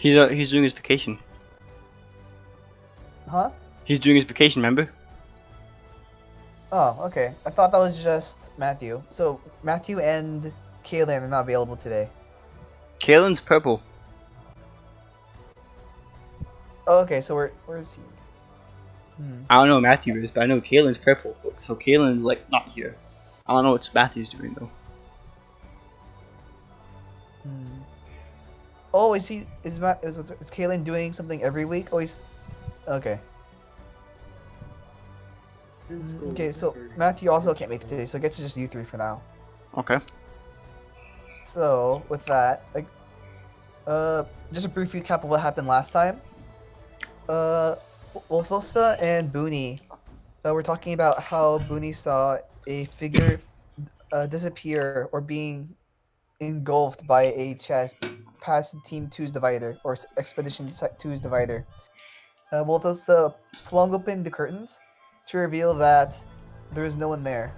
He's doing his vacation. Huh? He's doing his vacation, remember? Oh, okay. I thought that was just Matthew. So Matthew and Kaylin are not available today. Kalen's purple. Oh, okay. So where is he? I don't know what Matthew is, but I know Kalen's purple. So Kalen's like not here. I don't know what Matthew's doing though. Oh, is Kaylin doing something every week? Oh, he's okay. Okay, so Matthew also can't make it today, so I guess it's just you three for now. Okay. So with that, like, just a brief recap of what happened last time. Wolfosa and Booney, were talking about how Booney saw a figure disappear or being engulfed by a chest past Team 2's divider, or Expedition 2's divider. Wolfosa flung open the curtains to reveal that there was no one there.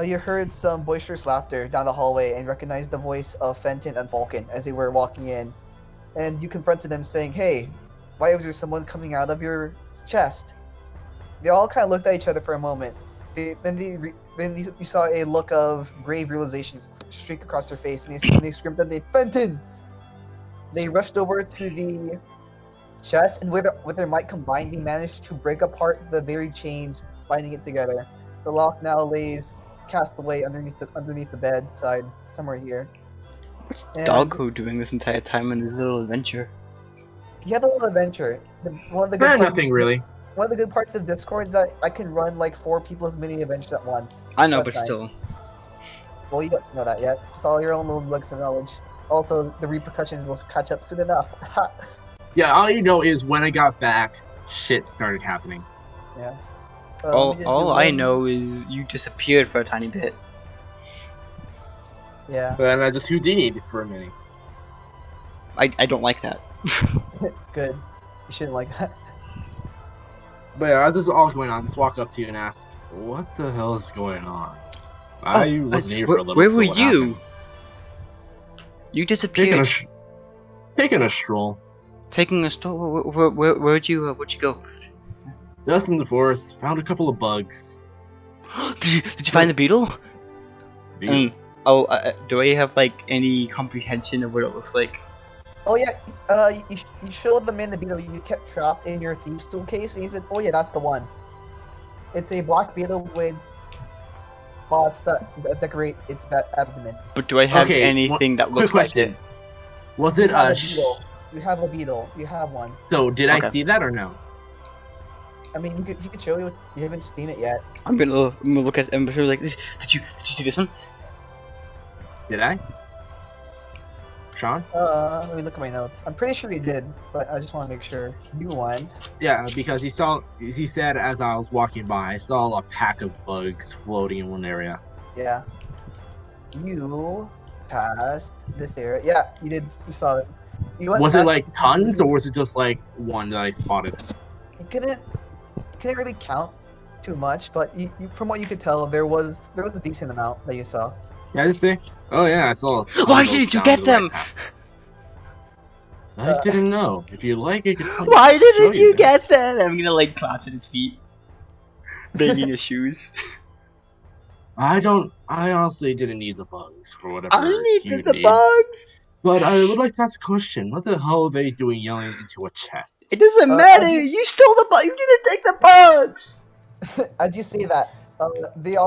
You heard some boisterous laughter down the hallway and recognized the voice of Fenton and Falcon as they were walking in. And you confronted them saying, "Hey, why was there someone coming out of your chest?" They all kind of looked at each other for a moment. Then you saw a look of grave realization streak across their face, and they screamed at Fenton! They rushed over to the chest, and with their might combined, they managed to break apart the very chains binding it together. The lock now lays cast away underneath the bedside, somewhere here. What's Doggo doing this entire time in his little adventure? He had a little adventure. Nothing really. One of the good parts of Discord is that I can run like 4 people's mini adventures at once. I know, but still. Well, you don't know that yet. It's all your own little looks of knowledge. Also, the repercussions will catch up soon enough. Yeah, all you know is when I got back, shit started happening. Yeah. All I know is you disappeared for a tiny bit. Yeah. And I just Houdini'd for a minute. I don't like that. Good. You shouldn't like that. But yeah, as this is all going on, just walk up to you and ask, "What the hell is going on?" I wasn't here for a little. Where so were what you? happened? You disappeared. Taking a stroll. Taking a stroll. Where'd you go? Just in the forest, found a couple of bugs. Did you find the beetle? Beetle? Do I have like any comprehension of what it looks like? Oh yeah, you showed the man the beetle you kept trapped in your thieves' tool case, and he said, "Oh yeah, that's the one. It's a black beetle with spots that decorate its abdomen." But do I have anything that looks like it? Was it a beetle? You have a beetle. You have one. So did I see that or no? I mean, you could show you. You haven't seen it yet. I'm gonna look at it and be like this. Did you see this one? Did I? Sean? Let me look at my notes. I'm pretty sure he did, but I just want to make sure. You went. Yeah, because he said as I was walking by, I saw a pack of bugs floating in one area. Yeah. You passed this area. Yeah, you did. You saw it. Was it like tons, or was it just like one that I spotted? You couldn't really count too much, but you from what you could tell, there was a decent amount that you saw. Yeah, I just say. Oh yeah, I saw. Why didn't you get them? I didn't know. If you like, I could. Why didn't you get them? I'm gonna like clap at his feet, banging his shoes. I honestly didn't need the bugs for whatever. I needed the bugs. But I would like to ask a question. What the hell are they doing yelling into a chest? It doesn't matter. You stole the bugs. You didn't take the bugs. As you say that, they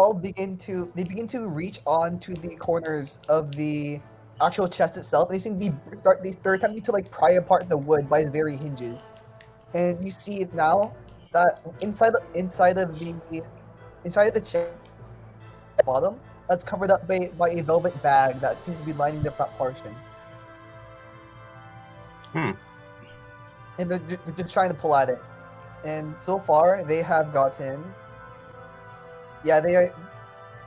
begin to reach onto the corners of the actual chest itself. They seem to they're attempting to like pry apart the wood by its very hinges, and you see it now that inside of the chest bottom that's covered up by a velvet bag that seems to be lining the front portion. And they're just trying to pull at it. And so far, they have gotten... Yeah, they are...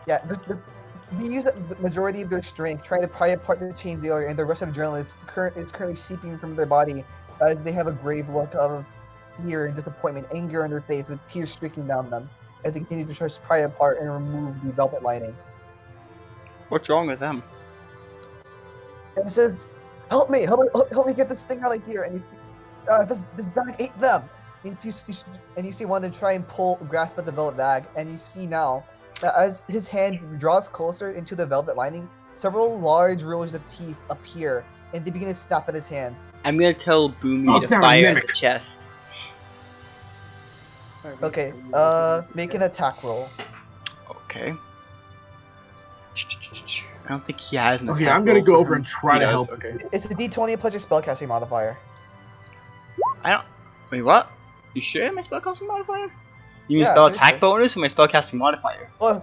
Yeah, they use the majority of their strength trying to pry apart the chain dealer, and the rest of the adrenaline is currently seeping from their body as they have a grave look of fear and disappointment, anger on their face, with tears streaking down them as they continue to try to pry apart and remove the velvet lining. What's wrong with them? And it says, help me get this thing out of here. And this bag ate them. And you see one of them try and grasp at the velvet bag, and you see now that as his hand draws closer into the velvet lining, several large rows of teeth appear, and they begin to snap at his hand. I'm gonna tell Boomy to fire at the chest. Okay, make an attack roll. Okay. I don't think he has an attack. Okay, I'm gonna go over and try to help. Okay. It's a D20 plus your spellcasting modifier. I don't. Wait, what? You sure my spellcasting modifier? You mean Yeah, spell pretty attack sure. bonus or my spellcasting modifier? Oh,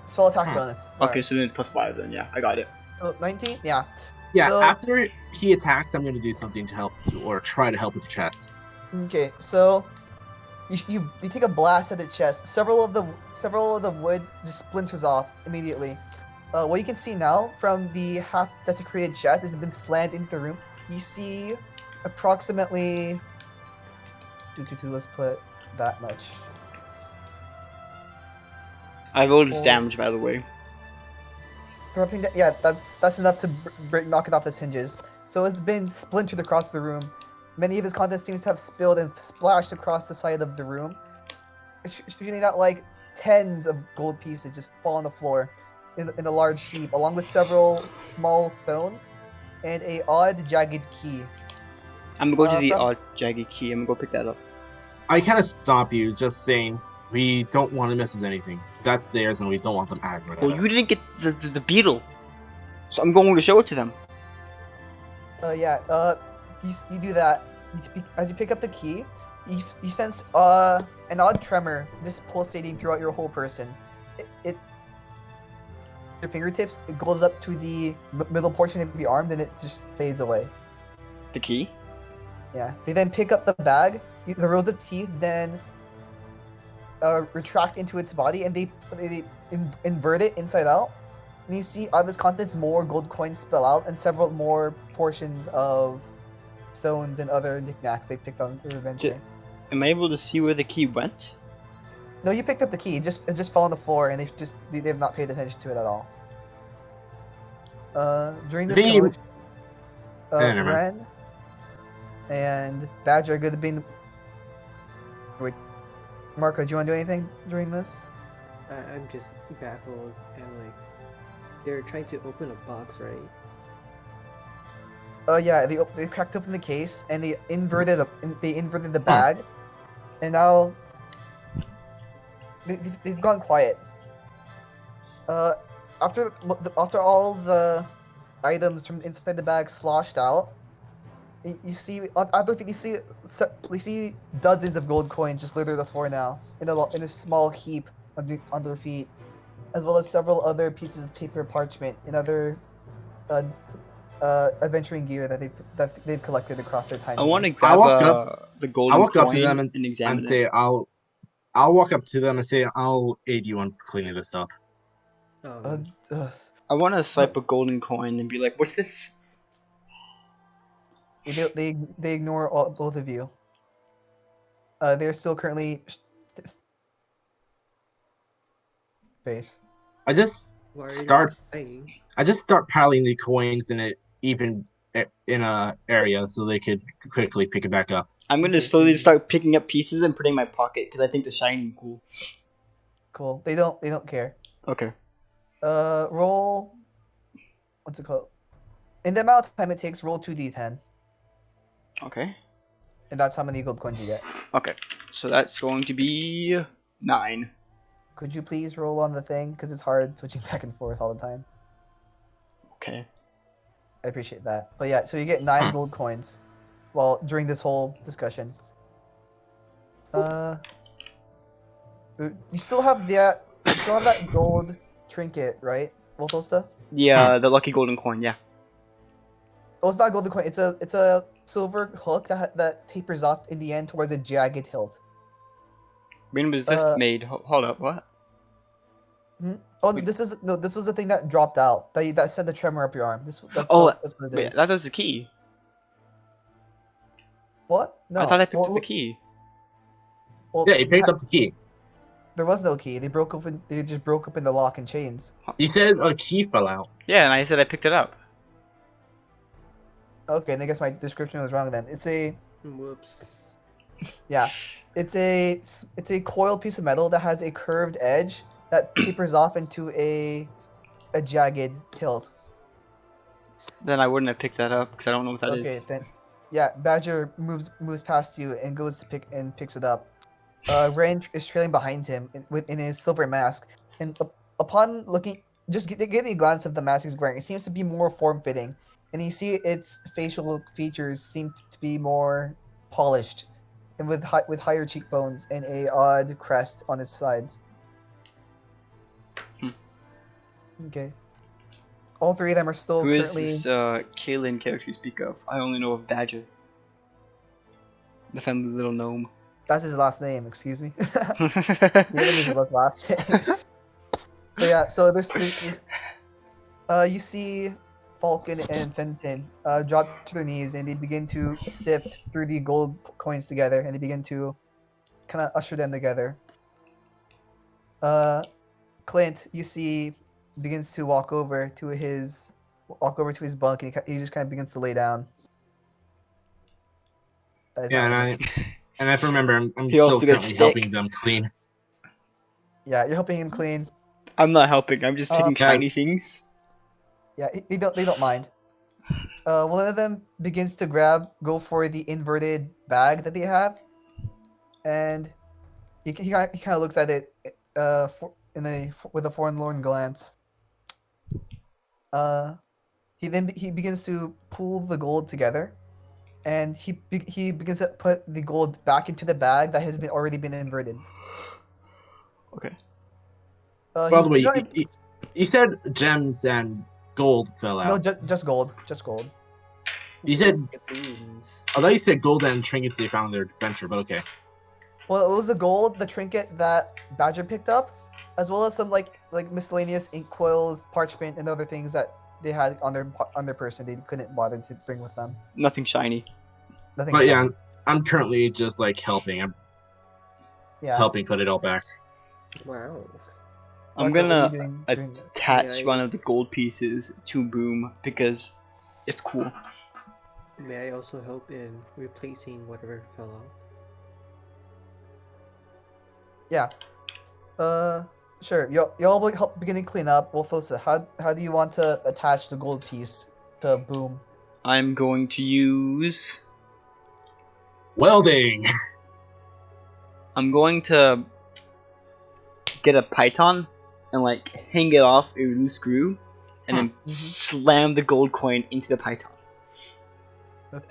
spell attack bonus. Sorry. Okay, so then it's +5 then. Yeah, I got it. So 19? Yeah. Yeah, So- after he attacks, I'm gonna do something to help, or try to help with the chest. Okay, so you take a blast at the chest. Several of the wood just splinters off immediately. What you can see now from the half desecrated chest has been slammed into the room. You see approximately. Let's put that much. I rolled its damage, by the way. Yeah, that's enough to knock it off its hinges. So it's been splintered across the room. Many of his contents seems to have spilled and splashed across the side of the room, shooting out like tens of gold pieces just fall on the floor in a large heap, along with several small stones and a odd jagged key. I'm gonna go to the odd jagged key. I'm gonna go pick that up. I kind of stop you, just saying we don't want to mess with anything. That's theirs, and we don't want them aggro. Well, you didn't get the beetle, so I'm going to show it to them. You do that. As you pick up the key, you sense an odd tremor just pulsating throughout your whole person. Your fingertips, it goes up to the middle portion of your arm, then it just fades away. The key? Yeah. They then pick up the bag. The rows of teeth then retract into its body, and they invert it inside out. And you see out of its contents more gold coins spill out, and several more portions of stones and other knickknacks they picked on their adventure. Am I able to see where the key went? No, you picked up the key. It just fell on the floor, and they've not paid attention to it at all. During this commotion, Ren and Badger are going to be. Wait, Marco, do you want to do anything during this? I'm just baffled, and like they're trying to open a box, right? Yeah, they cracked open the case and they inverted the bag, and now they've gone quiet. After all the items from inside the bag sloshed out, you see you see dozens of gold coins just litter the floor now in a small heap on their feet, as well as several other pieces of paper, parchment, and other adventuring gear that they've collected across their time. I want to grab the golden walk up to coin them and examine and say, it. I'll walk up to them and say, I'll aid you on cleaning this up. I want to swipe a golden coin and be like, "What's this?" They ignore both of you. They're still currently face. I just Why are you start saying? piling the coins in it, even in a area, so they could quickly pick it back up. I'm gonna slowly start picking up pieces and putting in my pocket because I think the shiny cool. Cool. They don't care. Okay. Roll. What's it called? In the amount of time it takes, roll 2d10, Okay. and that's how many gold coins you get. Okay. So that's going to be 9. Could you please roll on the thing? Because it's hard switching back and forth all the time. Okay. I appreciate that. But yeah, so you get 9 gold coins during this whole discussion. You still have that gold trinket, right, Voltosta? The lucky golden coin. Yeah. Oh, it's not a golden coin. It's a silver hook that tapers off in the end towards a jagged hilt. When was this made? Hold up. What? Oh, this was the thing that dropped out. That sent the tremor up your arm. That's what it Wait, is. that was the key. What? No. I thought I picked up the key. Well, Yeah, you picked up the key. There was no key. They just broke open the lock and chains. You said a key fell out. Yeah, and I said I picked it up. Okay, then I guess my description was wrong then. It's a Whoops. yeah, it's a coiled piece of metal that has a curved edge that tapers off into a jagged hilt. Then I wouldn't have picked that up because I don't know what that Okay, is. then yeah, Badger moves past you and goes to picks it up. Ren is trailing behind him in his silver mask, and upon looking, getting a glance of the mask he's wearing, it seems to be more form-fitting, and you see its facial features seem to be more polished, and with higher cheekbones and a odd crest on its sides. Hmm. Okay. All three of them are still Who is currently. this Kaylin character you speak of? I only know of Badger. The friendly little gnome. That's his last name. Excuse me. Kaylin is his last name. But yeah, so there's you see Falcon and Fenton drop to their knees and they begin to sift through the gold coins together and they begin to kind of usher them together. Clint, you see, begins to walk over to his bunk and he just kind of begins to lay down. That is Yeah, not and good. I remember I'm He still also gets currently thick. helping them clean. Yeah, you're helping him clean. I'm not helping. I'm just taking Yeah. shiny things. Yeah, they don't mind. One of them begins to go for the inverted bag that they have, and he kind of looks at it with a forlorn glance. He begins to pull the gold together, and he begins to put the gold back into the bag that has already been inverted. Okay. By the way, He's not, you said gems and gold fell no, out. just gold, just gold. You said Gaboons. I thought you said gold and trinkets they found in their adventure, but okay. Well, it was the gold, the trinket that Badger picked up, as well as some like miscellaneous ink quills, parchment, and other things that they had on their person. They couldn't bother to bring with them. Nothing shiny. Nothing. But yeah, shiny. I'm currently just like helping. I'm Yeah. helping put it all back. Wow. I'm Marco, what are you gonna doing during this? attach Yeah, one of the gold pieces to Boom because it's cool. May I also help in replacing whatever fell out? Yeah. Sure. Y'all will help beginning clean up. Well, Fosa, how do you want to attach the gold piece to Boom? I'm going to use. Welding. I'm going to get a python and like hang it off a loose screw, and then slam the gold coin into the python,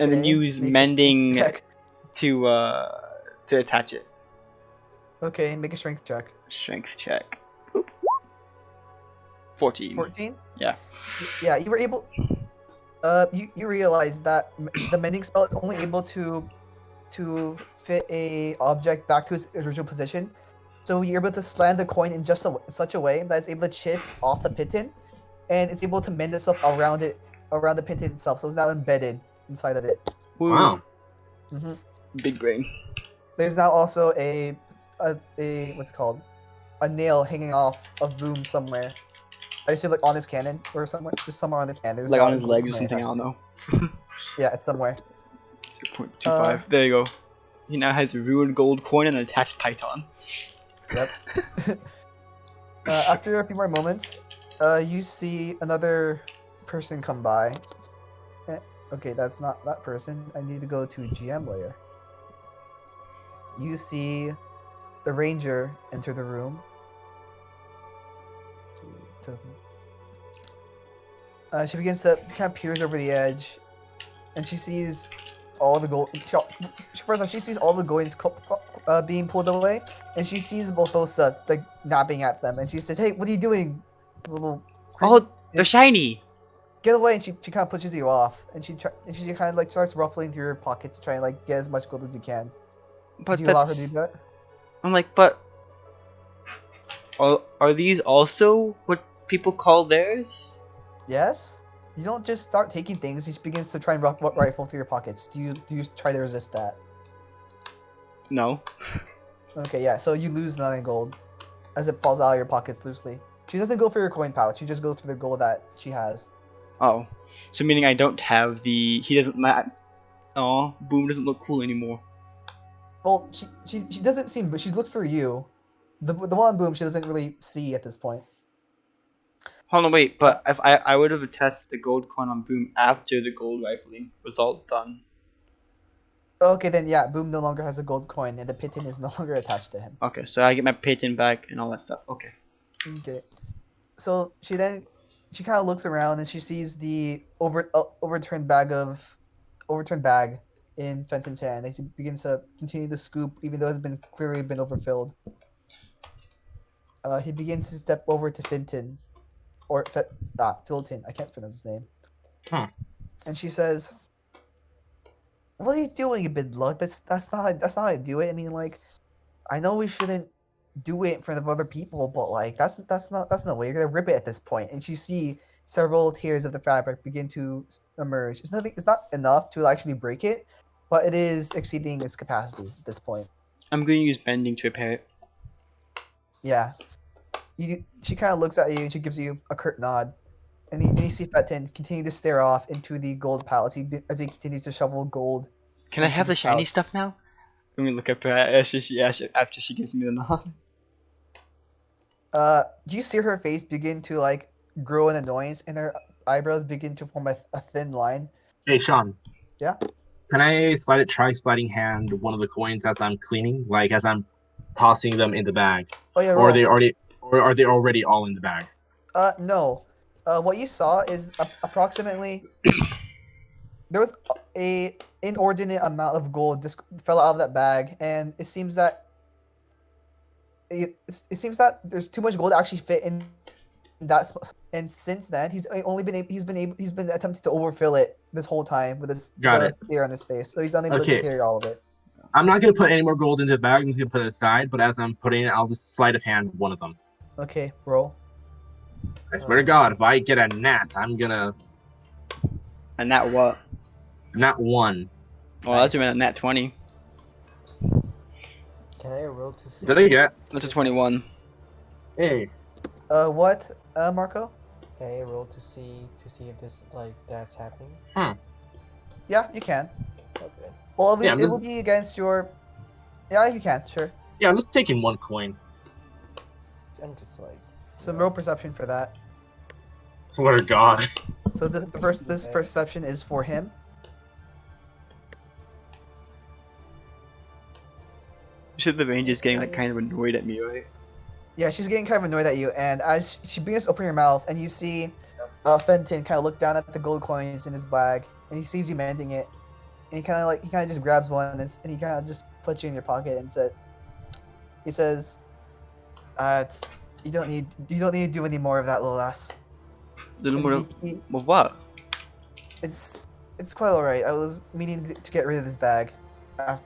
and then Okay, use make a strength mending check. to attach it. Okay, make a strength check. Strength check. Boop. 14. 14? Yeah. Yeah, you were able. You realize that the mending spell is only able to fit a object back to its original position. So you're able to slam the coin in such a way that it's able to chip off the piton, and it's able to mend itself around the piton itself. So it's now embedded inside of it. Woo. Wow. Mm-hmm. Big brain. There's now also a what's it called, a nail hanging off of Boom somewhere. I assume like on his cannon or somewhere, just somewhere on the cannon. There's Like now on a his gold legs or coin something, I attached. don't know. Yeah, it's somewhere. 0.25. There you go. He now has a ruined gold coin and an attached python. Yep. After a few more moments, you see another person come by. Okay, that's not that person. I need to go to GM layer. You see the ranger enter the room. She begins to kind of peers over the edge, and she sees all the gold. First off, she sees all the coins being pulled away, and she sees Bolthosa like napping at them, and she says, "Hey, what are you doing, little?" Oh, they're shiny. Get away! And she kind of pushes you off, and she kind of like starts ruffling through your pockets, trying to like get as much gold as you can. But do you allow her to do that? I'm like, but are these also what people call theirs? Yes. You don't just start taking things. She begins to try and rifle through your pockets. Do you try to resist that? No. Okay, yeah. So you lose 9 gold as it falls out of your pockets loosely. She doesn't go for your coin pouch. She just goes for the gold that she has. Oh. So meaning I don't have the. He doesn't. Oh, Boom doesn't look cool anymore. Well, she doesn't seem, but she looks through you. The one Boom she doesn't really see at this point. Hold on, wait. But if I would have attached the gold coin on Boom after the gold rifling was all done. Okay, then yeah, Boom no longer has a gold coin, and the piton is no longer attached to him. Okay, so I get my patent back and all that stuff. Okay. Okay. So she kind of looks around and she sees the overturned bag in Fenton's hand. And he begins to continue to scoop, even though it's clearly been overfilled. He begins to step over to Fenton, or Filton. I can't pronounce his name. Huh. And she says, "What are you doing, you big lug? That's not how I do it. I mean, like, I know we shouldn't do it in front of other people, but like that's no way. You're gonna rip it at this point." And you see several tiers of the fabric begin to emerge. It's not enough to actually break it, but it is exceeding its capacity at this point. I'm going to use bending to repair it. Yeah. She kind of looks at you and she gives you a curt nod. And you see Fenton continue to stare off into the gold pallets as he continues to shovel gold. Can I have the shiny stuff now? Let me look at her after she gives me the nod. Do you see her face begin to like grow in annoyance and her eyebrows begin to form a thin line? Hey, Sean. Yeah? Can I try sliding hand one of the coins as I'm cleaning? Like, as I'm tossing them in the bag? Oh, yeah, Or are they already all in the bag? No. What you saw is approximately there was a inordinate amount of gold just fell out of that bag, and it seems that there's too much gold to actually fit in that. And since then, he's been attempting to overfill it this whole time with this tear on his face, so he's unable to carry all of it. I'm not gonna put any more gold into the bag. I'm just gonna put it aside. But as I'm putting it, I'll just sleight of hand one of them. Okay, roll. I swear to God, if I get a nat, I'm gonna. A nat what? Nat 1. Oh, that's even a nat 20. Can I roll to see? Did I get? That's a 21. Hey. What, Marco? Can I roll to see if this that's happening? Yeah, you can. Okay. Well, it will be against your. Yeah, you can. Sure. Yeah, I'm just taking one coin. I'm just like. So roll perception for that. Swear to God. So this perception is for him. You said the ranger's getting like kind of annoyed at me, right? Yeah, she's getting kind of annoyed at you, and as she begins to open her mouth, and you see Fenton kind of look down at the gold coins in his bag, and he sees you mending it, and he kind of just grabs one, and he kind of just puts you in your pocket and he says, you don't need to do any more of that, little ass. Little more of what? It's quite alright. I was meaning to get rid of this bag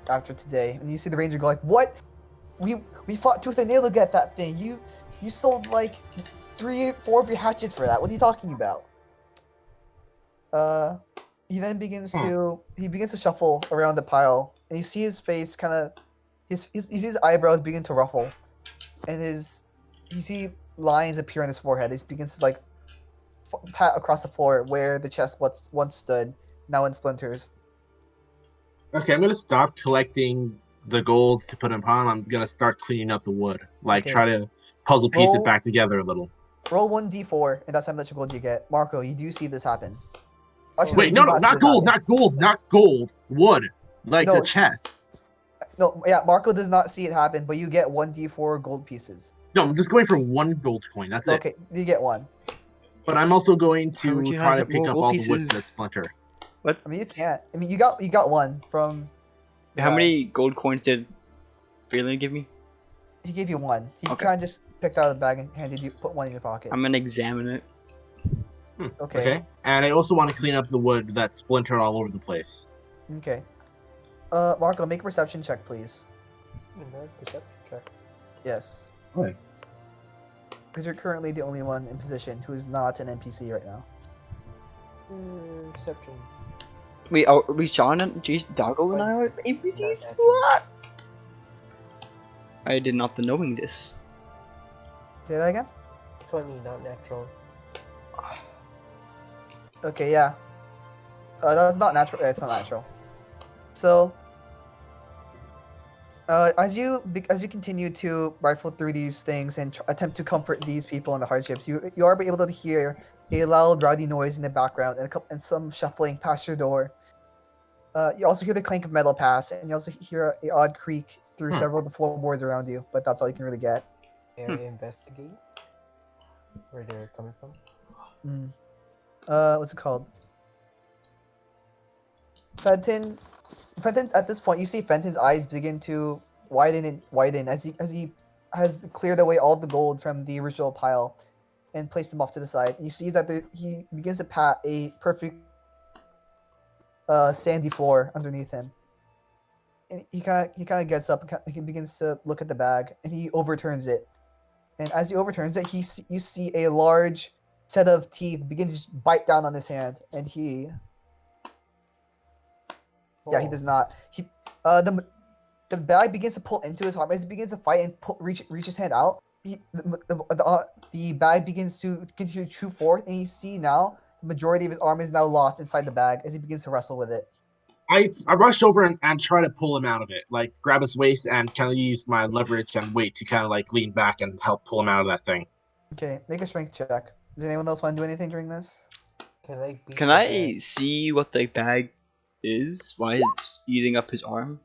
after today, and you see the ranger go like, "What? We fought tooth and nail to get that thing. You sold like 3-4 of your hatchets for that. What are you talking about?" He then begins to shuffle around the pile, and you see his face kind of you see his eyebrows begin to ruffle, and you see lines appear on his forehead. He begins to like pat across the floor where the chest once stood, now in splinters. Okay, I'm gonna stop collecting the gold to put in a pile. I'm gonna start cleaning up the wood. Try to puzzle piece it back together a little. Roll 1d4, and that's how much gold you get. Marco, you do see this happen. Actually, wait, no, not gold. Wood. The chest. No, yeah, Marco does not see it happen, but you get 1d4 gold pieces. No, I'm just going for one gold coin. That's it. Okay, you get one. But I'm also going to try to pick up all the wood that splinter. What? I mean, you can't. I mean, you got one from. How many gold coins did Freeland give me? He gave you one. He kind of just picked out of the bag and put one in your pocket. I'm gonna examine it. Okay. And I also want to clean up the wood that's splintered all over the place. Okay. Marco, make a perception check, please. Perception check. Yes. Okay. Because you're currently the only one in position who is not an NPC right now. Perception. Wait, are we Sean and Doggo and I are NPCs? What? I did not knowing this. Say that again? 20, not natural. Okay, yeah. That's not natural. It's not natural. So, as you continue to rifle through these things and attempt to comfort these people in the hardships, you are able to hear a loud, rowdy noise in the background and some shuffling past your door. You also hear the clank of metal pass, and you also hear a odd creak through several of the floorboards around you. But that's all you can really get. Can I investigate where they're coming from? What's it called? Fenton's at this point, you see Fenton's eyes begin to widen and widen as he has cleared away all the gold from the original pile and placed them off to the side. He sees that he begins to pat a perfect sandy floor underneath him. And he kind of gets up and he begins to look at the bag and he overturns it. And as he overturns it, you see a large set of teeth begin to just bite down on his hand, and he he does not. The bag begins to pull into his arm as he begins to fight and reach his hand out. The bag begins to continue to chew forth, and you see now the majority of his arm is now lost inside the bag as he begins to wrestle with it. I rush over and try to pull him out of it, like grab his waist and kind of use my leverage and weight to kind of like lean back and help pull him out of that thing. Okay, make a strength check. Does anyone else want to do anything during this? Can I see what the bag is? Why it's eating up his arm?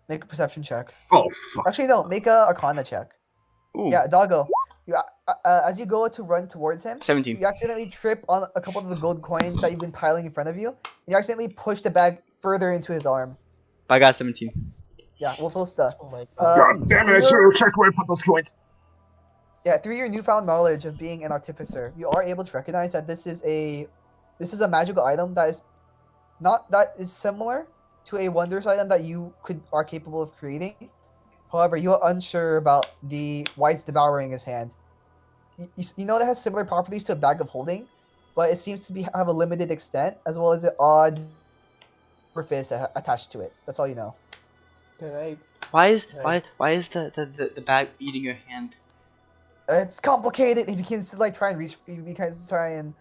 Make a perception check. Oh fuck! Actually, no. Make a Arcana check. Ooh. Yeah, Doggo. You, as you go to run towards him, 17. you accidentally trip on a couple of the gold coins that you've been piling in front of you, and you accidentally push the bag further into his arm. I got 17. Yeah, well, close stuff. Oh my God damn it! I should have checked where I put those coins. Yeah, through your newfound knowledge of being an artificer, you are able to recognize that this is a magical item that is similar to a wondrous item that you are capable of creating. However, you are unsure about why it's devouring his hand. You know that it has similar properties to a bag of holding, but it seems to have a limited extent as well as an odd orifice attached to it. That's all you know. Why is the bag eating your hand? It's complicated. He begins to try and reach. He begins to try and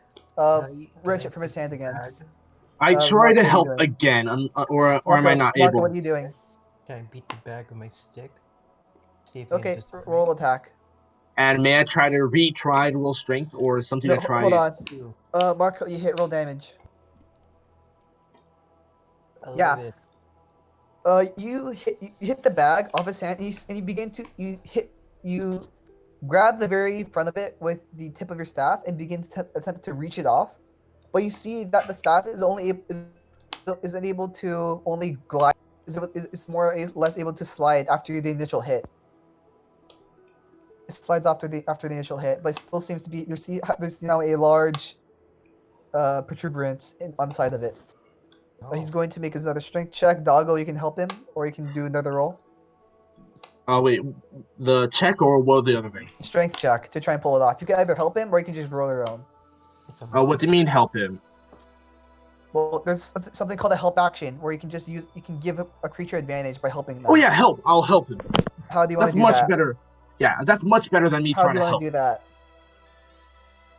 wrench it from his hand again. I try Marco, to help again, or Marco, am I not Marco, able? what are you doing? Can I beat the bag with my stick? See if Okay, roll attack. And may I try to retry to roll strength or something No, to try? hold on. Marco, you hit roll damage. 11. Yeah. You hit the bag off his hand, and you grab the very front of it with the tip of your staff and begin to attempt to reach it off, but you see that the staff is unable to only glide. Is more or less able to slide after the initial hit. It slides after the initial hit, but it still seems to be. There's now a large protuberance on the side of it. But he's going to make his other strength check. Doggo, you can help him, or you can do another roll. Oh wait, the check or what the other thing? Strength check to try and pull it off. You can either help him or you can just roll your own. What do you mean help him? Well, there's something called a help action where you can give a creature advantage by helping them. Oh yeah, help! I'll help him. How do you want to do that? that? That's much better. Yeah, that's much better than me trying to help. How do you want to do that?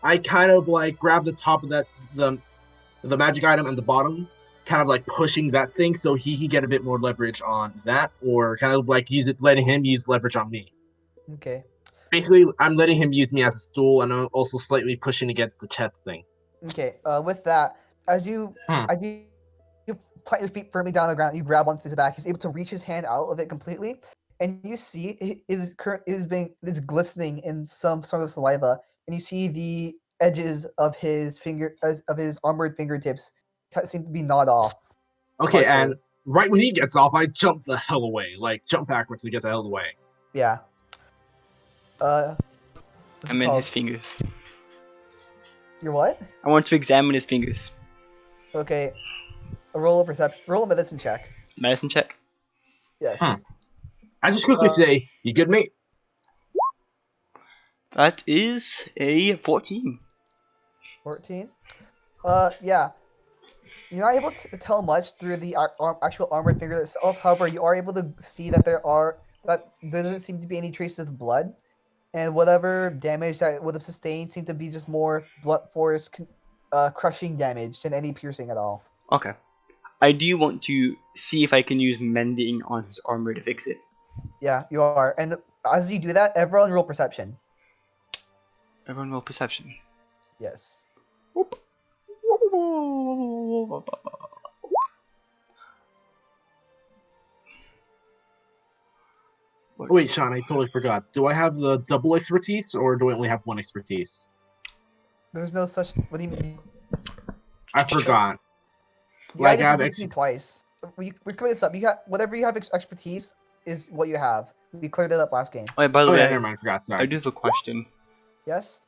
I kind of grab the top of the magic item and the bottom, kind of pushing that thing so he can get a bit more leverage on that, or kind of letting him use leverage on me. Okay. Basically, I'm letting him use me as a stool, and I'm also slightly pushing against the chest thing. Okay. With that, as you plant your feet firmly down on the ground, you grab onto his back. He's able to reach his hand out of it completely, and you see it's glistening in some sort of saliva, and you see the edges of his armored fingertips seem to be gnawed off. Okay, partially. and right when he gets off, I jump the hell away, jump backwards to get the hell away. Yeah. I'm in his fingers. You're what? I want to examine his fingers. Okay. Roll a medicine check. Medicine check? Yes. I just quickly say, you good, mate? That is a 14. 14? Yeah. You're not able to tell much through the actual armored finger itself. However, you are able to see that there doesn't seem to be any traces of blood. And whatever damage that would have sustained seemed to be just more blunt force crushing damage than any piercing at all. Okay. I do want to see if I can use mending on his armor to fix it. Yeah, you are. And as you do that, everyone roll perception. Everyone roll perception. Yes. Wait, Sean, I totally forgot. Do I have the double expertise, or do I only have one expertise? There's no such. What do you mean? I forgot. You Like, either I have proficiency twice. We cleared this up. You got whatever you have expertise is what you have. We cleared it up last game. Oh, yeah, by the Oh way, yeah, never mind. I forgot. I Sorry. do have a question. Yes.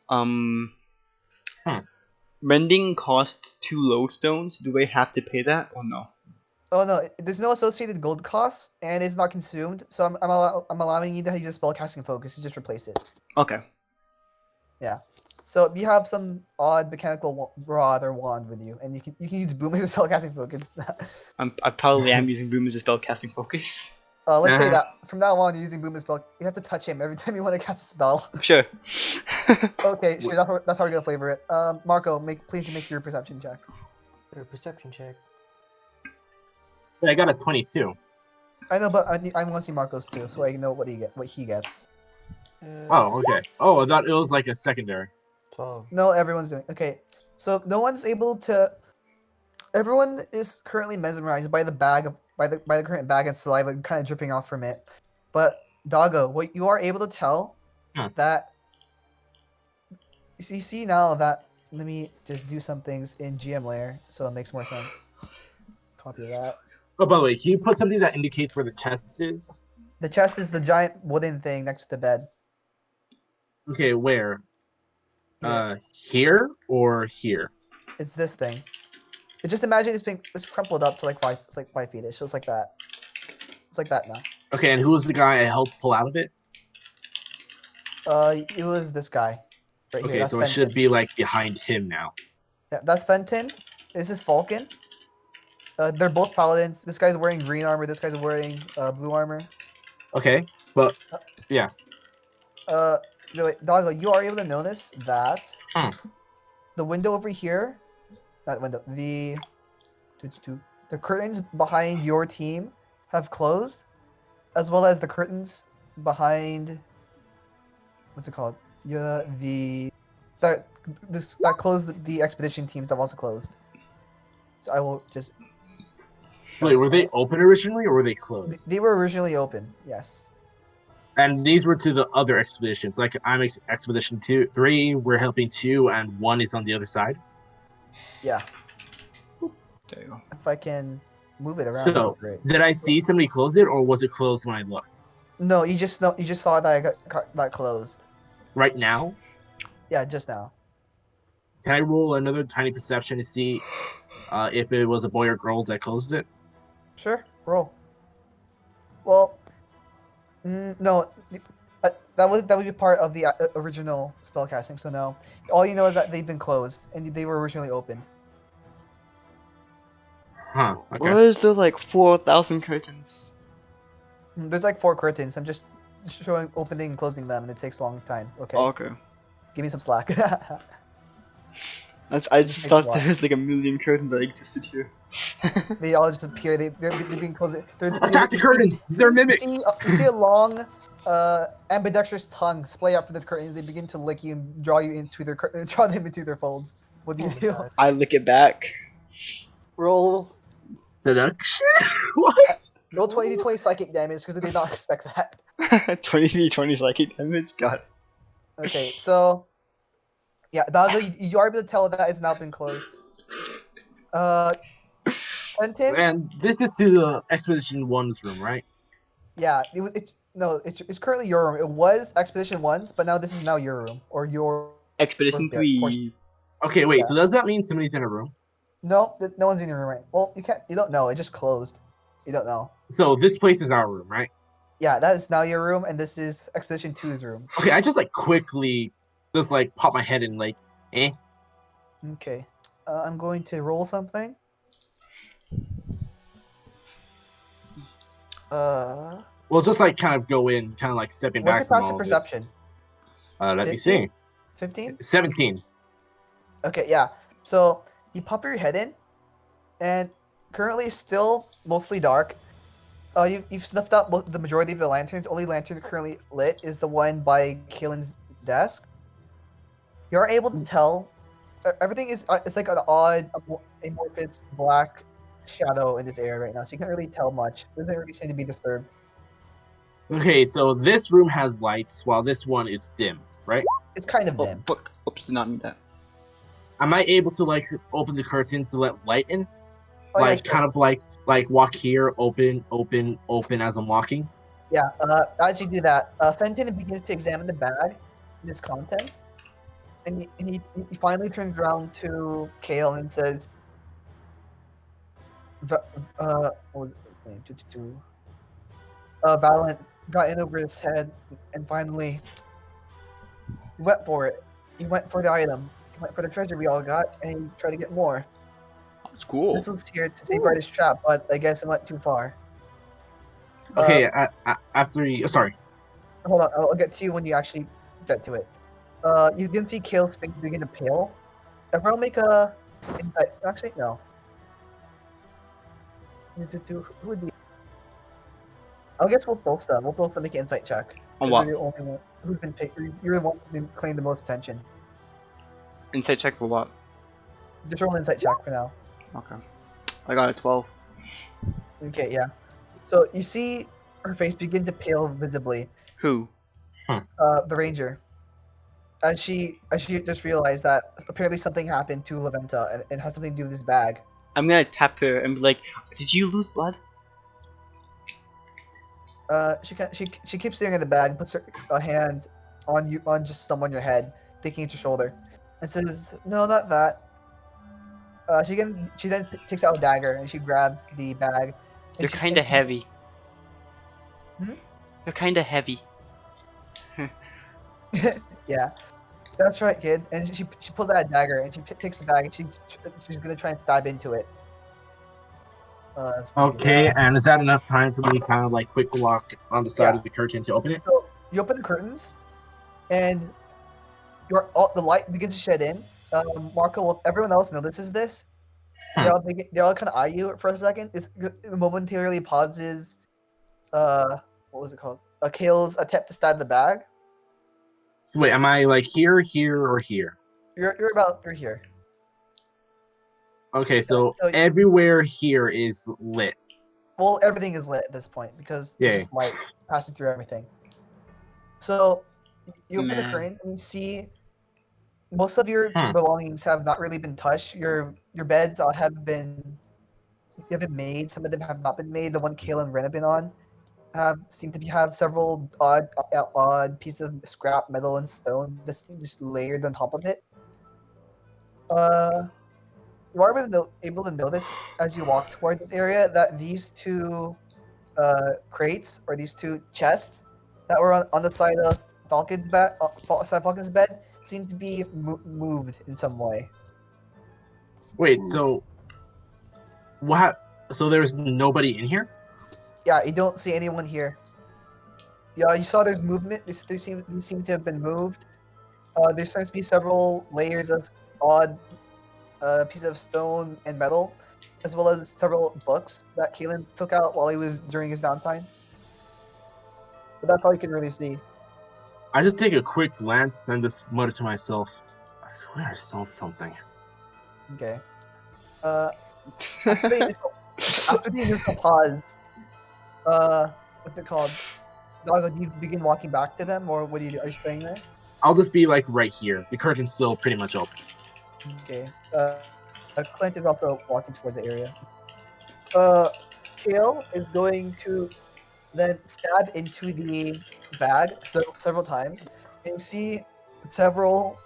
Mending costs 2 lodestones. Do I have to pay that or no? Oh no, there's no associated gold cost, and it's not consumed. So I'm allowing you to use spellcasting focus to just replace it. Okay. So you have some odd mechanical rod or wand with you, and you can use boom as a spellcasting focus. I probably am using Boom as a spell casting focus. Let's say Uh-huh. that from now on, you're using boom as spell. You have to touch him every time you want to cast a spell. Sure. Okay, sure. That's how we're gonna flavor it. Marco, please make your perception check. Or perception check. I got a 22. I know, but I want to see Marco's too, so I know what he gets. Oh, okay. Oh, I thought it was like a secondary. 12. No, everyone's doing okay. So no one's able to. Everyone is currently mesmerized by the current bag and saliva kind of dripping off from it. But Doggo, what you are able to tell that you see now that let me just do some things in GM layer so it makes more sense. Copy that. Oh, by the way, can you put something that indicates where the chest is? The chest is the giant wooden thing next to the bed. Okay, where? Here. Here or here? It's this thing. Just imagine it's crumpled up to like 5 feet-ish. So it's like that. It's like that now. Okay, and who was the guy I helped pull out of it? It was this guy. Right here. Okay, That's so Fenton. it should be like behind him now. Yeah, that's Fenton. This is Falcon. They're both paladins. This guy's wearing green armor. This guy's wearing blue armor. Okay, but yeah. Wait, Doggo, you are able to notice that Hmm. the window over here, not window, the curtains behind your team have closed, as well as the curtains behind, what's it called? That closed the expedition teams have also closed. So I will just. Wait, were they open originally or were they closed? They were originally open. Yes. And these were to the other expeditions. Like I'm expedition 2, 3. We're helping 2, and 1 is on the other side. Yeah. There you go. If I can move it around. So, that'd be great. did I see somebody close it, or was it closed when I looked? No, you just saw that I got that closed. Right now, Yeah, just now. can I roll another tiny perception to see if it was a boy or girl that closed it? Sure, roll. Well, no, that would be part of the original spellcasting. So no, all you know is that they've been closed and they were originally opened. Huh. Okay. Why is there like 4,000 curtains? There's like 4 curtains. I'm just showing opening and closing them, and it takes a long time. Okay, Okay. give me some slack. I just Takes thought a while. there was like a million curtains that existed here. They all just appear. They've been closed. Attack the curtains! They're mimics! You see a long, ambidextrous tongue splay out from the curtains. They begin to lick you and draw you into draw them into their folds. What do you Oh my do? God. I lick it back. Roll Seduction? What? roll 20 psychic damage because they did not expect that. 20 psychic damage? God. Okay, so yeah, Dago, you are able to tell that it's now been closed. Fenton, And this is to the Expedition 1's room, right? yeah, it's currently your room. It was Expedition 1's, but now this is now your room or your. Expedition Yeah, 3. Okay, wait, Yeah. so does that mean somebody's in a room? No, no one's in your room, right? Well, you don't know. It just closed. You don't know. So this place is our room, right? Yeah, that is now your room, and this is Expedition 2's room. Okay, I just like quickly just like pop my head in like, eh? Okay, I'm going to roll something. Well, just like kind of go in, kind of like stepping What's your back from passive all of this. perception? Let me 15? see. 15? 17. Okay, yeah. So you pop your head in, and currently still mostly dark. You've snuffed out the majority of the lanterns. Only lantern currently lit is the one by Kaelin's desk. You're able to tell everything is it's like an odd amorphous black shadow in this area right now, so you can't really tell much. It doesn't really seem to be disturbed. Okay, so this room has lights while this one is dim, right? It's kind of Oh, dim. fuck. Oops, did not mean that. Am I able to like open the curtains to let light in? Oh, yeah, Like sure. kind of like walk here, open as I'm walking. Yeah, as you do that, Fenton begins to examine the bag and its contents, and he finally turns around to Kale and says, what was his name? Valiant got in over his head, and finally, he went for it. He went for the item. He went for the treasure we all got, and he tried to get more. That's cool. This was here to safeguard his trap, but I guess it went too far. Okay, after you, sorry. Hold on, I'll get to you when you actually get to it. You can see Kale's face begin to pale. Everyone make a insight. Actually, no. Who would be? I guess we'll both them. We'll both make an insight check. On 'Cause what? You're the only one who's been you're the one who's been claiming the most attention. Insight check for what? Just roll an insight check for now. Okay. I got a 12. Okay, yeah. So you see her face begin to pale visibly. Who? The ranger. As she just realized that apparently something happened to Laventa and it has something to do with this bag. I'm gonna tap her and be like, did you lose blood? She keeps staring at the bag, puts her hand on just someone your head, taking at your shoulder, and says, "No, not that." She then takes out a dagger and she grabs the bag. They're kind of heavy. Hmm? They're kind of heavy. Yeah, that's right, kid. And she pulls out a dagger and she takes the bag and she's gonna try and stab into it. Okay, and is that enough time for me to kind of like quick walk on the side Yeah. of the curtain to open it? So you open the curtains, and the light begins to shed in. Marco, everyone else notices this. They all kind of eye you for a second. It momentarily pauses. What was it called? Kale's attempt to stab the bag. So wait, am I like here, or here? You're here. Okay, so So- everywhere here is lit. Well, everything is lit at this point because Yeah. there's just light passing through everything. So you open the Man. curtains and you see most of your Hmm. belongings have not really been touched. Your beds have been made. Some of them have not been made. The one Kale and Ren have been on seem to have several odd pieces of scrap metal and stone just layered on top of it. You are able to notice as you walk toward this area that these two crates or these two chests that were on the side of Falcon's bed seem to be moved in some way. Wait, so what? So there's nobody in here? Yeah, you don't see anyone here. Yeah, you saw there's movement. These seem to have been moved. There seems to be several layers of odd pieces of stone and metal, as well as several books that Kalen took out while he was during his downtime. But that's all you can really see. I just take a quick glance and just mutter to myself, I swear I saw something. Okay. After the initial pause, what's it called? Doggo, do you begin walking back to them, or what do you do? Are you staying there? I'll just be like right here. The curtain's still pretty much open. Okay. Clint is also walking towards the area. Kale is going to then stab into the bag several times, and you see several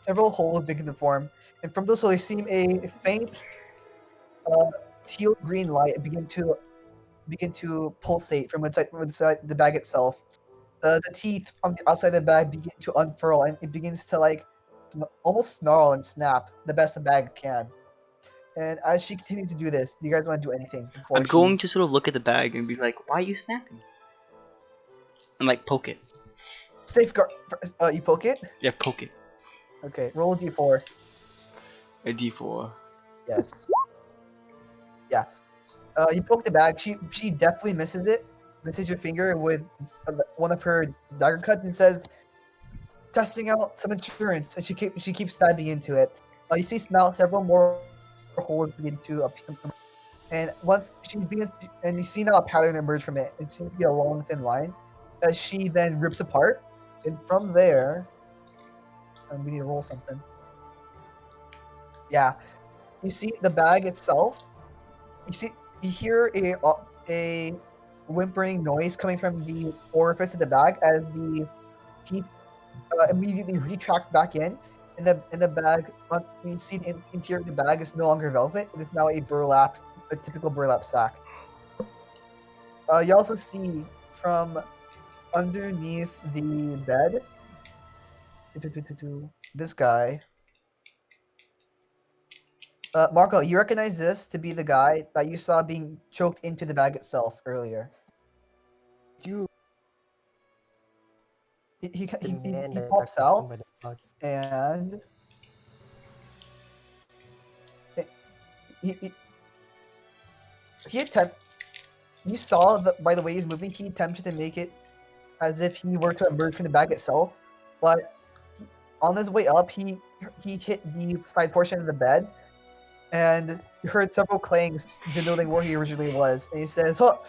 holes begin to form, and from those holes you see a faint teal green light begin to pulsate from inside the bag itself. The teeth from the outside of the bag begin to unfurl, and it begins to like almost snarl and snap the best the bag can. And as she continues to do this, do you guys want to do anything before I'm going to sort of look at the bag and be like, why are you snapping? And like poke it. safeguard? You poke it. Yeah, poke it. Okay, roll a d4. A D4. Yes. Yeah. You poke the bag. She definitely misses it. Misses your finger with one of her dagger cuts and says, "Testing out some insurance." And she keeps stabbing into it. You see now several more holes begin to appear. And once she begins, and you see now a pattern emerge from it. It seems to be a long, thin line that she then rips apart. And from there, we need to roll something. Yeah, you see the bag itself. You hear a whimpering noise coming from the orifice of the bag as the teeth immediately retract back in. In the bag, you see the interior of the bag is no longer velvet. It is now a typical burlap sack. You also see from underneath the bed, this guy. Marco, you recognize this to be the guy that you saw being choked into the bag itself earlier. You, He the man that pops got stung out by the bugs. and he, he, he attempt. You saw that by the way he's moving, he attempted to make it as if he were to emerge from the bag itself, but on his way up, he hit the side portion of the bed, and you heard several clangs denoting where he originally was. And he says, "Oh,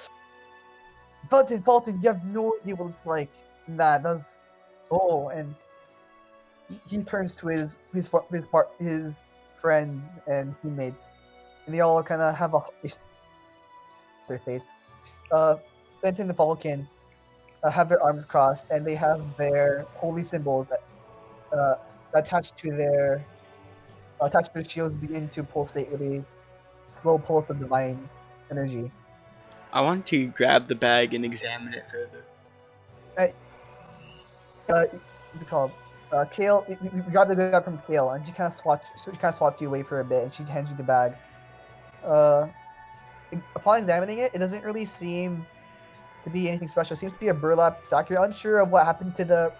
Fulton, you have no idea what it's like." Nah, that's and he turns to his friend and teammates, and they all kind of have their face. Fenton and Falcon have their arms crossed, and they have their holy symbols uh, attached to their shields begin to pulsate with a slow pulse of divine energy. I want to grab the bag and examine it further. What's it called? Kale, you got the guy from Kale, and she kind of swats you away for a bit, and she hands you the bag. Upon examining it, it doesn't really seem to be anything special. It seems to be a burlap sack. You're unsure of what happened to the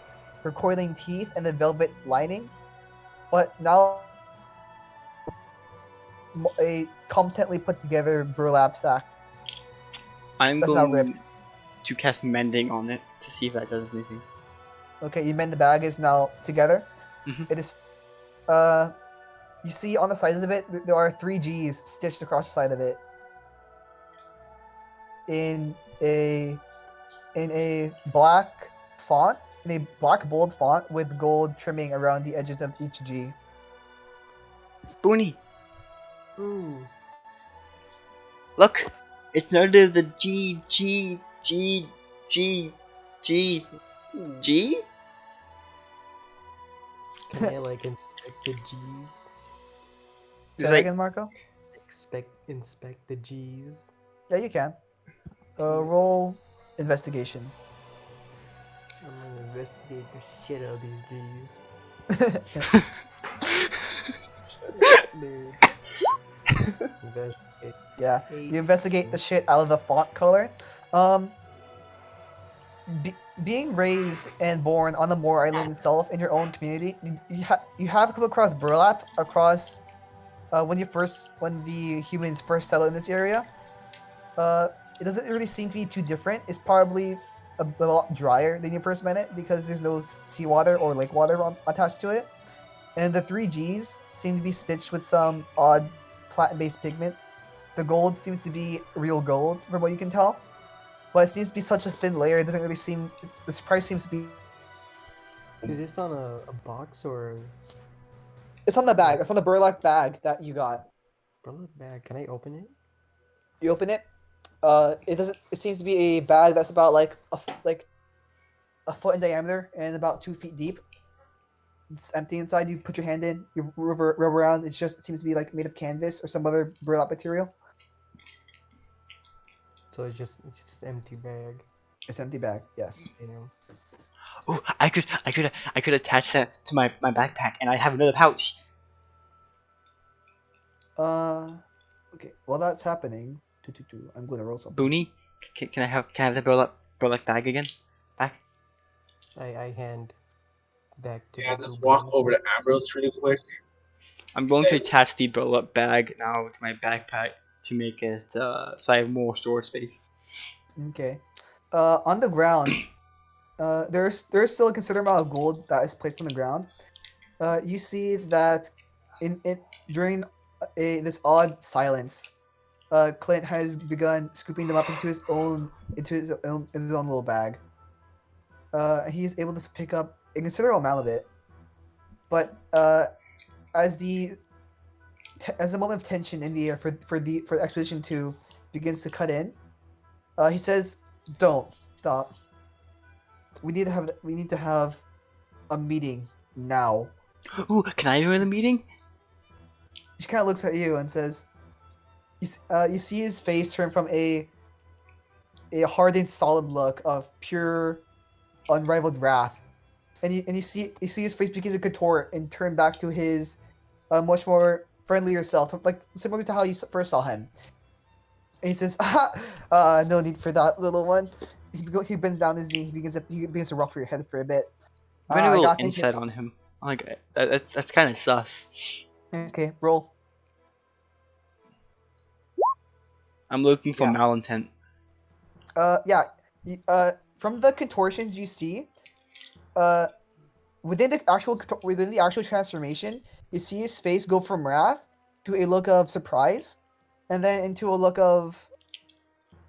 recoiling teeth and the velvet lining, but now a competently put together burlap sack. I'm That's now going ripped. to cast Mending on it to see if that does anything. Okay, you mend the bag is now together. Mhm. It is. You see on the sides of it there are 3 G's stitched across the side of it in a black font, in a black bold font with gold trimming around the edges of each G. Booney, Ooh. look! It's noted of the G. Can I like inspect the G's? Say It's that like again, Marco? Inspect the G's. Yeah, you can. Roll investigation. I'm gonna investigate the shit out of these G's. Dude. Investigate. Yeah, 8. you investigate the shit out of the font color. Being raised and born on the Moor Island itself in your own community, you have come across burlap across when the humans first settled in this area. It doesn't really seem to be too different. It's probably a lot drier than you first met it because there's no seawater or lake water attached to it. And the 3 Gs seem to be stitched with some odd plant-based pigment. The gold seems to be real gold, from what you can tell. But it seems to be such a thin layer, it doesn't really seem... This price seems to be... Is this on a box or It's on the bag. It's on the burlap bag that you got. burlap bag? Can I open it? You open it. It doesn't... It seems to be a bag that's about like a foot in diameter and about 2 feet deep. It's empty inside. You put your hand in, you rub around. It seems to be like made of canvas or some other burlap material. So it's just an empty bag. It's an empty bag. Yes. You know. oh, I could attach that to my backpack, and I have another pouch. Okay. While that's happening, I'm going to roll something. Booney, can I have the burlap bag again? Back. I hand back to Yeah, the just Goblin. walk over to Ambrose really quick. I'm going to attach the blow-up bag now to my backpack to make it so I have more storage space. Okay. On the ground, there's still a considerable amount of gold that is placed on the ground. You see that in during this odd silence, Clint has begun scooping them up into his own little bag. He's able to pick up a considerable amount of it, but as the moment of tension in the air for the expedition 2 begins to cut in, he says, "Don't stop. We need to have a meeting now." Ooh, can I join the meeting? She kind of looks at you and says, "You see his face turn from a hardened, solid look of pure, unrivaled wrath, and you see his face begin to contort and turn back to his much more friendlier self, like similar to how you first saw him." And he says, "No need for that, little one." He bends down his knee. He begins to ruffle your head for a bit. I'm gonna I roll got insight on him. Like that's kind of sus. Okay, roll. I'm looking for Yeah. malintent. Yeah. From the contortions you see, within the actual transformation, you see his face go from wrath to a look of surprise, and then into a look of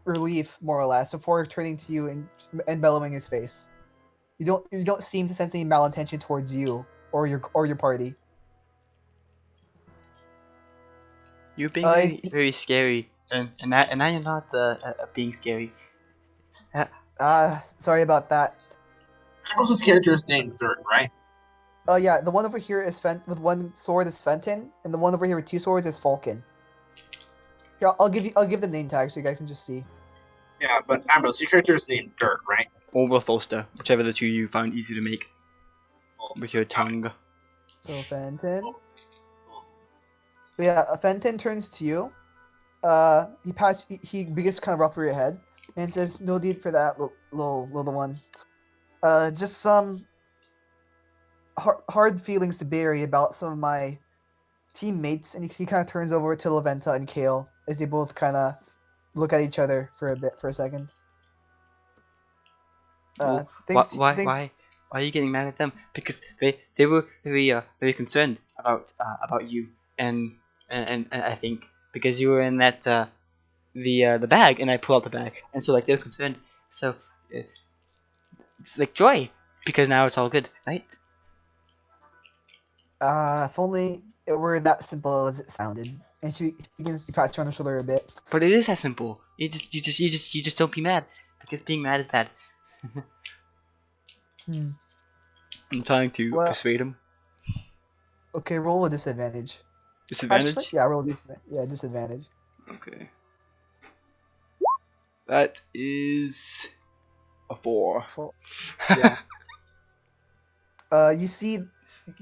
relief, more or less, before turning to you and mellowing his face. You don't seem to sense any malintention towards you or your party. You're being very, very scary, and now you're not being scary. Sorry about that. Ambros's character is named Third, right? Yeah, the one over here is with one sword is Fenton, and the one over here with 2 swords is Falcon. Here, I'll give the name tag so you guys can just see. Yeah, but Ambrose, your character is named Third, right? Or with Ulster, whichever the two you found easy to make with your tongue. So Fenton. But yeah, Fenton turns to you. He begins to kind of ruffle your head and says, "No need for that, little one. Just some hard feelings to bury about some of my teammates." And he kind of turns over to Laventa and Kale as they both kind of look at each other for a second. Well, why are you getting mad at them? Because they were very concerned about you and I think because you were in that the bag and I pulled out the bag and so like they're concerned, so it's like joy because now it's all good, right? If only it were that simple as it sounded. And she begins to pat you on the shoulder a bit. But it is that simple. You just don't be mad because being mad is bad. I'm trying to persuade him. Okay, roll a disadvantage. Disadvantage? Actually, yeah, roll disadvantage. Okay. That is a 4. Yeah. You see,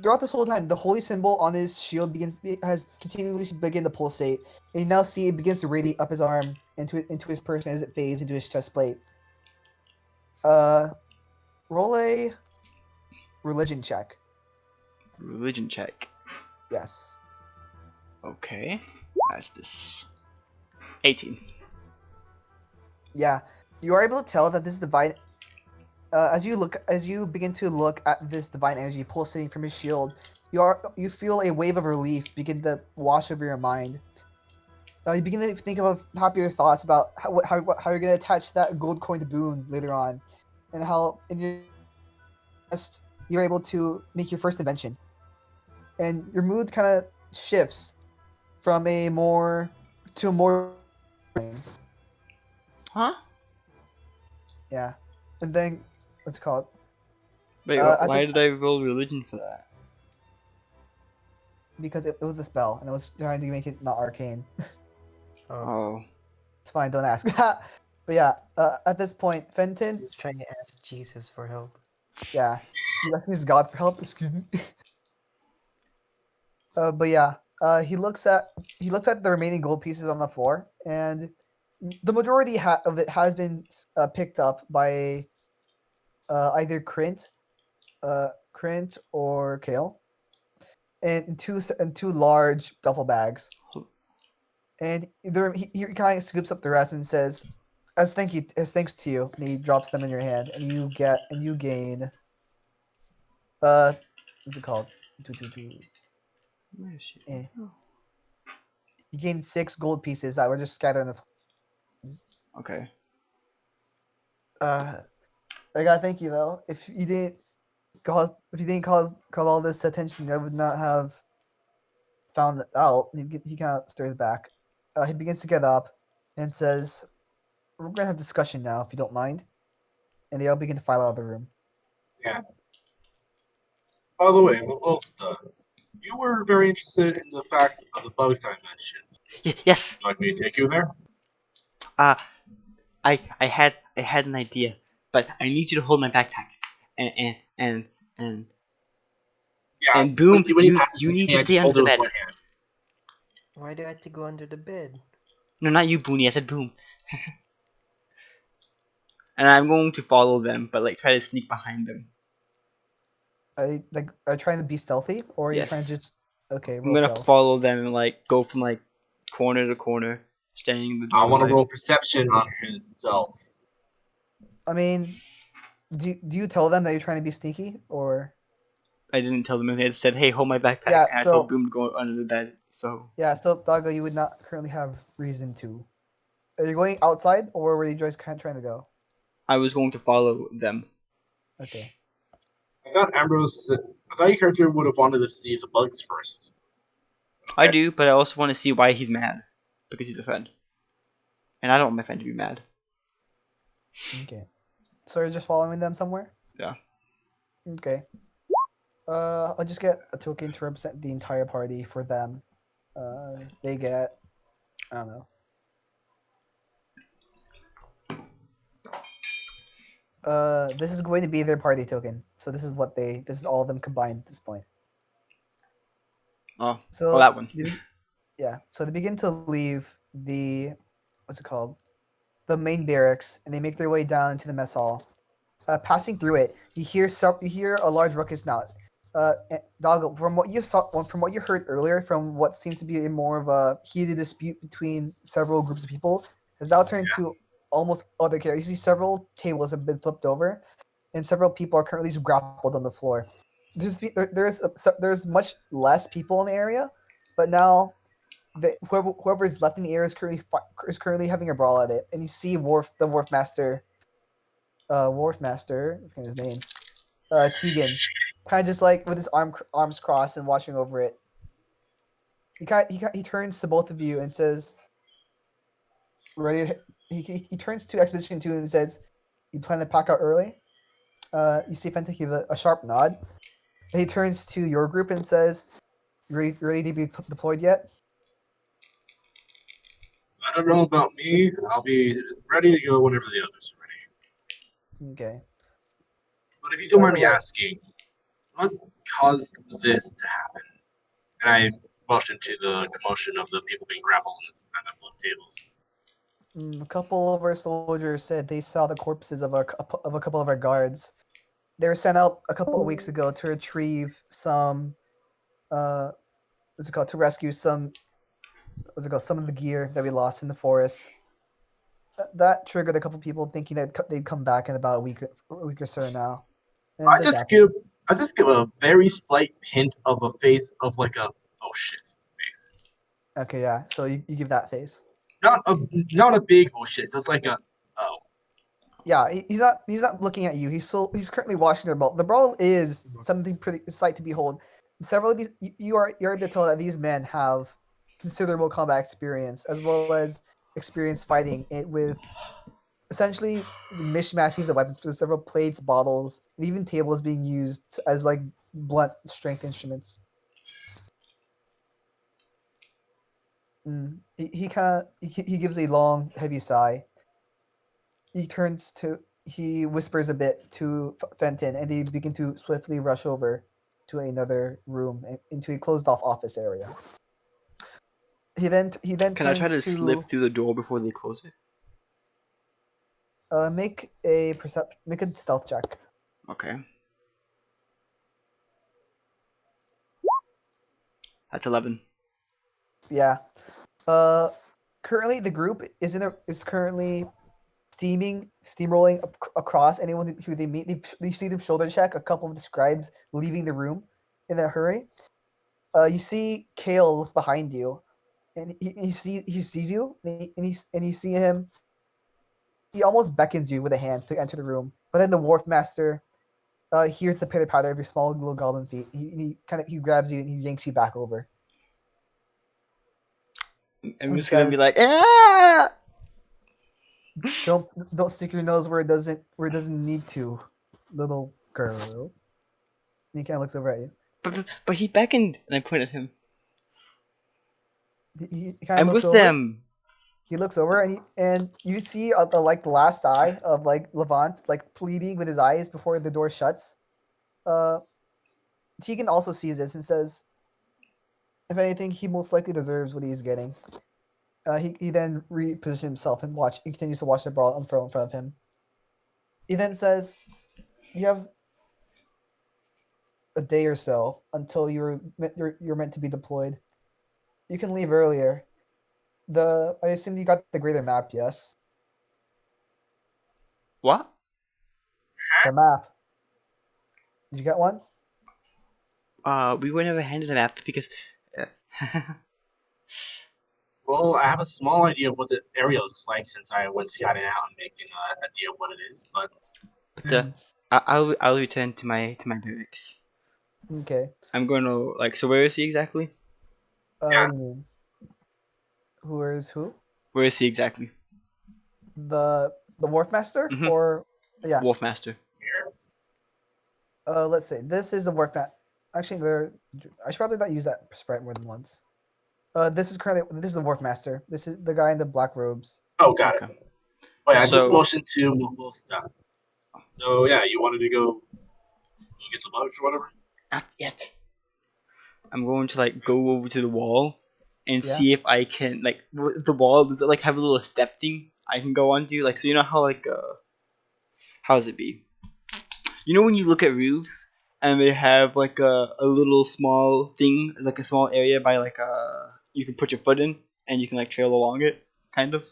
throughout this whole time, the holy symbol on his shield has continually begun to pulsate. And you now see it begins to radiate up his arm into his person as it fades into his chest plate. Roll a religion check. Religion check. Yes. Okay. That's this. 18. Yeah, you are able to tell that this divine. As you begin to look at this divine energy pulsating from his shield, you feel a wave of relief begin to wash over your mind. You begin to think of happier thoughts about how you're going to attach that gold coin to Boone later on, and how in your quest you're able to make your first invention, and your mood kind of shifts from a more. Huh? Yeah, and then what's it called? Wait, why did I roll religion for that? Because it was a spell, and I was trying to make it not arcane. Oh. It's fine, don't ask. But yeah, at this point, Fenton. He's trying to ask Jesus for help. Yeah, he's asking God for help. Excuse me. But yeah, he looks at the remaining gold pieces on the floor, and the majority of it has been picked up by either Krint or Kale. and two large duffel bags. And he kind of scoops up the rest and says, as thanks to you, and he drops them in your hand, and you gain what's it called? Where is she? Eh. Oh. You gain 6 gold pieces that were just scattered on the Okay. I gotta thank you though. If you didn't cause all this attention, I would not have found it out. He kind of stirs back. He begins to get up and says, "We're gonna have discussion now, if you don't mind." And they all begin to file out of the room. Yeah. By the way, Ulsta, you were very interested in the fact of the bugs I mentioned. Yes. Would you like me to take you there? I had an idea, but I need you to hold my backpack. And Yeah. Boom, when he you passes me, need I to just stay under hold it the with bed. one hand. Why do I have to go under the bed? No, not you, Booney. I said Boom. And I'm going to follow them, but like try to sneak behind them. Are you trying to be stealthy, or are you trying to Yes. just okay? I'm Roll gonna stealth. follow them and like go from like corner to corner, staying in the I want to doorway. roll perception on his stealth. I mean, do you tell them that you're trying to be sneaky, or I didn't tell them anything. I just said, "Hey, hold my backpack." Yeah, And I so- told Boom to go under the bed. So yeah? So Doggo, you would not currently have reason to. Are you going outside, or were you just kind of trying to go? I was going to follow them. Okay. I thought your character would have wanted to see the bugs first. I do, but I also want to see why he's mad, because he's a friend, and I don't want my friend to be mad. Okay. So you're just following them somewhere? Yeah. Okay. I'll just get a token to represent the entire party for them. They get, I don't know. This is going to be their party token. So this is all of them combined at this point. Oh, So that one. yeah. So they begin to leave the, what's it called? The main barracks, and they make their way down into the mess hall. Passing through it, you hear a large ruckus now. Doggo, from what you heard earlier, from what seems to be more of a heated dispute between several groups of people, has now turned to almost other chaos. You see several tables have been flipped over, and several people are currently just grappled on the floor. There's much less people in the area, but now whoever is left in the area is currently having a brawl at it, and you see the wharf master, I forget his name, Tegan, kind of just like with his arms crossed and watching over it. He turns to both of you and says, "Ready?" He turns to Expedition 2 and says, "You plan to pack out early?" You see Fenton give a sharp nod. And he turns to your group and says, "Ready to be deployed yet?" I don't know about me. I'll be ready to go whenever the others are ready. Okay. But if you don't By mind the me way, asking, what caused this to happen? And I motioned to the commotion of the people being grappled on the flip tables. a couple of our soldiers said they saw the corpses of a couple of our guards. They were sent out a couple of weeks ago to retrieve some, what's it called, to rescue some, some of the gear that we lost in the forest. That triggered a couple people thinking that they'd come back in about a week or so now. And I this just happened. give a very slight hint of a face of like a oh shit face. Okay, yeah. So you give that face. Not a big oh shit, just like a oh. Yeah, he's not looking at you. He's currently watching their brawl. The brawl is something pretty sight to behold. Several of these you're able to tell that these men have considerable combat experience as well as experience fighting it with essentially mishmash pieces of weapons with several plates, bottles, and even tables being used as like blunt strength instruments. He gives a long, heavy sigh. He whispers a bit to Fenton, and they begin to swiftly rush over to another room into a closed off office area. He then Can I try turns to to slip through the door before they close it? make a stealth check. Okay. That's 11. Yeah. Currently the group is currently steamrolling across anyone who they meet. They see them shoulder check a couple of the scribes leaving the room in a hurry. You see Kale look behind you, and he sees you, and you see him. He almost beckons you with a hand to enter the room, but then the wharf master hears the pitter patter of your small little goblin feet. He grabs you and he yanks you back over. I'm And just gonna be says, like, ah! don't stick your nose where it doesn't need to, little girl. And he kind of looks over at you. But he beckoned, and I point at him. He kind of I'm looks with over. them. He looks over and you see the last eye of like Levant like pleading with his eyes before the door shuts. Tegan also sees this and says, if anything, he most likely deserves what he's getting. He then repositions himself and he continues to watch the brawl unfurl in front of him. He then says, you have a day or so until you're meant to be deployed. You can leave earlier. I assume you got the greater map, yes? What? The map. Did you get one? We were never handed a map because. Well, I have a small idea of what the area looks like since I was scouting out and making an idea of what it is, but But I'll return to my barracks. Okay. I'm going to like. So where is he exactly? What do you mean? Who is who? Where is he exactly? The wharf master Mhm. or yeah. Wolfmaster. Let's say this is a wharf master. Actually, I should probably not use that sprite more than once. This is the wharf master. This is the guy in the black robes. oh, got it. Okay. Oh, yeah, I just So- motioned to move stuff. So yeah, you wanted to go get the bugs or whatever. Not yet. I'm going to like go over to the wall and Yeah. see if I can like the wall. Does it like have a little step thing I can go onto? Like, so you know how like how does it be? You know when you look at roofs and they have like a little small thing, like a small area by like you can put your foot in and you can like trail along it, kind of.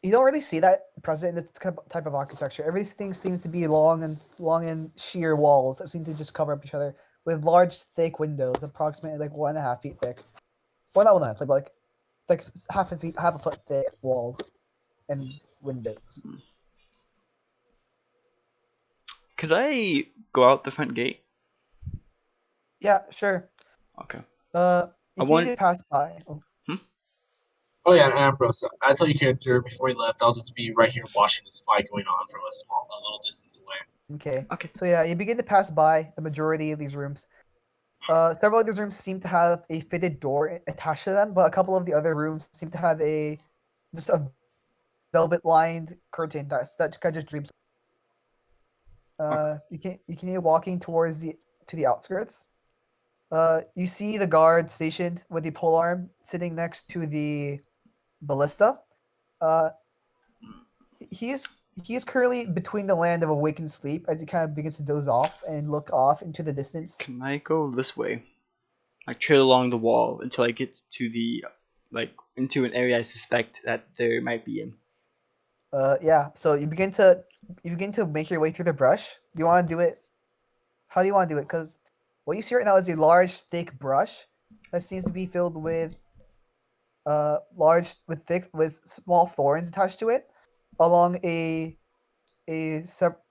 You don't really see that present in this type of architecture. Everything seems to be long and sheer walls that seem to just cover up each other with large, thick windows, approximately like 1.5 feet thick. Well, not 1.5, like half a foot thick walls and windows. Could I go out the front gate? Yeah, sure. Okay. If want- you pass by, Oh yeah, and Ambrose, I told your character before he left, I'll just be right here watching this fight going on from a little distance away. okay. Okay. So yeah, you begin to pass by the majority of these rooms. Several of these rooms seem to have a fitted door attached to them, but a couple of the other rooms seem to have just a velvet lined curtain that kind of just drapes. You can walking towards the outskirts. You see the guard stationed with the polearm sitting next to the ballista. He is currently between the land of awake and sleep as he kind of begins to doze off and look off into the distance. Can I go this way? Like trail along the wall until I get to the like into an area I suspect that there might be in. Yeah. So you begin to make your way through the brush. Do you want to do it? How do you want to do it? Because what you see right now is a large, thick brush that seems to be filled with small thorns attached to it, along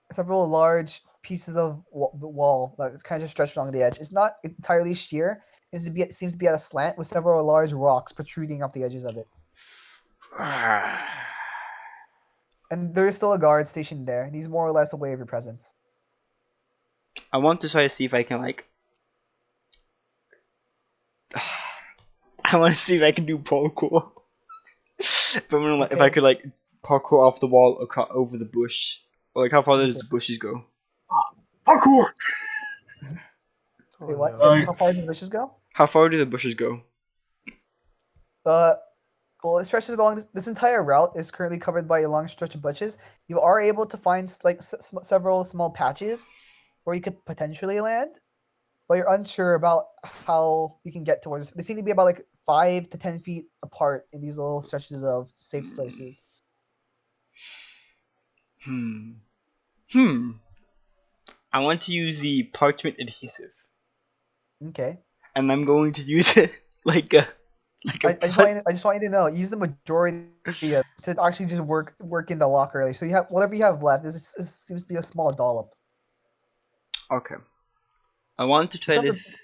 several large pieces of the wall that is kind of just stretched along the edge. It's not entirely sheer. It seems to be at a slant with several large rocks protruding off the edges of it. And there is still a guard stationed there. He's more or less aware of your presence. I want to try to see if I can like. I want to see if I can do parkour. If I could like parkour off the wall over the bush, or like how far does the bushes go? Parkour! Wait, what? no. So how far do the bushes go? How far do the bushes go? Well, it stretches along this entire route is currently covered by a long stretch of bushes. You are able to find like several small patches where you could potentially land. but you're unsure about how you can get towards. They seem to be about like 5 to 10 feet apart in these little stretches of safe spaces. I want to use the parchment adhesive, Okay. and I'm going to use it like a I just want you to know, use the majority to actually just work in the lock early. So you have whatever you have left. This seems to be a small dollop. Okay. I want to try Some of the- this.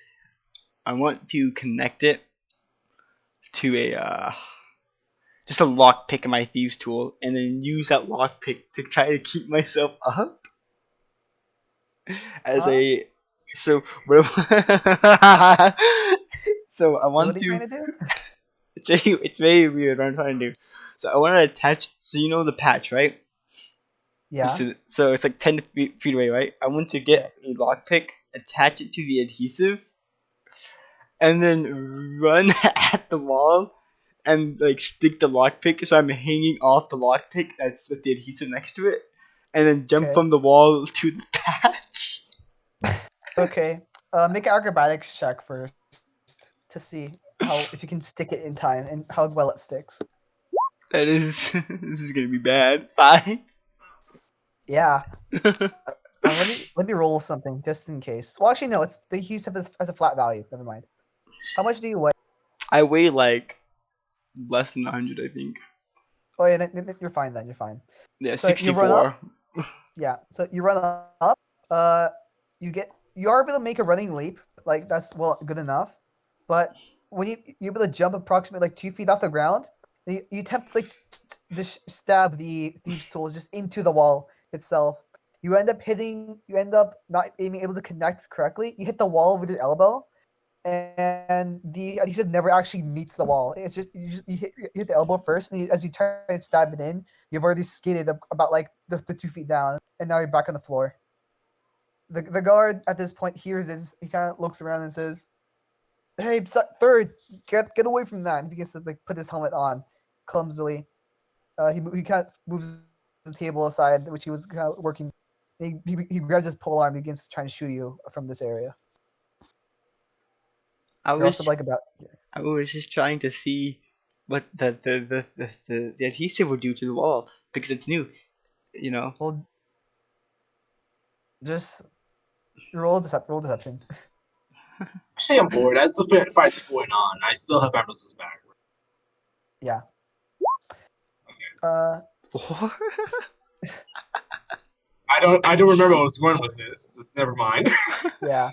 I want to connect it to just a lockpick in my thieves tool, and then use that lockpick to try to keep myself up. As a so what? So I want What are you to. trying to do? It's very weird what I'm trying to do. So I want to attach. So you know the patch, right? Yeah. So it's like 10 feet away, right? I want to get a lockpick, attach it to the adhesive, and then run at the wall and like stick the lockpick. So I'm hanging off the lockpick that's with the adhesive next to it, and then jump Okay. from the wall to the patch. Okay. Make an acrobatics check first to see how if you can stick it in time and how well it sticks. That is this is gonna be bad. 5. Yeah. Let me roll something just in case. Well, actually, no. It's the adhesive as a flat value. Never mind. How much do you weigh? I weigh like less than 100, I think. Oh yeah, then you're fine. Then you're fine. Yeah, So you run up. 64. Yeah. So you run up. You are able to make a running leap. Like that's good enough. But when you're able to jump approximately like 2 feet off the ground, you attempt like just stab the thieves' tools just into the wall itself. You end up not being able to connect correctly. You hit the wall with your elbow, and the adhesive never actually meets the wall. It's just you hit the elbow first, and as you try and stab it in, you've already skated about like the 2 feet down, and now you're back on the floor. The guard at this point hears this. He kind of looks around and says, "Hey, third, get away from that!" And he begins to like put his helmet on clumsily. He kind of moves the table aside, which he was kind of working. He grabs his polearm and begins trying to shoot you from this area. I You're also was like about. I was just trying to see what the adhesive would do to the wall because it's new, you know. Well, just roll deception. Actually, I'm bored. As the fight's going on, I still have Atlas's back. Yeah. I don't remember what I was going with this. Just never mind. Yeah.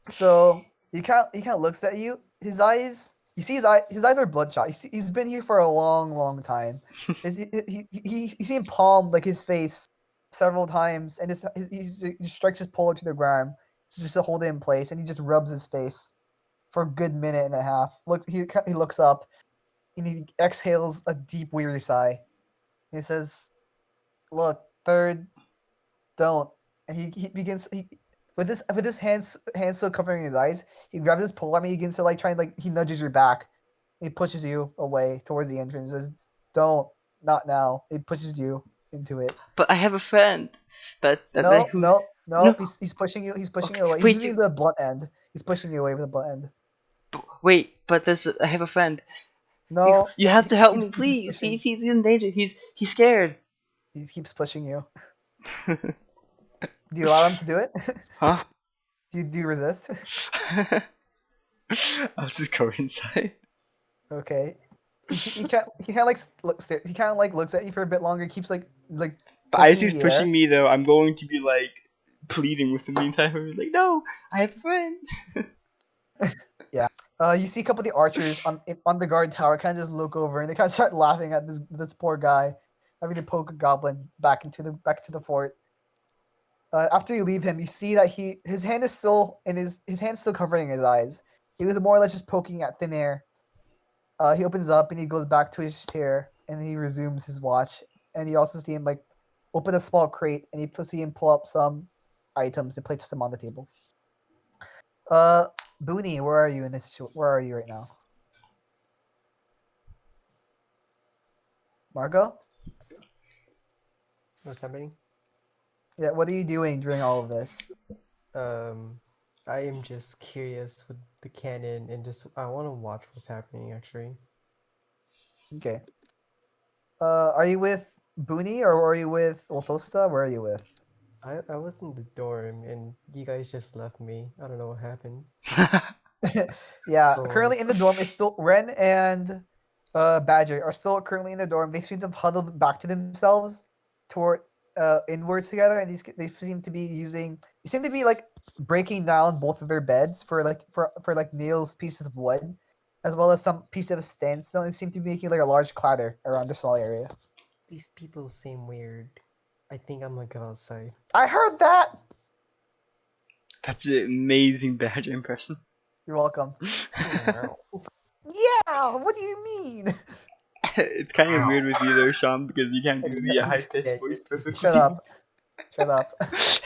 So he kind of looks at you. His eyes. You see his eyes are bloodshot. He's been here for a long time. You see him palm like his face several times, and he strikes his pole to the ground just to hold it in place, and he just rubs his face for a good minute and a half. He looks up, and he exhales a deep, weary sigh. He says, "Look, third, don't." And he begins with his hands still covering his eyes. He grabs his pole. I mean, he begins to like try and like he nudges your back. He pushes you away towards the entrance. Says, "Don't, not now." He pushes you into it. But I have a friend. No, Who? no, no. No. He's pushing you. He's pushing Okay, you away. He's wait, using the blunt end. He's pushing you away with the blunt end. Wait, but I have a friend. No, You have he to help keeps me, please. pushing. He's in danger. He's scared. He keeps pushing you. Do you allow him to do it? Huh? Do you resist? I'll just go inside. Okay. He kind of like looks at you for a bit longer. Keeps like But as poking he's the air. pushing me, though, I'm going to be like pleading with him the entire time. Like, no, I have a friend. You see a couple of the archers on the guard tower kind of just look over and they kind of start laughing at this poor guy having to poke a goblin back into the fort. After you leave him, you see that his hand is still his hand's still covering his eyes. He was more or less just poking at thin air. He opens up and he goes back to his chair and he resumes his watch. And you also see him like open a small crate and you see him pull up some items and place them on the table. Booney, where are you in this? Where are you right now? Margot? What's happening? Yeah, what are you doing during all of this? Um, I am just curious with the canon and just I want to watch what's happening actually. Okay. Are you with Booney or are you with Ulthosta? Where are you with? I was in the dorm and you guys just left me. I don't know what happened. Yeah, So currently in the dorm is still Ren and Badger are still currently in the dorm. They seem to have huddled back to themselves toward inwards together, and they seem to be using. They seem to be like breaking down both of their beds for like nails, pieces of wood, as well as some piece of sandstone. They seem to be making like a large clatter around the small area. these people seem weird. I think I'm gonna go outside. I heard that. That's an amazing Badger impression. You're welcome. Yeah. What do you mean? It's kind of Wow. weird with you though, Sean, because you can't do the I'm high pitched scared. voice perfectly. Shut up. Shut up.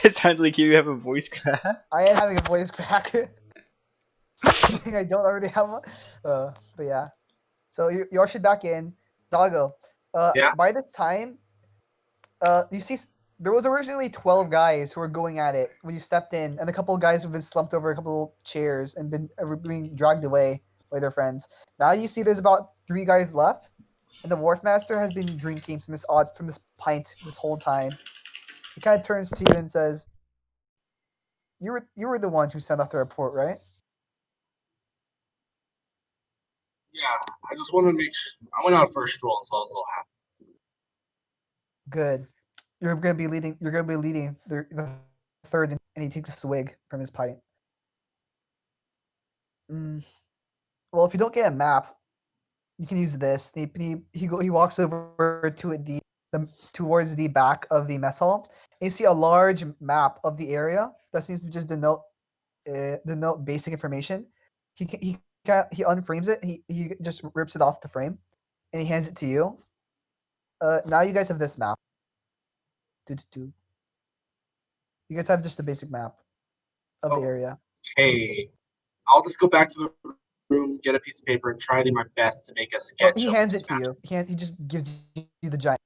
It sounds like you have a voice crack. I am having a voice crack. I don't already have one. But yeah. So you should back in. Doggo. Yeah. By this time, you see, there was originally 12 guys who were going at it when you stepped in, and a couple of guys who've been slumped over a couple chairs and been being dragged away by their friends. Now you see there's about 3 guys left, and the wharf master has been drinking from this pint this whole time. He kind of turns to you and says, you were the one who sent off the report, right?" Yeah. I just wanted to make sure. I went out for a stroll, so I was all happy. Good. You're gonna be leading. You're gonna be leading the third, and he takes a swig from his pint. Well, if you don't get a map, you can use this. He walks over to the towards the back of the mess hall. And you see a large map of the area that seems to just denote basic information. He unframes it. He just rips it off the frame, and he hands it to you. Now you guys have this map. You guys have just the basic map of the area. Okay. I'll just go back to the room, get a piece of paper, and try to do my best to make a sketch. He hands it to you. He just gives you the giant.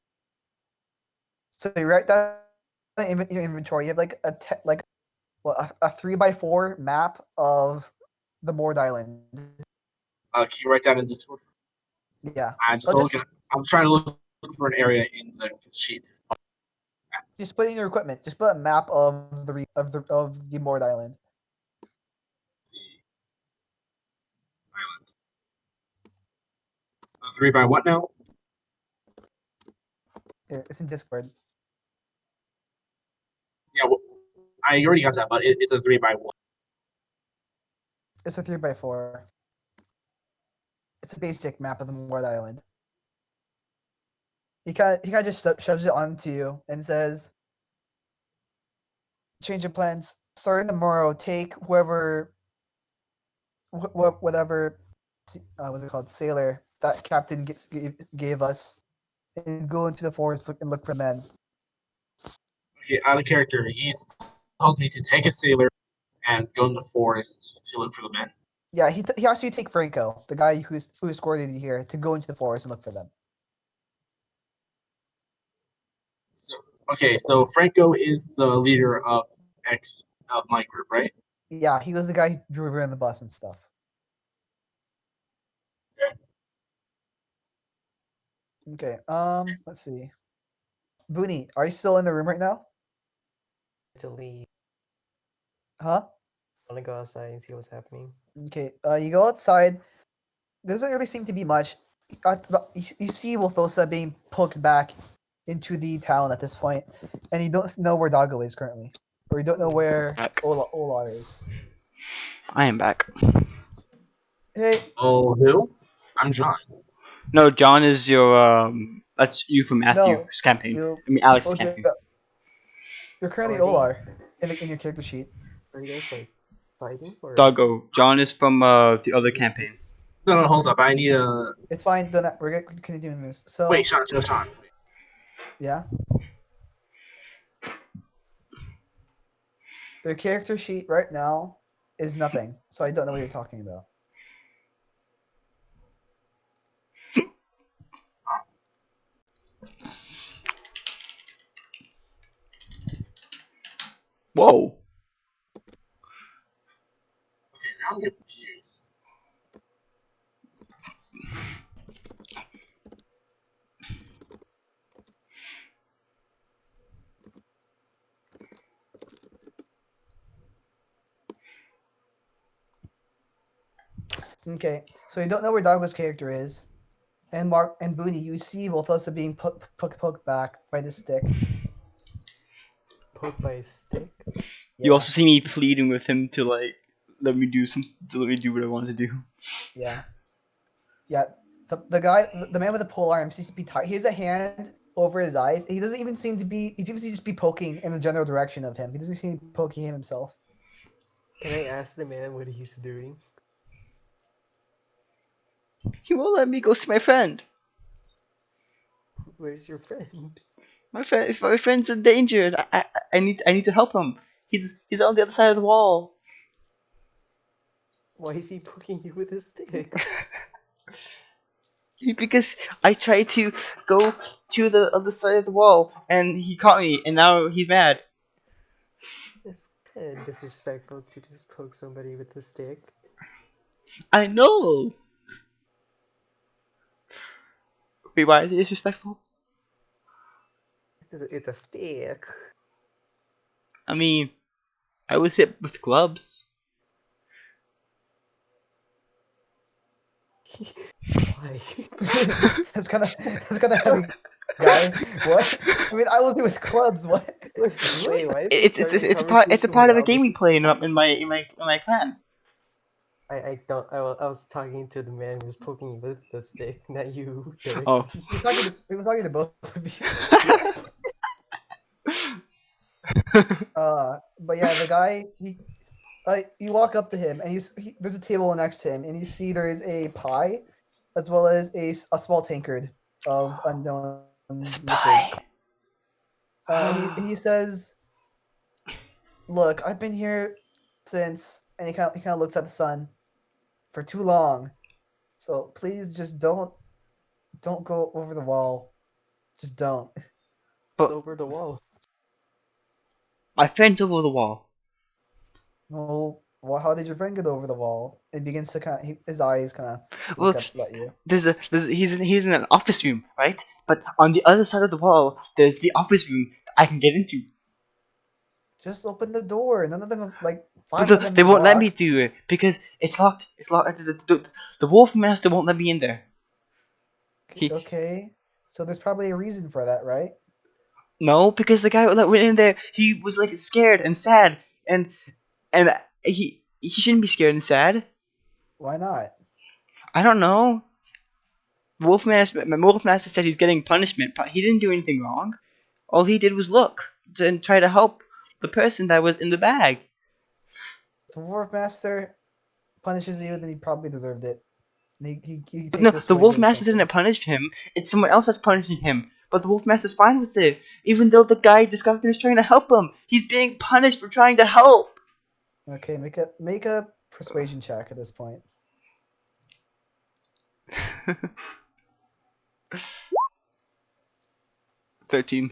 So you write that in your inventory. You have like a 3x4 map of the Mord Island. Can you write that in Discord? Yeah. I'm trying to look for an area in the sheet. Just put in your equipment. Just put a map of the Mord Island. The 3 by what now? Here, it's in Discord. Yeah, well, I already got that, but it's a 3 by 1. It's a 3x4. It's a basic map of the Mord Island. He kind of just shoves it onto you and says, "Change of plans. Starting tomorrow, take whatever what's it called, sailor that captain gave us, and go into the forest and look for men." Okay, out of character, he's told me to take a sailor and go in the forest to look for the men. Yeah, he asked you to take Franco, the guy who escorted you here, to go into the forest and look for them. So Franco is the leader of my group, right? Yeah, he was the guy who drove around the bus and stuff. Okay. Let's see. Booney, are you still in the room right now? To leave. Huh? I wanna go outside and see what's happening. Okay. You go outside. There doesn't really seem to be much. You see Wilthosa being poked back into the town at this point, and you don't know where Doggo is currently, or you don't know where Back. Olar is. I am back. Hey, Oh, who? I'm John. No, John is your that's you from Matthew's campaign. you. I mean Alex's Okay, campaign. you're currently Are they- Olar in your character sheet. Are you guys like fighting or? Doggo. John is from the other campaign. No, hold up. I need a. It's fine. We're gonna continue doing this. So Wait, Sean. yeah, the character sheet right now is nothing. So I don't know what you're talking about. Whoa. Okay, so you don't know where Doggo's character is, and Mark and Booney, you see Volthosa being poked back by this stick. Poked by a stick? You Yeah, also see me pleading with him to like let me do what I want to do. yeah, yeah. The guy, the man with the pole arm, seems to be tired. He has a hand over his eyes. He doesn't even seem to be. He seems to just be poking in the general direction of him. He doesn't seem to be poking him himself. Can I ask the man what he's doing? He won't let me go see my friend. Where's your friend? My friend's endangered. I need to help him. He's on the other side of the wall. Why is he poking you with a stick? Because I tried to go to the other side of the wall and he caught me and now he's mad. It's kind of disrespectful to just poke somebody with a stick. I know. Wait, why is it disrespectful? It's a stick. I mean, I was hit with clubs. Why? That's kind of heavy, guy. What? I mean, I was with clubs. What? Wait, why did we It's start it's a it's a part it's a conversation part of a without game we me? play in my clan. I don't. I was talking to the man who was poking you with the stick, not you, Derek. Oh. He was talking to both of you. But yeah, the guy you walk up to him and there's a table next to him and you see there is a pie as well as a small tankard of unknown liquid. Spy. And he says, "Look, I've been here since," and he kind of looks at the sun, "for too long. So please just don't go over the wall. Just don't." Over the wall. My friend's over the wall. Well, how did your friend get over the wall? It begins to his eyes kind of Well, look up at you. he's in an office room, right? But on the other side of the wall, there's the office room I can get into. Just open the door. None of them, like But five of them, they are won't let me locked. do it because it's locked. It's locked. The Wolf Master won't let me in there. He Okay, so there's probably a reason for that, right? No, because the guy that went in there, he was like scared and sad, and he shouldn't be scared and sad. Why not? I don't know. Wolf Master said he's getting punishment, but he didn't do anything wrong. All he did was look and try to help the person that was in the bag. If the Dwarf Master punishes you, then he probably deserved it. And he But no, takes a the swing Wolf or Master something. didn't punish him. It's someone else that's punishing him. But the Wolf Master's fine with it, even though the guy discovered he was trying to help him. He's being punished for trying to help. Okay, make a persuasion check at this point. 13.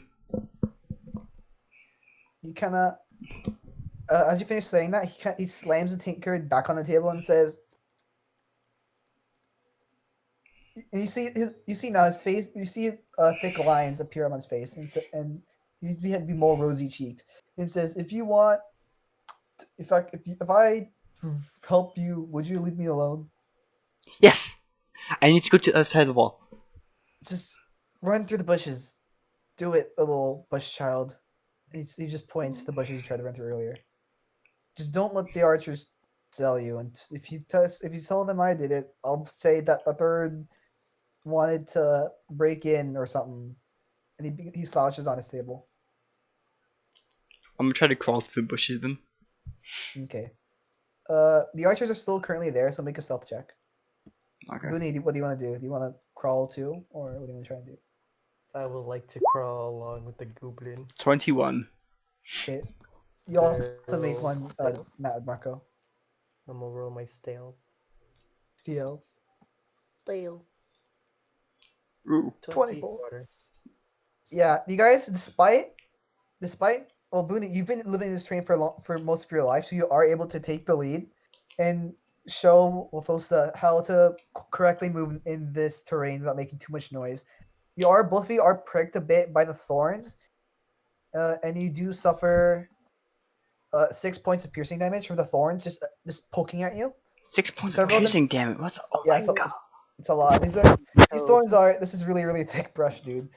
He kind of, as you finish saying that, he slams the tankard back on the table and says, and you see now his face. You see thick lines appear on his face, and he'd be more rosy cheeked. And says, "If you want, if I help you, would you leave me alone? Yes! I need to go to the other side of the wall. Just run through the bushes. Do it, little bush child." And he just points to the bushes you tried to run through earlier. Just don't let the archers sell you. And if you tell them I did it, I'll say that the third wanted to break in or something. And he slouches on his table. I'm gonna try to crawl through the bushes then. Okay. The archers are still currently there, so make a stealth check. Okay. Booney, what do you want to do? Do you want to crawl too, or what do you want to try and do? I would like to crawl along with the goblin. 21. Okay. You also make Roll one, stealth. Marco. I'm gonna roll my stealth. Stealth. Stealth. Ooh. 24. Water. Yeah, you guys, despite well, Booney, you've been living in this train for most of your life, so you are able to take the lead and show Wolfosta how to correctly move in this terrain without making too much noise. Both of you are pricked a bit by the thorns, and you do suffer 6 points of piercing damage from the thorns just poking at you. 6 points of Several of them- piercing damage. What's? Oh Yeah, my god. it's a lot. These thorns are. This is really thick brush, dude.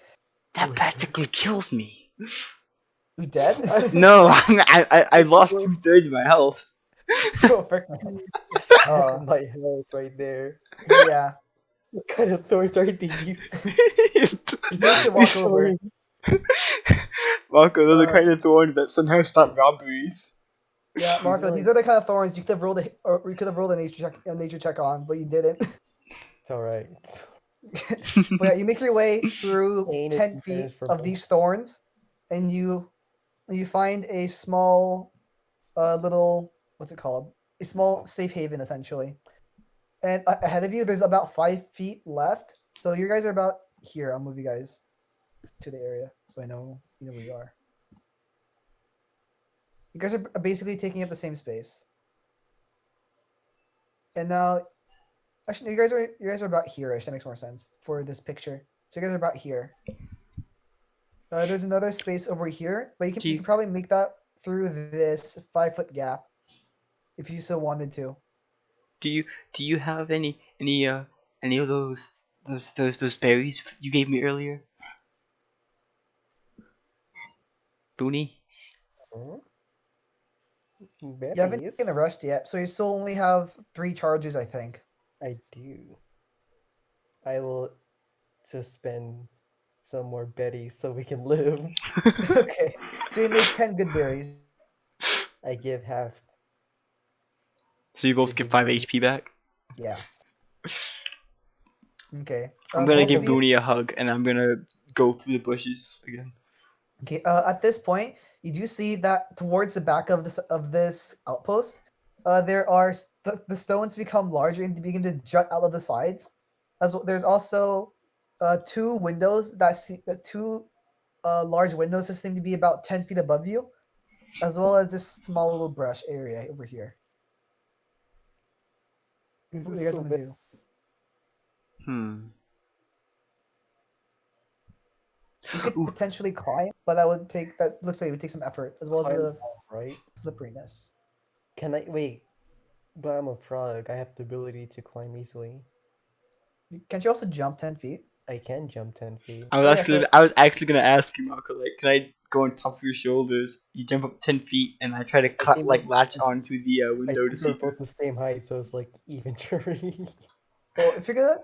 That practically kills me. You dead? No, I lost 2/3 of my health. So frick, man. Oh, my health right there. Yeah. What kind of thorns are these? You need to walk over. Marco, those are the kind of thorns that somehow stop robberies. Yeah, Marco, these are the kind of thorns you could have rolled or you could have rolled a nature check on, but you didn't. It's alright. But yeah, you make your way through Pain is 10 feet endurance for of both. these thorns, and you find a small, little, what's it called? A small safe haven, essentially. And ahead of you, there's about 5 feet left. So you guys are about here. I'll move you guys to the area so I know you know where you are. You guys are basically taking up the same space. And now, actually, you guys are about here. That makes more sense for this picture. So you guys are about here. There's another space over here, but you can probably make that through this 5-foot gap if you so wanted to. Do you have any of those berries you gave me earlier? Booney? Huh? You haven't Berries? taken a rest yet, so you still only have 3 charges, I think. I do. I will suspend some more berries so we can live. Okay, so you make 10 good berries. I give half. So you both get 5 HP back? Yeah. Okay. I'm gonna both give of you- Booney a hug and I'm gonna go through the bushes again. Okay. At this point, you do see that towards the back of this outpost, there are the stones become larger and begin to jut out of the sides. There's also 2 windows two large windows that seem to be about 10 feet above you, as well as this small little brush area over here. This What do is you guys so want to bad. do? You could Ooh. potentially climb, but that looks like it would take some effort, as well as Climb the wall, right? slipperiness. Can I wait? But I'm a frog. I have the ability to climb easily. Can't you also jump 10 feet? I can jump 10 feet. I was actually gonna ask you, Marco, like, can I go on top of your shoulders? You jump up 10 feet, and I try to latch onto the I window to think see. we're both the same height, so it's like even jury. Well, if you're gonna,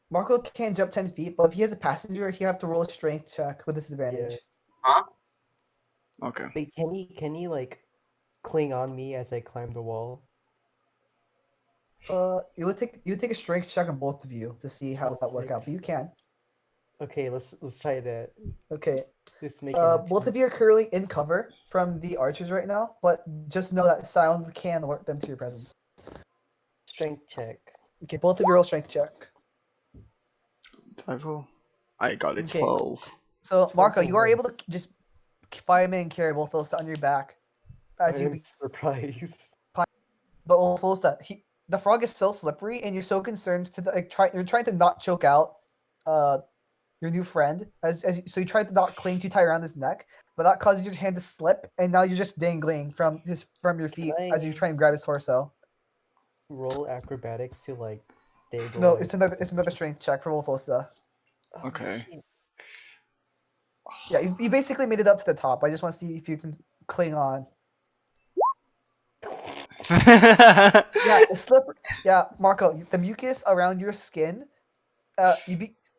Marco can jump 10 feet, but if he has a passenger, he have to roll a strength check with disadvantage. Okay. Wait, can he like cling on me as I climb the wall? You would take a strength check on both of you to see how that work out, but you can. Okay, let's try that. Okay. Let's make Both of you are currently in cover from the archers right now, but just know that sounds can alert them to your presence. strength check. Okay, both of you roll strength check. I got a Okay. 12. So Marco, you are able to just fireman carry both those on your back as I you am surprised. But Wolfosa, the frog is so slippery, and you're so concerned to you're trying to not choke out your new friend so you try to not cling too tight around his neck, but that causes your hand to slip, and now you're just dangling from your feet as you try and grab his torso. Roll acrobatics to like stabilize. No, it's another strength check for Wolfosa. Oh, Okay. shit. Yeah, you basically made it up to the top. I just want to see if you can cling on. Yeah, the slippery. Yeah, Marco, the mucus around your skin.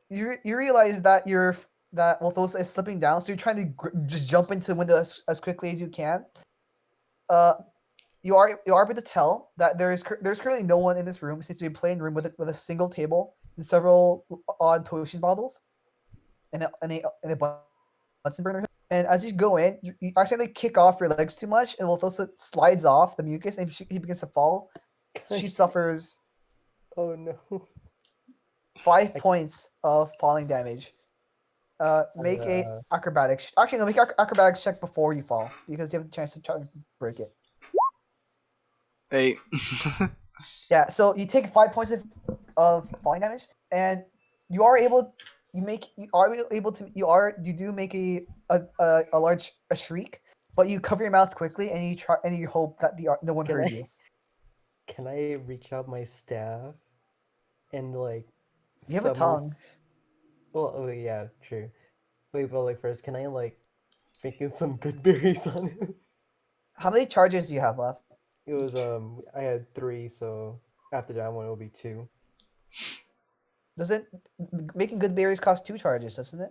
You realize that Wolfosa is slipping down, so you're trying to just jump into the window as quickly as you can. You are able to tell that there's currently no one in this room. It seems to be a plain room with a single table and several odd potion bottles, and a Bunsen burner. And as you go in, you accidentally kick off your legs too much, and Wolfosa slides off the mucus, and he begins to fall. She suffers Oh no. 5 points of falling damage. Make a acrobatics. Actually, no, make acrobatics check before you fall because you have the chance to try and break it. Hey. Yeah, so you take 5 points of falling damage, and you are able. You do make a large shriek, but you cover your mouth quickly, and you hope that no one heard you. can I reach out my staff and like You have a summon tongue. Well, oh yeah, true. Wait, but like first, can I like freaking some good berries on it? How many charges do you have left? It was I had 3, so after that one it will be 2. Does it making good berries cost 2 charges, doesn't it?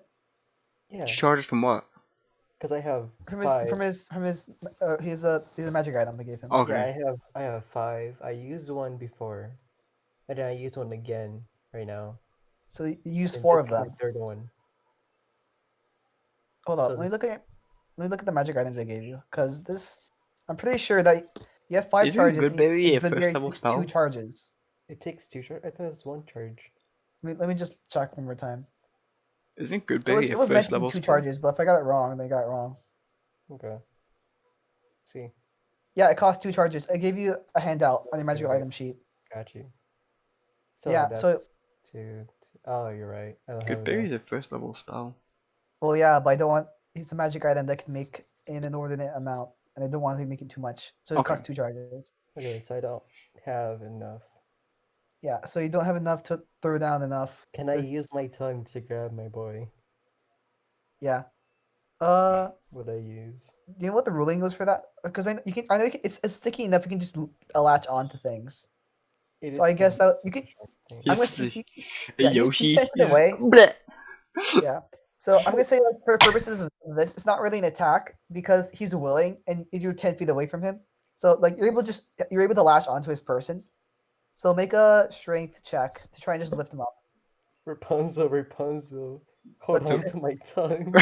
Yeah, Charges from what? because I have From 5. his a magic item I gave him. Okay. Yeah, I have 5. I used one before, and then I used one again right now. So you use And 4 this of is my them. 3rd one. Hold on, So let me this, look at the magic items I gave you, because this I'm pretty sure that you have 5 Isn't charges. Good Berry a Good first berry level takes spell? 2 charges. it takes 2 charge. I thought it was 1 charge. Let me just check one more time. Isn't Good It was Berry a it was meant first to be level 2 spell? charges, but if I got it wrong, they got it wrong. Okay. See, Yeah, it costs 2 charges. I gave you a handout on your magical Okay. item sheet. got you. So Yeah, that's so 2. Oh, you're right. I don't have Good Berry enough. is a first level spell. well, yeah, but I don't want it's a magic item that can make an inordinate amount, and I don't want to make it too much. So it Okay. costs 2 charges. Okay, so I don't have enough. Yeah, so you don't have enough to throw down enough. Can I to- use my tongue to grab my boy? Yeah. What I use? Do you know what the ruling was for that? Because I know it's sticky enough. You can just latch onto things. It So I is guess that you could. interesting. I'm He's gonna the yeah, Yoshi. he's 10 feet He's- away. Bleh. Yeah. So I'm gonna say like for purposes of this, it's not really an attack because he's willing and you're 10 feet away from him. So like you're able to latch onto his person. So make a strength check to try and just lift him up. Rapunzel, Rapunzel. Hold But on the- to my tongue.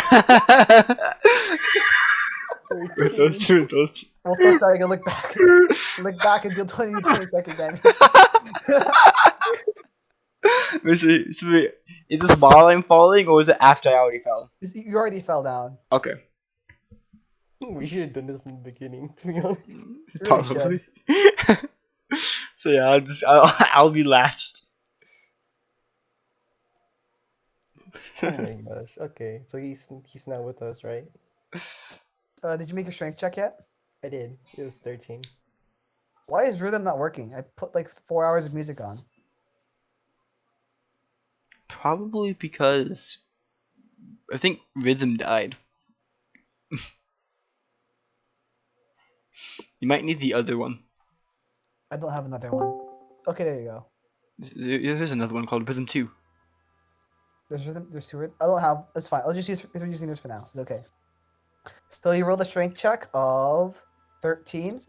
With those 13. two, with those two. Well, first I gotta look back and deal 20 second damage. Wait, is this while I'm falling or is it after I already fell? You already fell down. Okay. We should have done this in the beginning, to be honest. really Probably. So yeah, I'll be latched. Oh my gosh. Okay, so he's not with us, right? Did you make your strength check yet? I did. It was 13. Why is rhythm not working? I put like 4 hours of music on. Probably because I think rhythm died. You might need the other one. I don't have another one. Okay, there you go. There's another one called Rhythm 2. There's rhythm. There's two. I don't have. It's fine. I'll just use. We're using this for now. It's okay. So you roll the strength check of 13.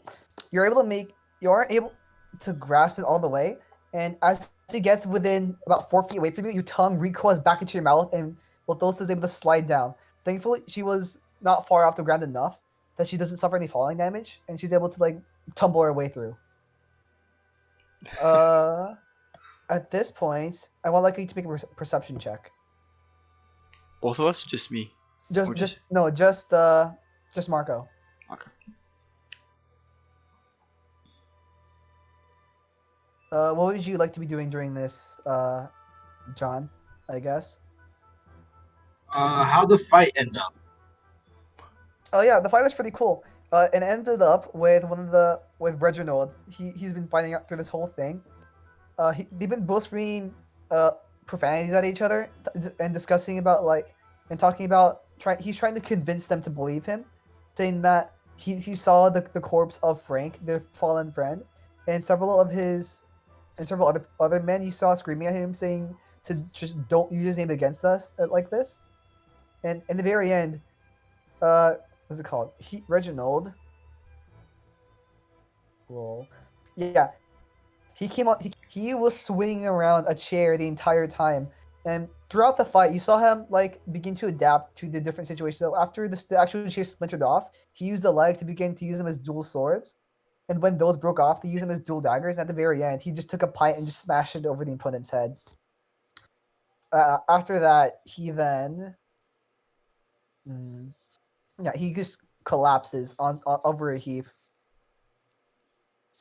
You're able to make. You aren't able to grasp it all the way, and as it gets within about 4 feet away from you, your tongue recoils back into your mouth, and Lothosa is able to slide down. Thankfully, she was not far off the ground enough that she doesn't suffer any falling damage, and she's able to like tumble her way through. At this point, I would like you to make a perception check. Both of us, or just me? Or Just Marco. Okay. What would you like to be doing during this, John? I guess. How'd the fight end up? Oh yeah, the fight was pretty cool. And it ended up with with Reginald. He's been finding out through this whole thing. They've been both screaming profanities at each other and discussing about and talking about he's trying to convince them to believe him, saying that he saw the corpse of Frank, their fallen friend, and several other men you saw screaming at him saying to just don't use his name against us like this. And in the very end, what's it called? Reginald. Roll. Yeah. He came on. He was swinging around a chair the entire time, and throughout the fight, you saw him begin to adapt to the different situations. So after the actual chair splintered off, he used the leg to begin to use them as dual swords, and when those broke off, they used them as dual daggers. And at the very end, he just took a pint and just smashed it over the opponent's head. After that, he then, he just collapses on over a heap.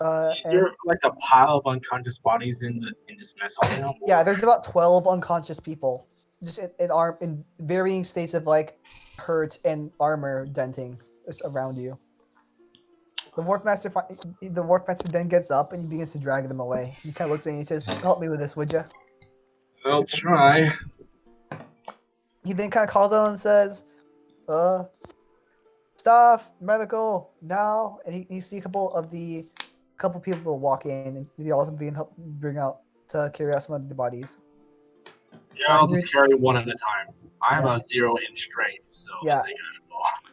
Is there like a pile of unconscious bodies in this mess hall now? Yeah, there's about 12 unconscious people, just in varying states of hurt and armor denting around you. The Wharfmaster then gets up and he begins to drag them away. He kind of looks at you and he says, "Help me with this, would you?" I'll try. He then kind of calls out and says, staff, medical, now." And you see a couple people walk in, and they also begin help bring out to carry out some of the bodies. Yeah, I'll just carry one at a time. I have Yeah. a 0 in strength, so Yeah. this ain't gonna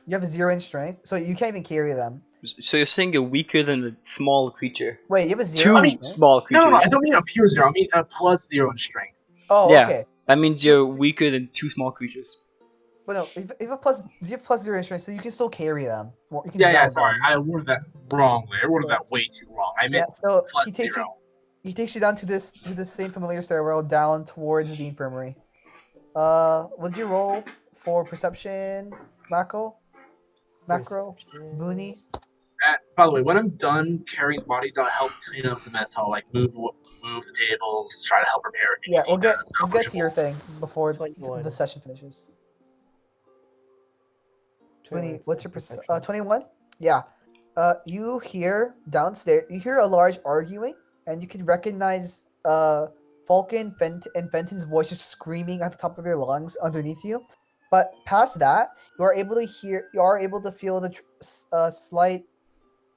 You have a 0 in strength, so you can't even carry them. So you're saying you're weaker than a small creature? Wait, you have a 0 Two in strength? small creatures. No, I don't mean a pure 0. I mean a plus 0 in strength. Oh, Yeah. okay. That means you're weaker than 2 small creatures. But no, if you have plus 0 in strength, so you can still carry them. Or you can Yeah, drag sorry. them. I worded that wrongly. I worded that way too wrong. I meant So plus he takes 0. he takes you down to this same familiar stairwell down towards the infirmary. What did you roll for perception, Macro? Perception. Booney? By the way, when I'm done carrying the bodies, I'll help clean up the mess hall. Like move the tables, try to help repair anything. Yeah, we'll get that's to your thing before 21. the session finishes. 21 What's your for perception. 21? Yeah. You hear downstairs. You hear a large arguing, and you can recognize Falcon and Fenton's voice just screaming at the top of their lungs underneath you. But past that, you are able to feel the slight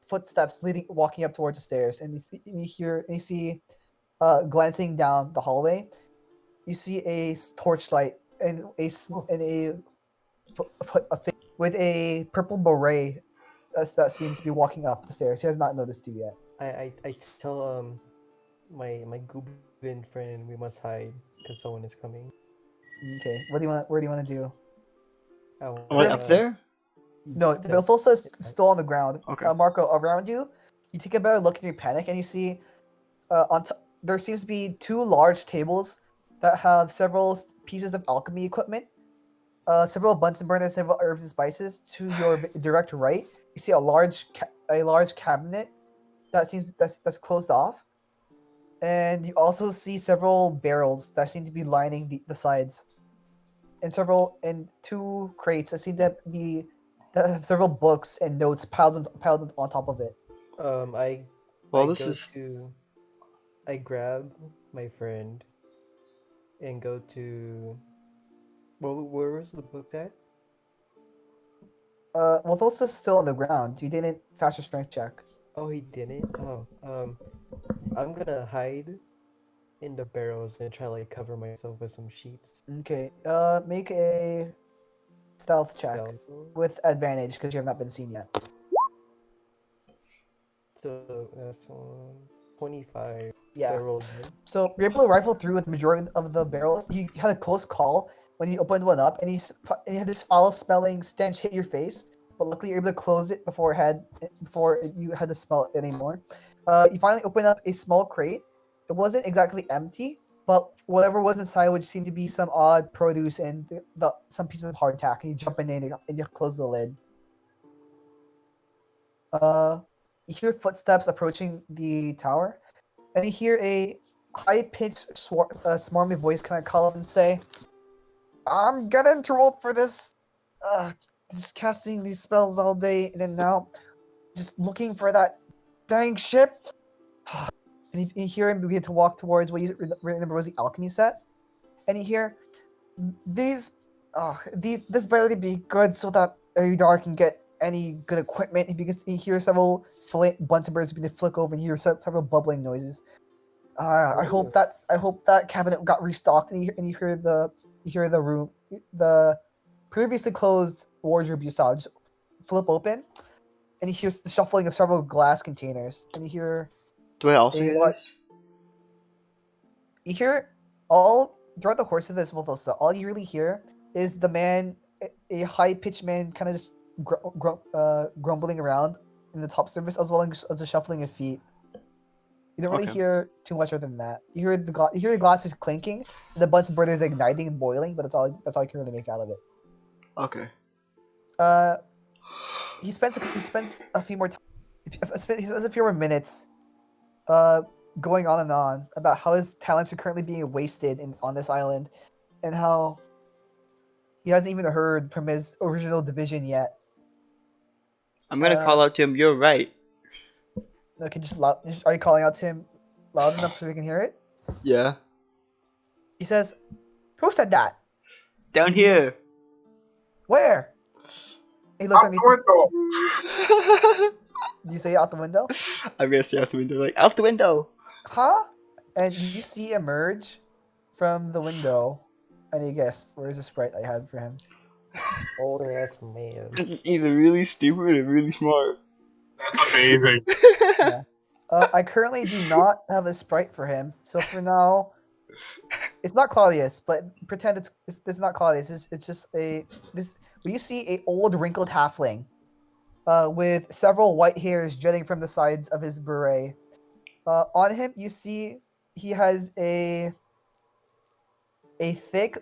footsteps walking up towards the stairs, and you see glancing down the hallway. You see a torchlight and with a purple beret that seems to be walking up the stairs. He has not noticed you yet. I tell my goblin friend we must hide because someone is coming. Okay, where do you want to do? I Am I wanna, up there? No, still- Balthosa is still on the ground. Okay. Marco, around you, you take a better look and you panic, and you see there seems to be 2 large tables that have several pieces of alchemy equipment, several Bunsen burners, several herbs and spices. To your direct right, you see a large cabinet that's closed off, and you also see several barrels that seem to be lining the sides, and 2 crates that seem to have several books and notes piled on top of it. I grab my friend and go to. Well, where was the book at? Well, those are still on the ground. You didn't faster strength check. Oh, he didn't. Oh, I'm gonna hide in the barrels and try like cover myself with some sheets. Okay. Make a stealth check Stealth. with advantage because you have not been seen yet. So that's 25. Yeah. I rolled good. So you're able to rifle through with the majority of the barrels. You had a close call when you opened one up, and you had this foul-smelling stench hit your face. But luckily, you're able to close it before you had to smell it anymore. You finally open up a small crate. It wasn't exactly empty, but whatever was inside, which seemed to be some odd produce and some pieces of hardtack, and you jump in and you close the lid. You hear footsteps approaching the tower, and you hear a high-pitched, smarmy voice kind of call up and say, "I'm getting too old for this. Just casting these spells all day and then now, just looking for that dang ship." And you hear him begin to walk towards what you remember was the alchemy set, and you hear this better be good so that Eridar can get any good equipment. You hear several Bunsen burners begin to flick over, and you hear several bubbling noises. I hope that cabinet got restocked, and you hear the previously closed wardrobe you saw just flip open, and you hear the shuffling of several glass containers, and you hear Do I also hear this? you hear all throughout the course of this Volthosa, all you really hear is the man, a high-pitched man, kind of just grumbling around in the top surface, as well as the shuffling of feet. You don't really Okay. hear too much other than that. You hear the glasses clinking, and the Bunsen burner is igniting and boiling, but that's all you can really make out of it. Okay. He spends a few more time. He spends a few more minutes, going on and on about how his talents are currently being wasted on this island, and how he hasn't even heard from his original division yet. I'm gonna call out to him. You're right. Okay, are you calling out to him loud enough so we can hear it? Yeah. He says, "Who said that? Down He begins- here. Where?" He looks Out underneath. the window. You say out the window? I'm gonna say out the window, like out the window. Huh? And you see emerge from the window. Any guess where's the sprite I had for him? Old ass man. Either really stupid or really smart. That's amazing. Yeah. I currently do not have a sprite for him, so for now, it's not Claudius. But pretend it's not Claudius. It's just this. Well, you see a old wrinkled halfling, with several white hairs jutting from the sides of his beret. On him, you see he has a thick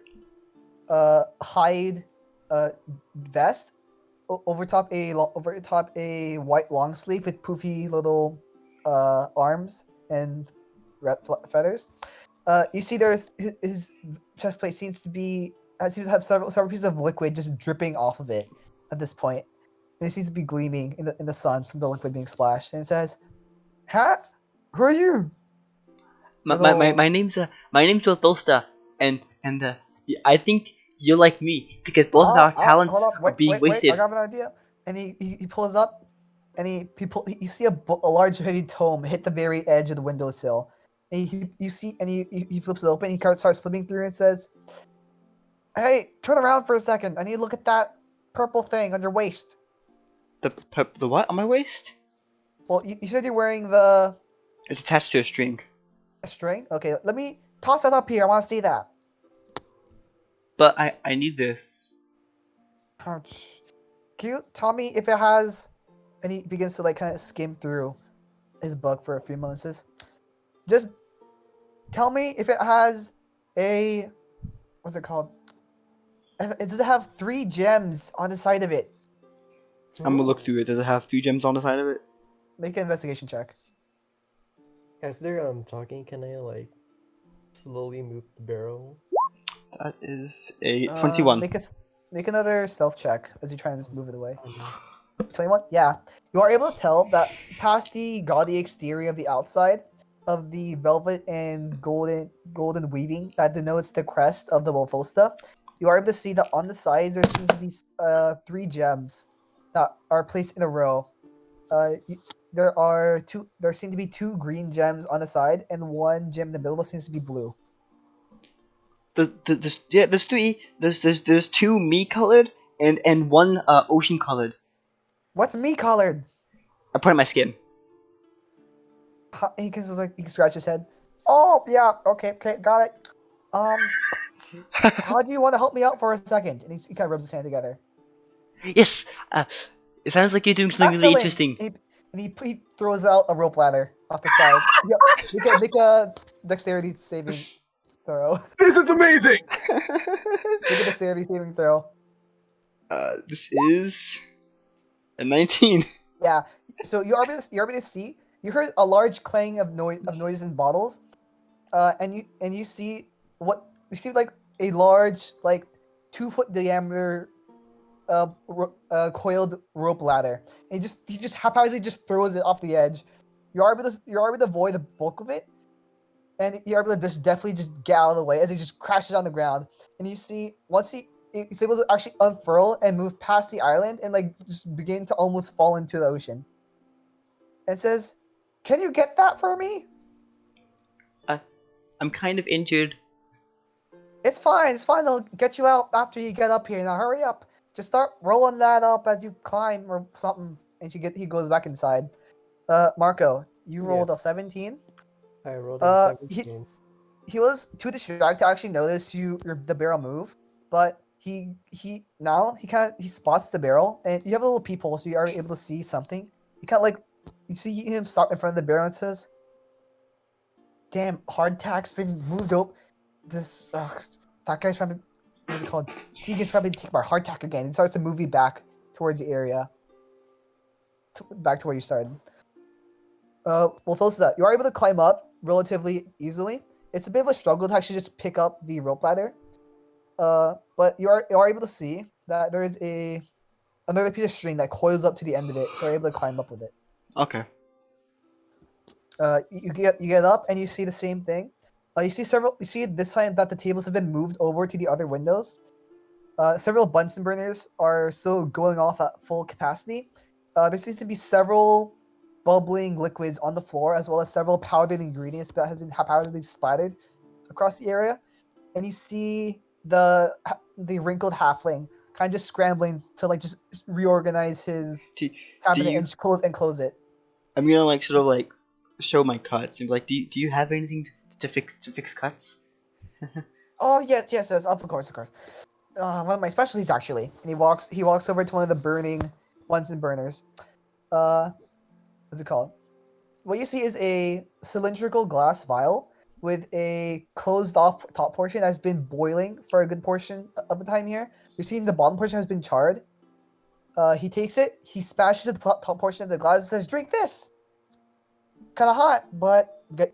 hide vest over top a white long sleeve with poofy little arms and red feathers. You see there's his chest plate seems to have several pieces of liquid just dripping off of it at this point. And it seems to be gleaming in the sun from the liquid being splashed. And it says, "Huh? Who are you?" My name's Rothosta, and I think you're like me because both of our talents hold on, are being wait, wasted. I got an idea. And he pulls up, and you see a large heavy tome hit the very edge of the windowsill. And he flips it open. He starts flipping through and says, "Hey, turn around for a second. I need to look at that purple thing on your waist." The what on my waist? Well, you said you're wearing the It's attached to a string. string. Okay, let me toss that up here. I want to see that. But I need this. Ouch. Can you tell me if it has? And he begins to like kind of skim through his book for a few moments. Just tell me if it has a what's it called? Does it have 3 gems on the side of it? I'm gonna look through it. Does it have 3 gems on the side of it? Make an investigation check. As they're talking, can I like slowly move the barrel? That is a 21. Make another stealth check as you try and just move it away. Oh, no. 21? Yeah. You are able to tell that past the gaudy exterior of the outside of the velvet and golden weaving that denotes the crest of the Wolfosta, you are able to see that on the sides there seems to be 3 gems that are placed in a row. There seem to be 2 green gems on the side and 1 gem in the middle that seems to be blue. There's 3. There's 2 me colored and 1 ocean colored. What's me colored? I put it in my skin. He can scratch his head. Oh yeah, okay, got it. How do you want to help me out for a second? And he kind of rubs his hand together. Yes. It sounds like you're doing something really interesting. And he throws out a rope ladder off the side. Yep. Make a dexterity saving throw. This is amazing. Make a dexterity saving throw. This is a 19. Yeah. So you're able to see. You heard a large clang of noise in bottles, and you see like a large 2-foot diameter coiled rope ladder, and he just haphazardly just throws it off the edge. You're able to avoid the bulk of it, and you're able to just definitely just get out of the way as he just crashes on the ground. And you see once he's able to actually unfurl and move past the island and just begin to almost fall into the ocean. And says, "Can you get that for me?" I'm kind of injured. It's fine. They'll get you out after you get up here. Now hurry up. Just start rolling that up as you climb or something. And he goes back inside. Marco, you rolled a 17. I rolled a 17. He was too distracted to actually notice the barrel move, but he spots the barrel, and you have a little peephole, so you are able to see something. He kind of you see him stop in front of the barrel and says, "Damn, hardtack's been moved up. That guy's probably, what's it called? Tegan's probably taking my hardtack again." He starts to move you back towards the area, back to where you started. Well, first that you are able to climb up relatively easily. It's a bit of a struggle to actually just pick up the rope ladder. But you are able to see that there is another piece of string that coils up to the end of it, so you're able to climb up with it. Okay. You get up and you see the same thing. You see several. You see this time that the tables have been moved over to the other windows. Several Bunsen burners are still going off at full capacity. There seems to be several bubbling liquids on the floor, as well as several powdered ingredients that has been haphazardly splattered across the area. And you see the wrinkled halfling kind of just scrambling to like just reorganize his Do cabinet you? and close it. I'm gonna like sort of like show my cuts and be like, do you have anything to fix cuts? Oh yes, of course. One of my specialties actually. And he walks over to one of the burning Bunsen burners. What's it called? What you see is a cylindrical glass vial with a closed off top portion that's been boiling for a good portion of the time here. You're seeing the bottom portion has been charred. He takes it, he smashes the top portion of the glass and says, "Drink this." Kind of hot, but good.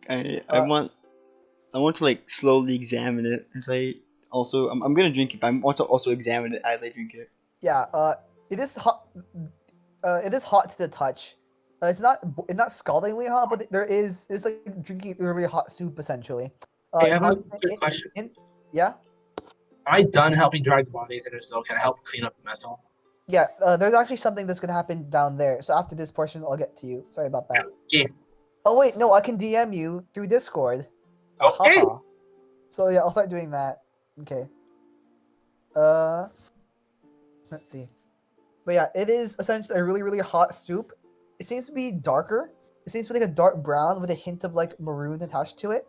I want to like slowly examine it as I'm gonna drink it, but I want to also examine it as I drink it. Yeah. It is hot. It is hot to the touch. It's not scaldingly hot, but it's like drinking really hot soup essentially. Hey, I have a quick question. Yeah. Am I done helping drag the bodies, and if so, can I help clean up the mess hall? Yeah, there's actually something that's gonna happen down there. So after this portion, I'll get to you. Sorry about that. Yeah. Oh wait, no, I can DM you through Discord. Okay. Haha. So yeah, I'll start doing that. Okay. Let's see. But yeah, it is essentially a really hot soup. It seems to be darker. It seems to be like a dark brown with a hint of like maroon attached to it.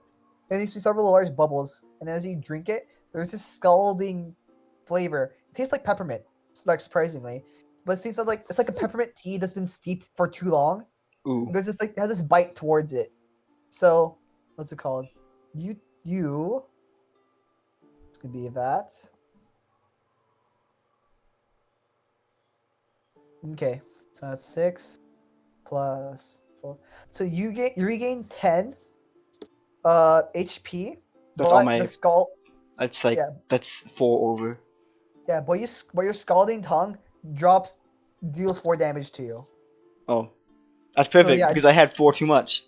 And you see several large bubbles. And as you drink it, there's this scalding flavor. It tastes like peppermint, like surprisingly. But it seems like it's like a peppermint tea that's been steeped for too long. Ooh. There's this like it has this bite towards it. So what's it called? You it's gonna be that. Okay, so that's 6 plus 4. So you regain 10 HP. That's but all my. the skull. That's like Yeah. that's 4 over. Yeah, but your scalding tongue deals 4 damage to you. Oh, that's perfect yeah, because I had 4 too much.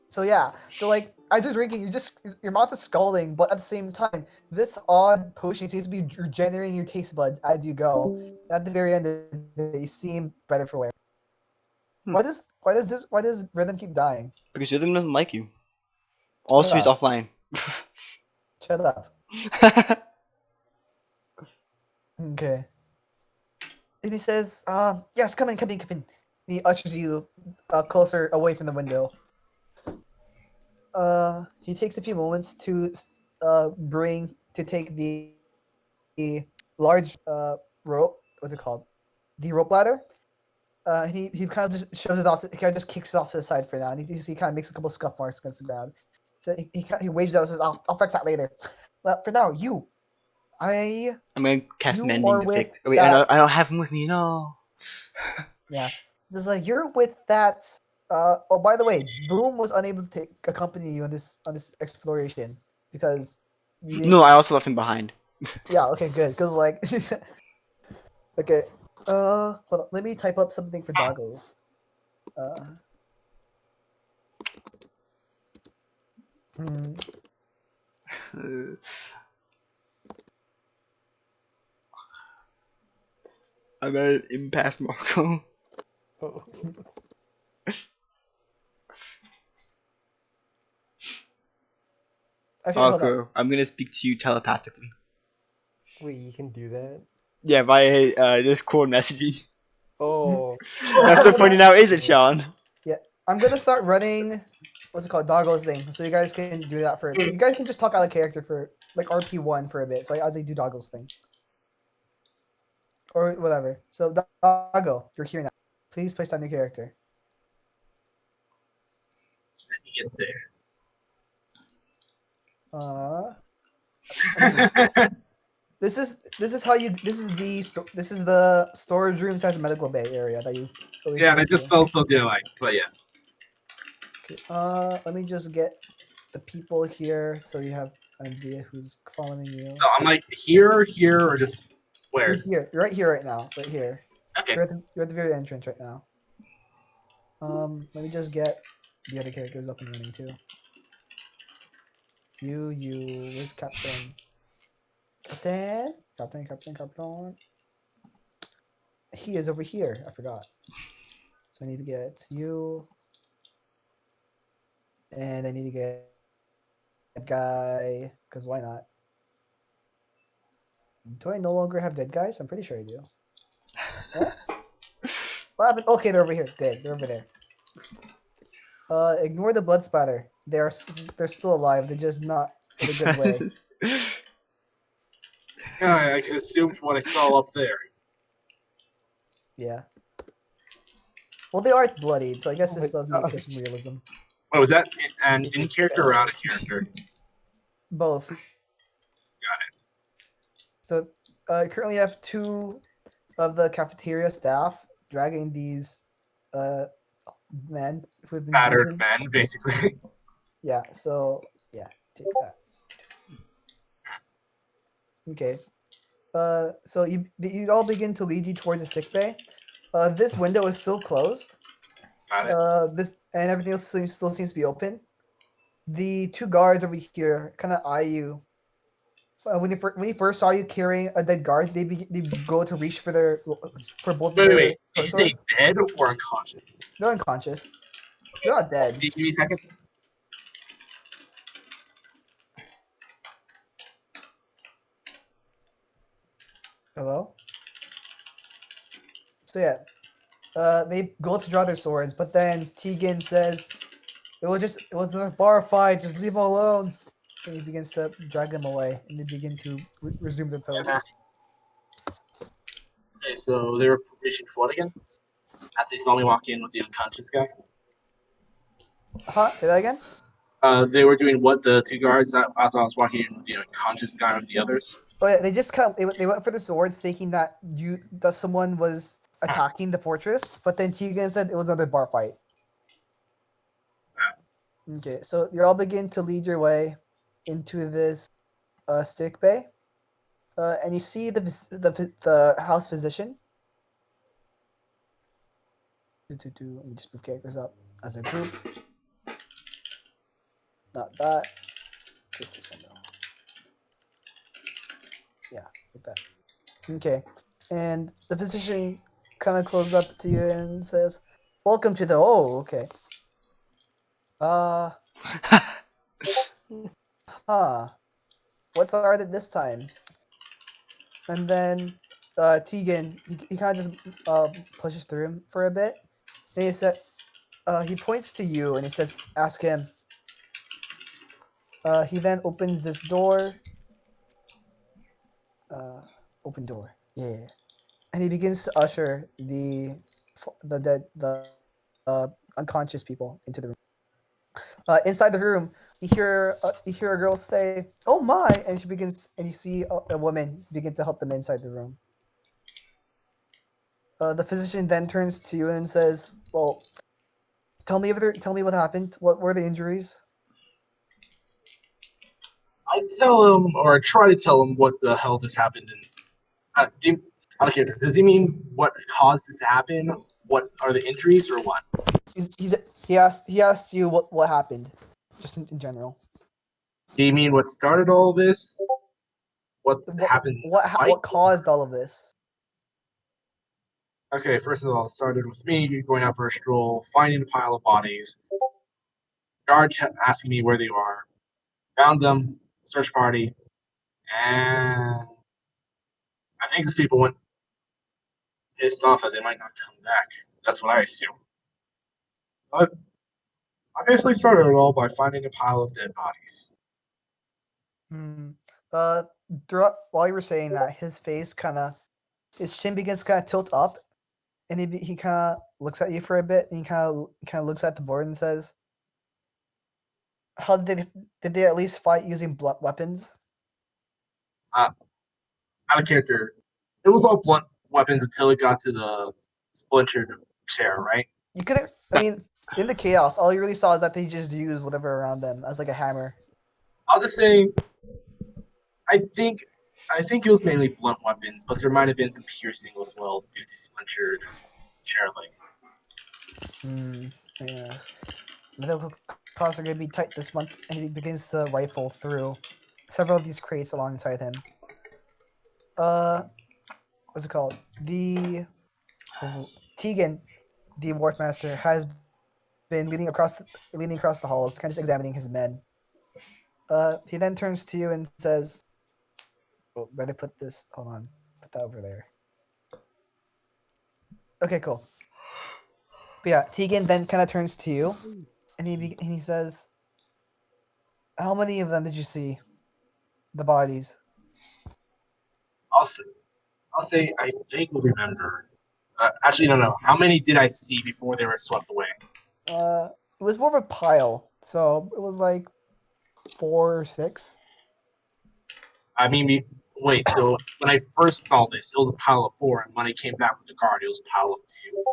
So yeah, so like as you're drinking, your mouth is scalding, but at the same time, this odd potion seems to be regenerating your taste buds as you go. At the very end, they seem better for wear. Hmm. Why does Rhythm keep dying? Because Rhythm doesn't like you. Also, he's up. offline. Shut up. Okay. And he says, yes, come in. He ushers you closer away from the window. He takes a few moments to take the large rope. What's it called? The rope ladder. He kind of just shoves it off. He kind of just kicks it off to the side for now, and he kind of makes a couple scuff marks against the ground. So he waves it out and says, "I'll fix that later." But for now, I'm gonna cast You Mending are to with fix. Wait, that- I don't have him with me. No. Yeah, just like you're with that. Oh, by the way, Boom was unable to accompany you on this exploration because. No, I also left him behind. Yeah. Okay. Good. Because like. Okay. Hold on. Let me type up something for Doggo. I got an impasse, Marco. Oh. Okay, hold on. Marco, I'm gonna speak to you telepathically. Wait, you can do that? Yeah, via Discord messaging. Oh. That's so funny now, is it, Sean? Yeah, I'm gonna start running. What's it called? Doggo's thing. So you guys can do that for. You guys can just talk out of character for like RP1 for a bit. So as I do Doggo's thing. Or whatever. So Doggo, you're here now. Please place down your character. Let me get there. This is the storage room / medical bay area that you. Yeah, and I just also didn't like, but yeah. Okay, let me just get the people here so you have an idea who's following you. So I'm like here, or just where? You're here. You're right here right now. Right here. Okay. You're at the very entrance right now. Let me just get the other characters up and running too. Where's Captain? Captain. He is over here. I forgot. So I need to get you, and I need to get that guy. Because why not? Do I no longer have dead guys? I'm pretty sure I do. What? What happened? Okay, they're over here. Good, they're over there. Ignore the blood splatter. They're still alive. They're just not in a good way. Yeah, I can assume from what I saw up there. Yeah. Well, they are bloodied, so I guess Oh this my does make for gosh. some realism. Oh, was that an It in just character or fell. out of character? Both. Got it. So I currently have 2 of the cafeteria staff dragging these men who've been Battered beaten. men, basically. Yeah, so yeah, take that. Okay. So you all begin to lead you towards the sick bay. This window is still closed. Got it. This and everything else still seems to be open. The 2 guards over here kind of eye you. When they first saw you carrying a dead guard, they go to reach for both of Wait, their wait. Did you swords. say dead or unconscious? They're unconscious. They're not dead. Give me a second. Hello. So yeah, they go to draw their swords, but then Tegan says, it was a bar fight. Just leave them alone." And he begins to drag them away, and they begin to resume their post. Okay, so they were reaching flood again? After they saw me walk in with the unconscious guy? Huh? Say that again. They were doing what, the 2 guards, as I was walking in with the unconscious guy with the others? Oh yeah, they just they went for the swords, thinking that someone was attacking the fortress, but then Tegan said it was another bar fight. Okay, so you all begin to lead your way into this stick bay, and you see the house physician. Let me just move characters up as a group. Not that. Just this one though. Yeah, like that. Okay, and the physician kind of closes up to you and says, "Welcome to the." Oh, okay. What's started this time? And then Tegan, he kind of just pushes through him for a bit. And he points to you and he says, "Ask him." He then opens this door. Open door. Yeah. And he begins to usher the dead unconscious people into the room. Inside the room, you hear a girl say, "Oh my!" and you see a woman begin to help them inside the room. The physician then turns to you and says, "Well, tell me what happened. What were the injuries?" I tell him, or I try to tell him what the hell just happened. And I don't care. Does he mean what caused this to happen? What are the injuries, or what? He asked you what happened, just in general. Do you mean what started all this? What happened in the fight? What caused all of this? Okay, first of all, it started with me going out for a stroll, finding a pile of bodies. Guard kept asking me where they are. Found them, search party, and I think these people went pissed off that they might not come back. That's what I assume. But I basically started it all by finding a pile of dead bodies. While you were saying that, his chin begins to kind of tilt up, and he kind of looks at you for a bit, and he kind of looks at the board and says, "How did they at least fight using blunt weapons?" Out of character, it was all blunt weapons until it got to the splintered chair, right? You could, I mean, in the chaos, all you really saw is that they just used whatever around them as like a hammer. I'll just say, I think I think it was mainly blunt weapons, but there might have been some piercing as well due to splintered chair leg. Yeah. The claws are going to be tight this month, and he begins to rifle through several of these crates alongside him. What's it called? Tegan, the wharf master, has been leaning across the halls, kind of just examining his men. He then turns to you and says, "Oh, better put this. Hold on, put that over there." Okay, cool. But yeah, Tegan then kind of turns to you, and he says, "How many of them did you see? The bodies?" I'll say I vaguely remember. Actually, no. How many did I see before they were swept away? It was more of a pile, so it was like 4 or 6. I mean, wait. So when I first saw this, it was a pile of 4, and when I came back with the guard, it was a pile of 2.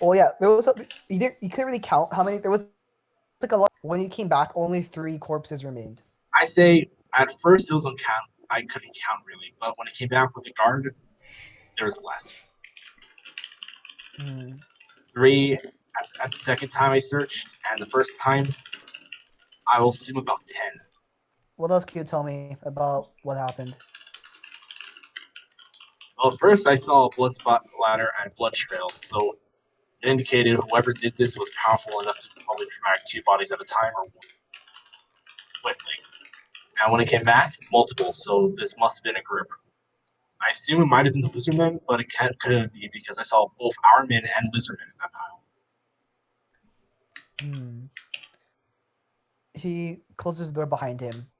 Well, yeah, there was you couldn't really count how many. There was like a lot. When you came back, only 3 corpses remained. I say at first it was uncount. I couldn't count really, but when I came back with the guard, there was less. 3 at the second time I searched, and the first time I will assume about 10. What else can you tell me about what happened? Well, first I saw a blood spot ladder and blood trails, so it indicated whoever did this was powerful enough to probably drag 2 bodies at a time or one quickly. And when it came back, multiple, so this must have been a group. I assume it might have been the lizardmen, but it couldn't be because I saw both our men and lizardmen in that pile. He closes the door behind him.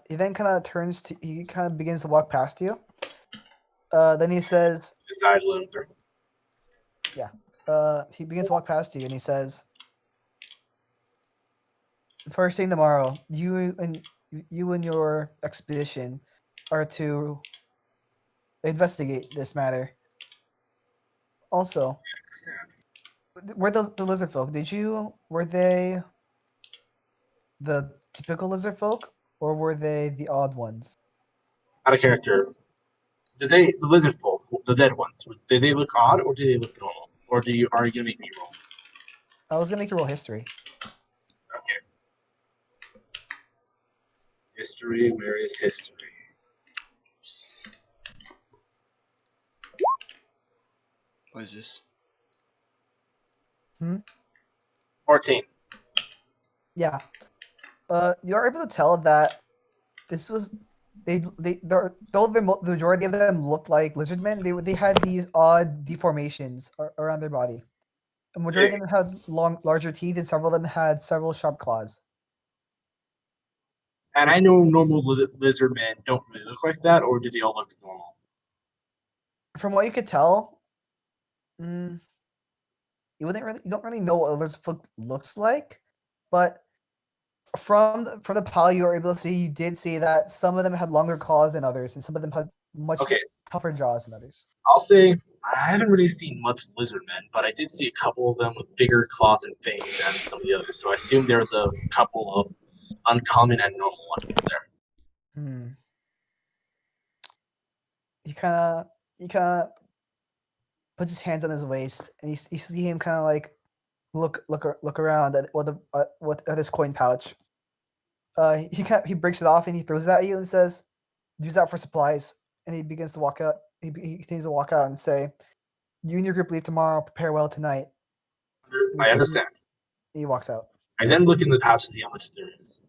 He then kind of he kind of begins to walk past you. Then he says, Decide Luther. Yeah. He begins to walk past you and he says, "First thing tomorrow, you and your expedition are to investigate this matter. Also, were the lizard folk? Were they the typical lizard folk, or were they the odd ones?" Out of character. The lizard folk, the dead ones, did they look odd or did they look normal? Or are you gonna make me roll? I was gonna make you roll history. Okay. History, where is history? What is this? 14. Yeah. You are able to tell that this was though the majority of them looked like lizardmen, they had these odd deformations around their body. The majority of them had larger teeth, and several of them had several sharp claws. And I know normal lizard men don't really look like that, or do they all look normal? From what you could tell, you don't really know what a lizard folk looks like, but from the pile you were able to see, you did see that some of them had longer claws than others, and some of them had much tougher jaws than others. I'll say I haven't really seen much lizard men, but I did see a couple of them with bigger claws and fangs than some of the others. So I assume there's a couple of uncommon and normal ones in there. He kind of puts his hands on his waist, and you see him kind of like look around at his coin pouch. He breaks it off and he throws it at you and says, "Use that for supplies." And he begins to walk out. He continues to walk out and say, "You and your group leave tomorrow. Prepare well tonight." I understand. He walks out. I then look in the pouch to see how much there is.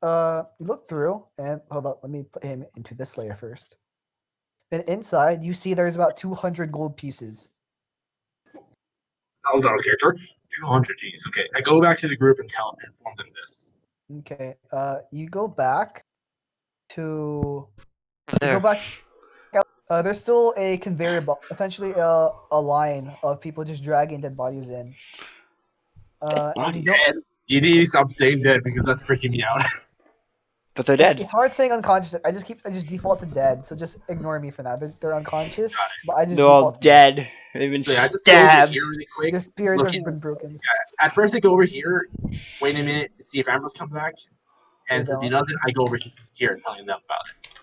You look through and hold up. Let me put him into this layer first. And inside, you see there's about 200 gold pieces. That was out of character. 200 Gs. Okay, I go back to the group and inform them this. Okay. You go back to. There. You go back. There's still a conveyor belt, essentially a line of people just dragging dead bodies in. And you need to stop saying dead because that's freaking me out. But they're dead. It's hard saying unconscious. I just default to dead, so just ignore me for now. They're unconscious, but I just they're all default dead. They've been So yeah, I just stabbed. go over here really quick. Their spirits have been broken. Yeah, at first I go over here, wait a minute, see if Amber's come back, And They since he don't. doesn't, I go over here telling them about it.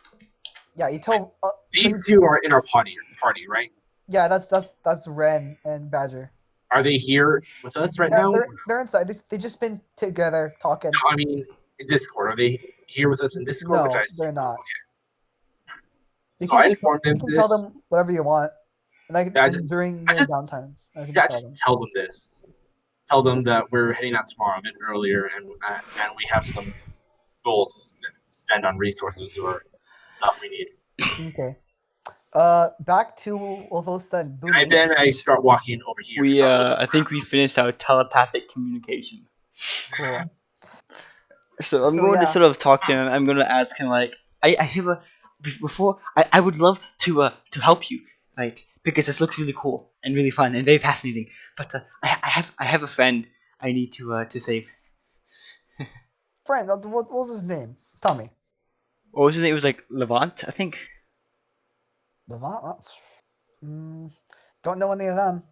Yeah, you told. These two are in our party, right? Yeah, that's Ren and Badger. Are they here with us right Yeah, now? they're inside. They just been together talking. No, I mean, in Discord. Are they here with us in Discord? Which I No, assume. they're not. Okay. So I informed them You can this. tell them whatever you want, and during I your just, downtime, I can yeah, just tell them. tell them this. Tell them that we're heading out tomorrow a bit earlier, and we have some goals to spend on resources or stuff we need. Okay. Back to Wolfostan Booney. And then I start walking over here. We I think we finished our telepathic communication. Cool. So I'm So, going to yeah. sort of talk to him. I'm going to ask him like, I have a before I would love to help you, like, because this looks really cool and really fun and very fascinating. But I have a friend I need to save. Friend, what was his name? Tell me. What was his name? It was like Levant, I think. Levant. That's. Don't know any of them.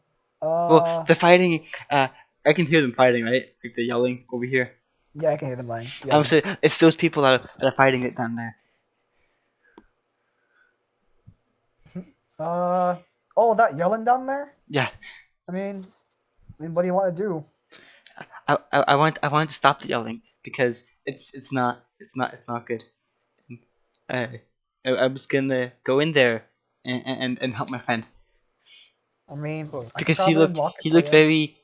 Well, the fighting. I can hear them fighting, right? Like they're yelling over here. Yeah, I can hear them lying. I'm saying it's those people that are fighting it down there. Oh, that yelling down there. Yeah. I mean, what do you want to do? I want to stop the yelling because it's not good. I'm just gonna go in there and help my friend I mean, I can because probably unlock it he for looked you. very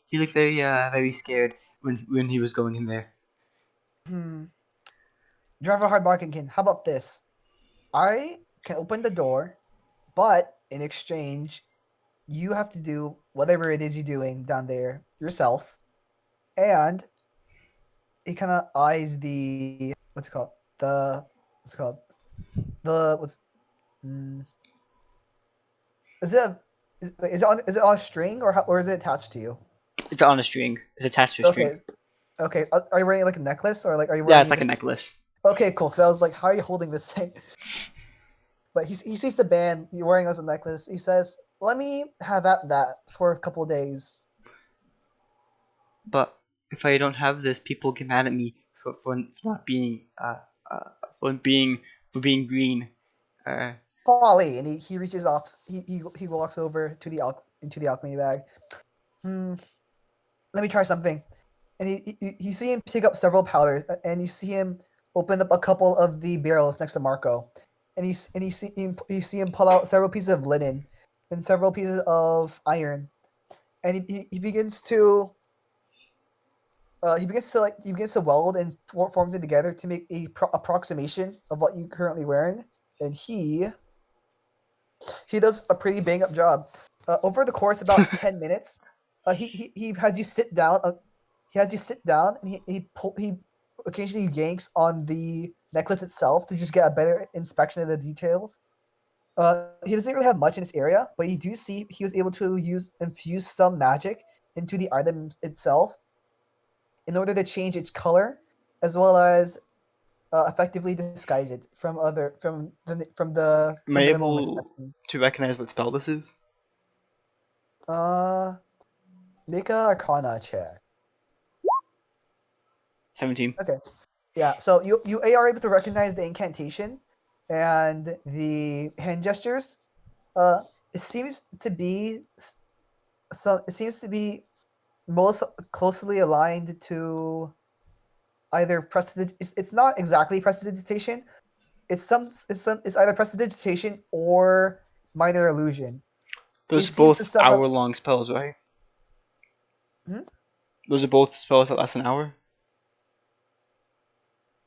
very scared when he was going in there. Driver hard barking kin. How about this? I can open the door, but in exchange, you have to do whatever it is you're doing down there yourself, and he kind of eyes the what's it called? What's it called? The what's mm, is it? Is it on a string or is it attached to you? It's on a string. It's attached to a string. Okay. Are you wearing like a necklace or like are you Yeah, wearing? it's like a necklace. Okay, cool. Because I was like, how are you holding this thing? But he sees the band you're wearing as a necklace. He says, "Let me have at that for a couple days." But if I don't have this, people get mad at me for not being for being green. Polly, and he reaches off. He walks over to into the alchemy bag. Let me try something. And you see him pick up several powders, and you see him open up a couple of the barrels next to Marco, and you see him pull out several pieces of linen and several pieces of iron, and he begins to he begins to weld and form them together to make a approximation of what you're currently wearing, and he does a pretty bang up job. Over the course of about 10 minutes, he has you sit down. He has you sit down, and he occasionally yanks on the necklace itself to just get a better inspection of the details. He doesn't really have much in this area, but you do see he was able to infuse some magic into the item itself in order to change its color, as well as effectively disguise it from the Am I minimal able inspection. to recognize what spell this is? Make a Arcana check. 17. Okay. Yeah, so you are able to recognize the incantation and the hand gestures. It seems to be most closely aligned to either it's not exactly prestidigitation. It's either prestidigitation or minor illusion. Those It are seems to both somehow. hour-long spells, right? Hmm? Those are both spells that last an hour?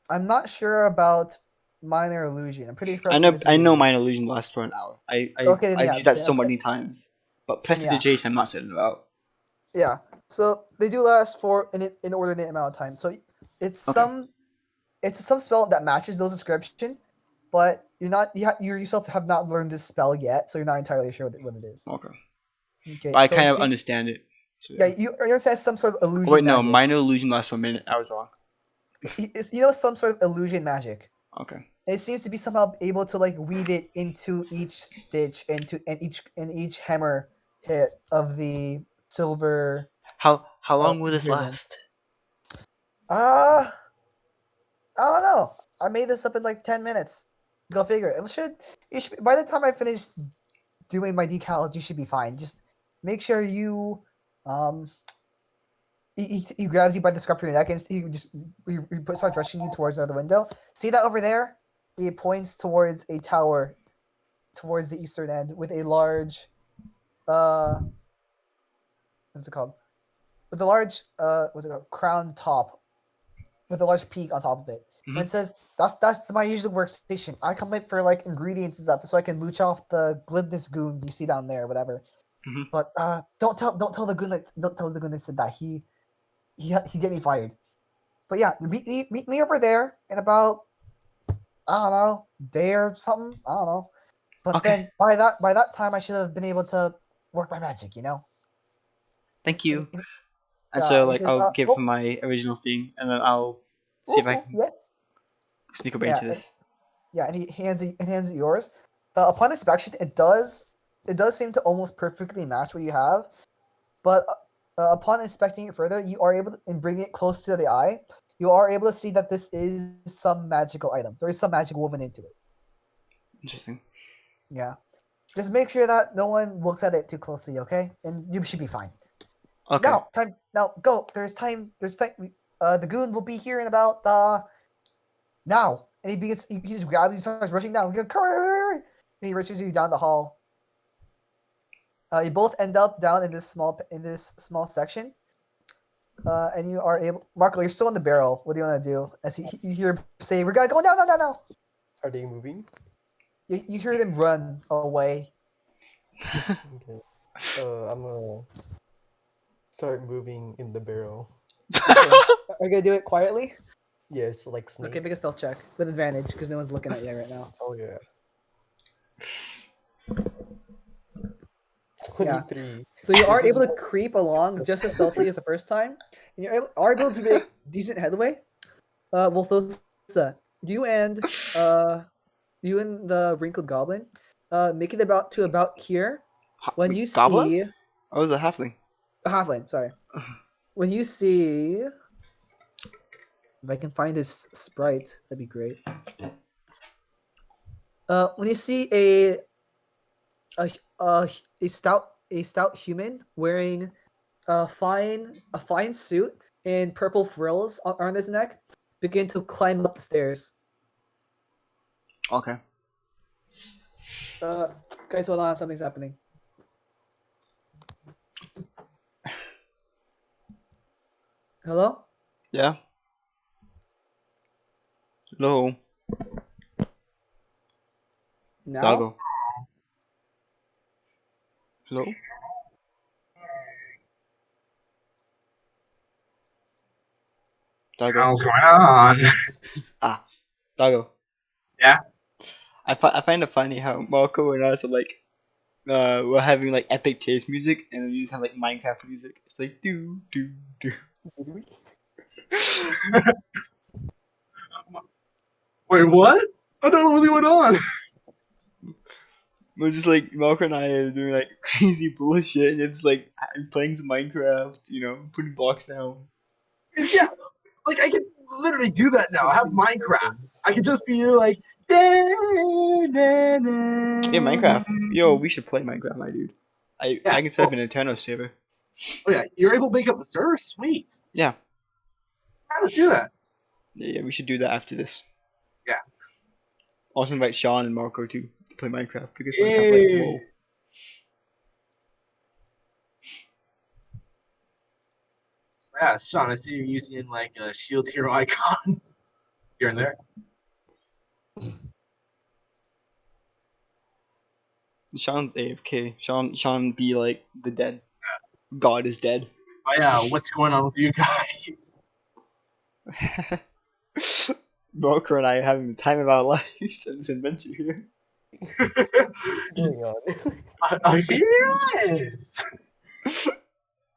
I'm not sure about minor illusion. I'm pretty sure I prestidigitation. know minor illusion lasts for an hour. Okay, then I've yeah, used that then so okay. many times. But Then yeah. prestidigitation I'm not certain about. Yeah. So they do last for an inordinate amount of time. So it's Okay. some spell that matches those description, but you yourself have not learned this spell yet, so you're not entirely sure what it is. Okay. Okay. But I So kind of understand it. So, yeah, you understand some sort of illusion. Oh, wait, no, magic. minor illusion lasts for a minute. I was wrong. Some sort of illusion magic. Okay. It seems to be somehow able to like weave it into each stitch and each hammer hit of the silver. How long will this material. last? I don't know. I made this up in like 10 minutes. Go figure. You should. By the time I finish doing my decals, you should be fine. Just make sure you, um, he grabs you by the scruff of your neck and he starts rushing you towards another window. See that over there? He points towards a tower, towards the eastern end, with a large, what's it called? With a large, what's it called? Crown top, with a large peak on top of it. Mhm. And it says that's my usual workstation. I come in for like ingredients and stuff, so I can mooch off the glibness goon you see down there, whatever. Mhm. But don't tell the goon that said that he get me fired. But yeah, meet me over there in about, I don't know, day or something. I don't know. But Okay. then by that time I should have been able to work my magic, you know. Thank you. And And so, he like, says, I'll give him my original thing, and then I'll see if I can yes. sneak a way Yeah, into this. Yeah, and he hands it yours. Upon inspection, it does seem to almost perfectly match what you have. But upon inspecting it further, you are able to, and bringing it close to the eye, you are able to see that this is some magical item. There is some magic woven into it. Interesting. Yeah, just make sure that no one looks at it too closely, okay? And you should be fine. Okay. Now go. There's time. The goon will be here in about now. And he just grabs you, starts rushing down. He goes, hurry! And he rushes you down the hall. You both end up down in this small section. And you are able, Marco, you're still in the barrel. What do you want to do? As you hear him say, "We gotta go now." Are they moving? You hear them run away. Okay. I'm gonna start moving in the barrel. Okay. Are you gonna do it quietly? Yes, like Snake. Okay, make a stealth check with advantage because no one's looking at you right now. Oh yeah. Yeah. 23. So you are This is able to what- creep along just as stealthily as the first time, and are able to make decent headway. Wolfosa, you and the wrinkled goblin, make it about here. When you Goblin? see Oh, it was a halfling. halfling, sorry. When you see, if I can find this sprite, that'd be great. When you see a stout human wearing a fine suit and purple frills on his neck, begin to climb up the stairs. Okay. Guys, hold on, something's happening. Hello? Yeah. Hello. Now? Doggo. Hello. Doggo. What's going on? Doggo. Yeah? I find it funny how Marco and us are like, we're having like epic chase music, and then you just have like Minecraft music. It's like do do do. Wait, what? I don't know what's going on. We're just like Marco and I are doing like crazy bullshit, and it's like playing some Minecraft, you know, putting blocks down. Yeah, like I can literally do that now. I have Minecraft. I can just be like, yeah, Yeah, Minecraft. Yo, we should play Minecraft, my dude. I can set up an Eternal server. Oh yeah, you're able to make up the server. Sweet. Yeah. Yeah, let's do that. Yeah, we should do that after this. Yeah. Also invite Sean and Marco too to play Minecraft because Minecraft Yay. like whoa. Yeah, Sean, I see you're using like shield hero icons here and there. Sean's AFK. Sean be like the dead. God is dead. Oh yeah, what's going on with you guys? Marco and I are having the time of our lives in this adventure here. What's going on? Yes.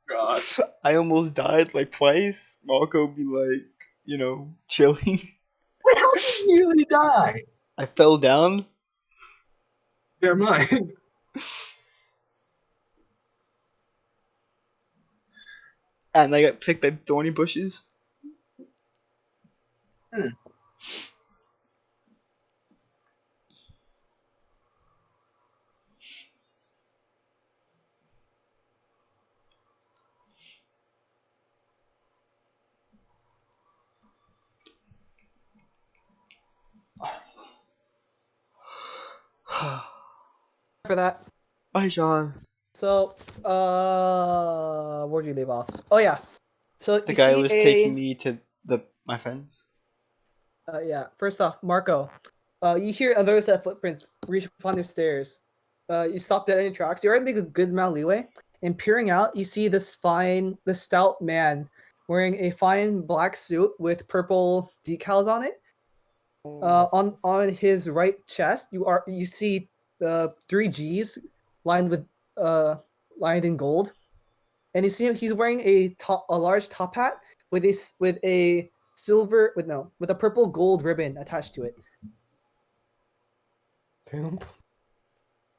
God. I almost died like twice. Marco be like, you know, chilling. Wait, how did you nearly die? I fell down. Never mind. And I got picked by thorny bushes. For that. Hi, Sean. So, where'd you leave off? Oh yeah. So The you guy see was a taking me to my friends. yeah. First off, Marco, you hear another set of footprints reach upon the stairs. You stop dead in your tracks. You already make a good amount of leeway, and peering out, you see this stout man wearing a fine black suit with purple decals on it. On his right chest, you see the 3 Gs lined with lined in gold, and you see him. He's wearing a large top hat with a silver with a purple gold ribbon attached to it. Poop.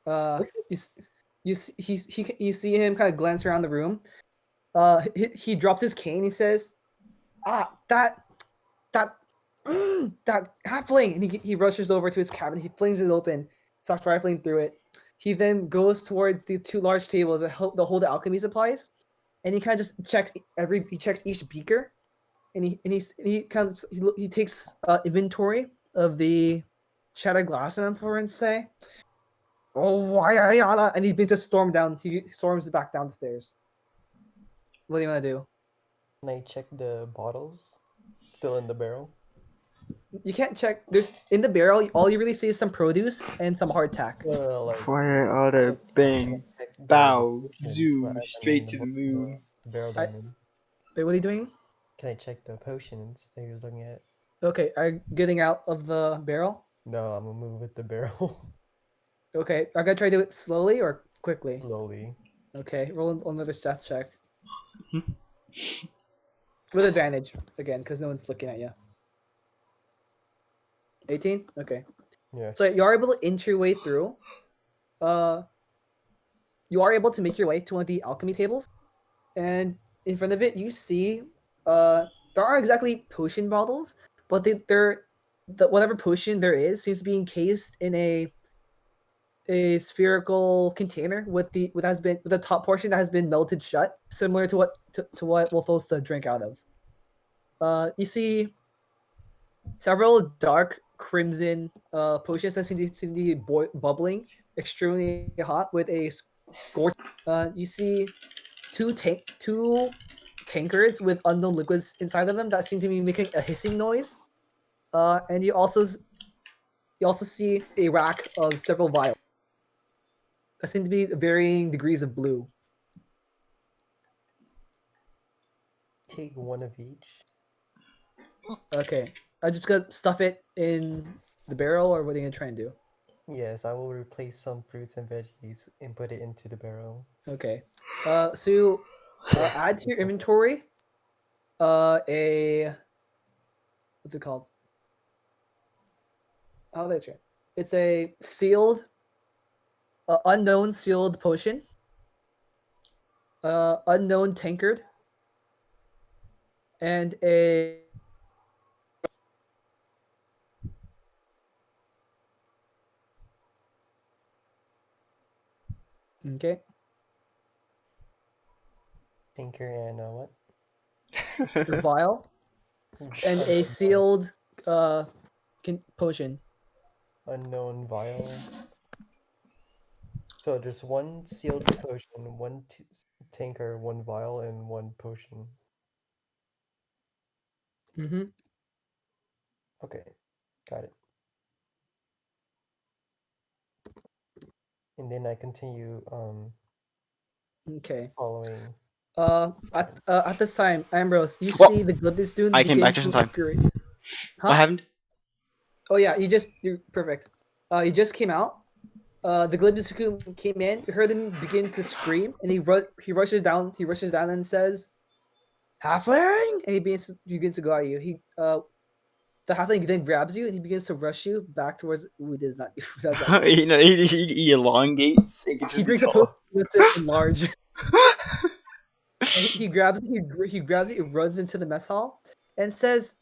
You you see him kind of glance around the room. He drops his cane. He says, "Ah, that that halfling!" And he rushes over to his cabin. He flings it open, starts rifling through it. He then goes towards the 2 large tables that hold the alchemy supplies, and he kind of just checks each beaker, and he takes inventory of the shattered glass in them, for instance. Say, oh, why, and he begins to storm down. He storms back down the stairs. What do you want to do? Can I check the bottles? Still in the barrel? You can't check. There's in the barrel. All you really see is some produce and some hardtack. Like, Why oughta can I bang, check the bow, potions, zoom, I mean, straight to the moon. the barrel that I'm in? Wait, what are you doing? Can I check the potions that he was looking at? Okay, are you getting out of the barrel? No, I'm gonna move with the barrel Okay, I'm gonna try to do it slowly or quickly. slowly. Okay, roll another stats check with advantage again, because no one's looking at you. 18. Okay, Yeah. so you are able to inch your way through. You are able to make your way to one of the alchemy tables, and in front of it, you see there aren't exactly potion bottles, but whatever potion there is seems to be encased in a spherical container with the top portion that has been melted shut, similar to what we're supposed to drink out of. You see several dark crimson potions that seem to be bubbling extremely hot with a scorch. You see two tankers with unknown liquids inside of them that seem to be making a hissing noise. And you also see a rack of several vials that seem to be varying degrees of blue. Take one of each. Okay, I just gotta stuff it in the barrel, or what are you gonna try and do? Yes, I will replace some fruits and veggies and put it into the barrel. Okay, so add to your inventory what's it called? Oh, that's right. It's a sealed, unknown sealed potion. Unknown tankard, and a okay. Tinker and what? Vial and a sealed potion. Unknown vial. So there's one sealed potion, one tanker, one vial, and one potion. Mm-hmm. Okay, got it. And then I continue Okay. following. At this time, Ambrose, you Well, see the Glibby student I came begin back just in to time. scurry. What happened? Oh yeah, you're perfect. You just came out. The Glibby student came in. You heard him begin to scream, and he rushes down. He rushes down and says, "Halfling!" And he begins to go at you. The halfling then grabs you and he begins to rush you back towards. Ooh, it is not. That's not You know, he elongates. It gets he really brings a tall. potion with it enlarge. And he grabs you, he runs into the mess hall and says,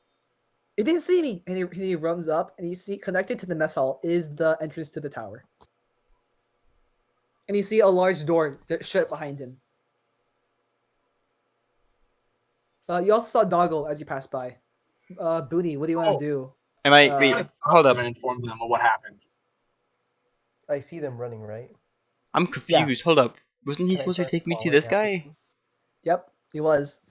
It didn't see me, and he runs up, and you see connected to the mess hall is the entrance to the tower. And you see a large door shut behind him. You also saw Doggle as you passed by. Booty, what do you want to do? Am I? Wait, hold up. And inform them of what happened. I see them running, right? I'm confused. Hold up. Wasn't he Can I supposed to start take me to following this after guy? them? Yep, he was.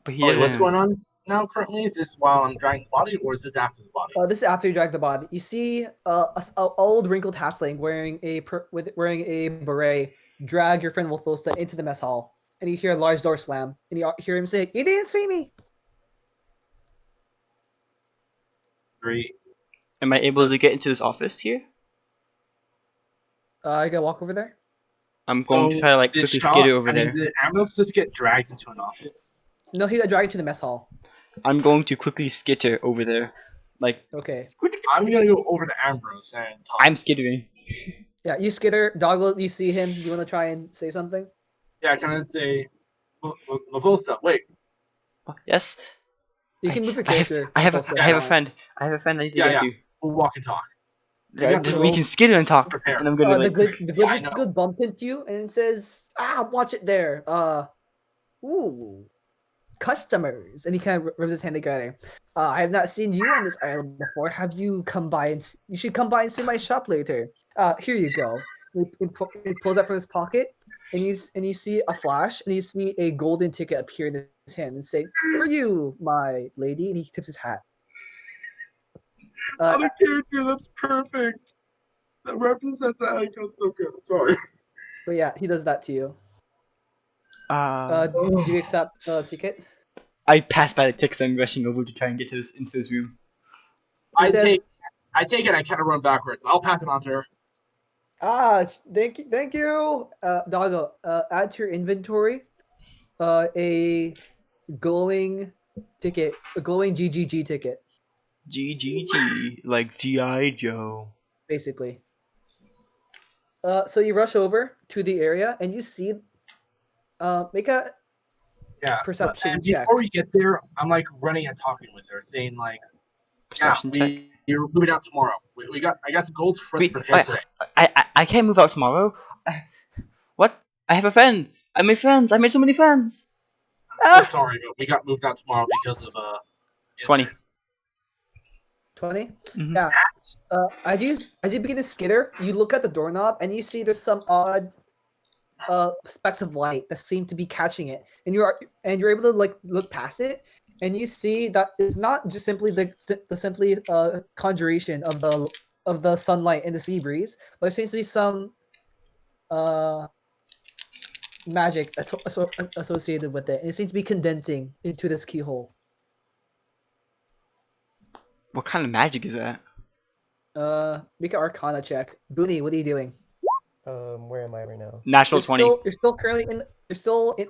But he Oh, wait, didn't. what's going on now currently? Is this while I'm dragging the body, or is this after the body? This is after you drag the body. You see a old wrinkled halfling wearing a beret drag your friend Wolfosta into the mess hall, and you hear a large door slam, and you hear him say, "You didn't see me." Great. Am I able to get into this office here? I gotta walk over there. I'm going to try to like did quickly Shaw- skid over I mean, there. did Ambrose just get dragged into an office? No, he got dragged to the mess hall. I'm going to quickly skitter over there. Like, Okay. I'm gonna go over to Ambrose and talk. I'm skittering. Yeah, you skitter. Doggle, you see him. You want to try and say something? Yeah, can I say, Mavosa, wait. Yes. You can move your character. I have a Wolfosta. friend. I have a friend I need to Yeah, get yeah. to. We'll walk and talk. Yeah, got to we go can skitter and talk, prepare. and I'm gonna The like. glib I is know. good bump into you, and it says, watch it there. Ooh, customers. And he kind of rubs his hand together. I have not seen you on this island before. Have you come by and you should come by and see my shop later. Here you go. He pulls out from his pocket, and you see a flash, and you see a golden ticket appear in his hand and say, "For you, my lady." And he tips his hat. Not a character, that's perfect. That represents that icon so good. I'm sorry. But yeah, he does that to you. Uh, Do you accept the ticket? I pass by the ticks. I'm rushing over to try and get to into this room. I says- take it. I kind of run backwards. I'll pass it on to her. Thank you. Doggo, add to your inventory, a glowing ticket, a glowing GGG ticket, GGG, like G.I. Joe. basically. So you rush over to the area and you see, make a Yeah. perception And check. before we get there, I'm like running and talking with her, saying like, Perception check. you're moving out tomorrow. I got some goals for us Wait, to prepare today. I can't move out tomorrow. What? I have a friend. I made friends. I made so many friends. I'm so sorry, but we got moved out tomorrow because of 20. incidents. 20? Mhm. Yeah. As you begin to skitter, you look at the doorknob and you see there's some odd specks of light that seem to be catching it, and you're able to like look past it, and you see that it's not just simply the conjuration of the sunlight and the sea breeze, but there seems to be some magic associated with it, and it seems to be condensing into this keyhole. What kind of magic is that? Make an Arcana check. Booney, what are you doing? Where am I right now? Natural 20. You're still currently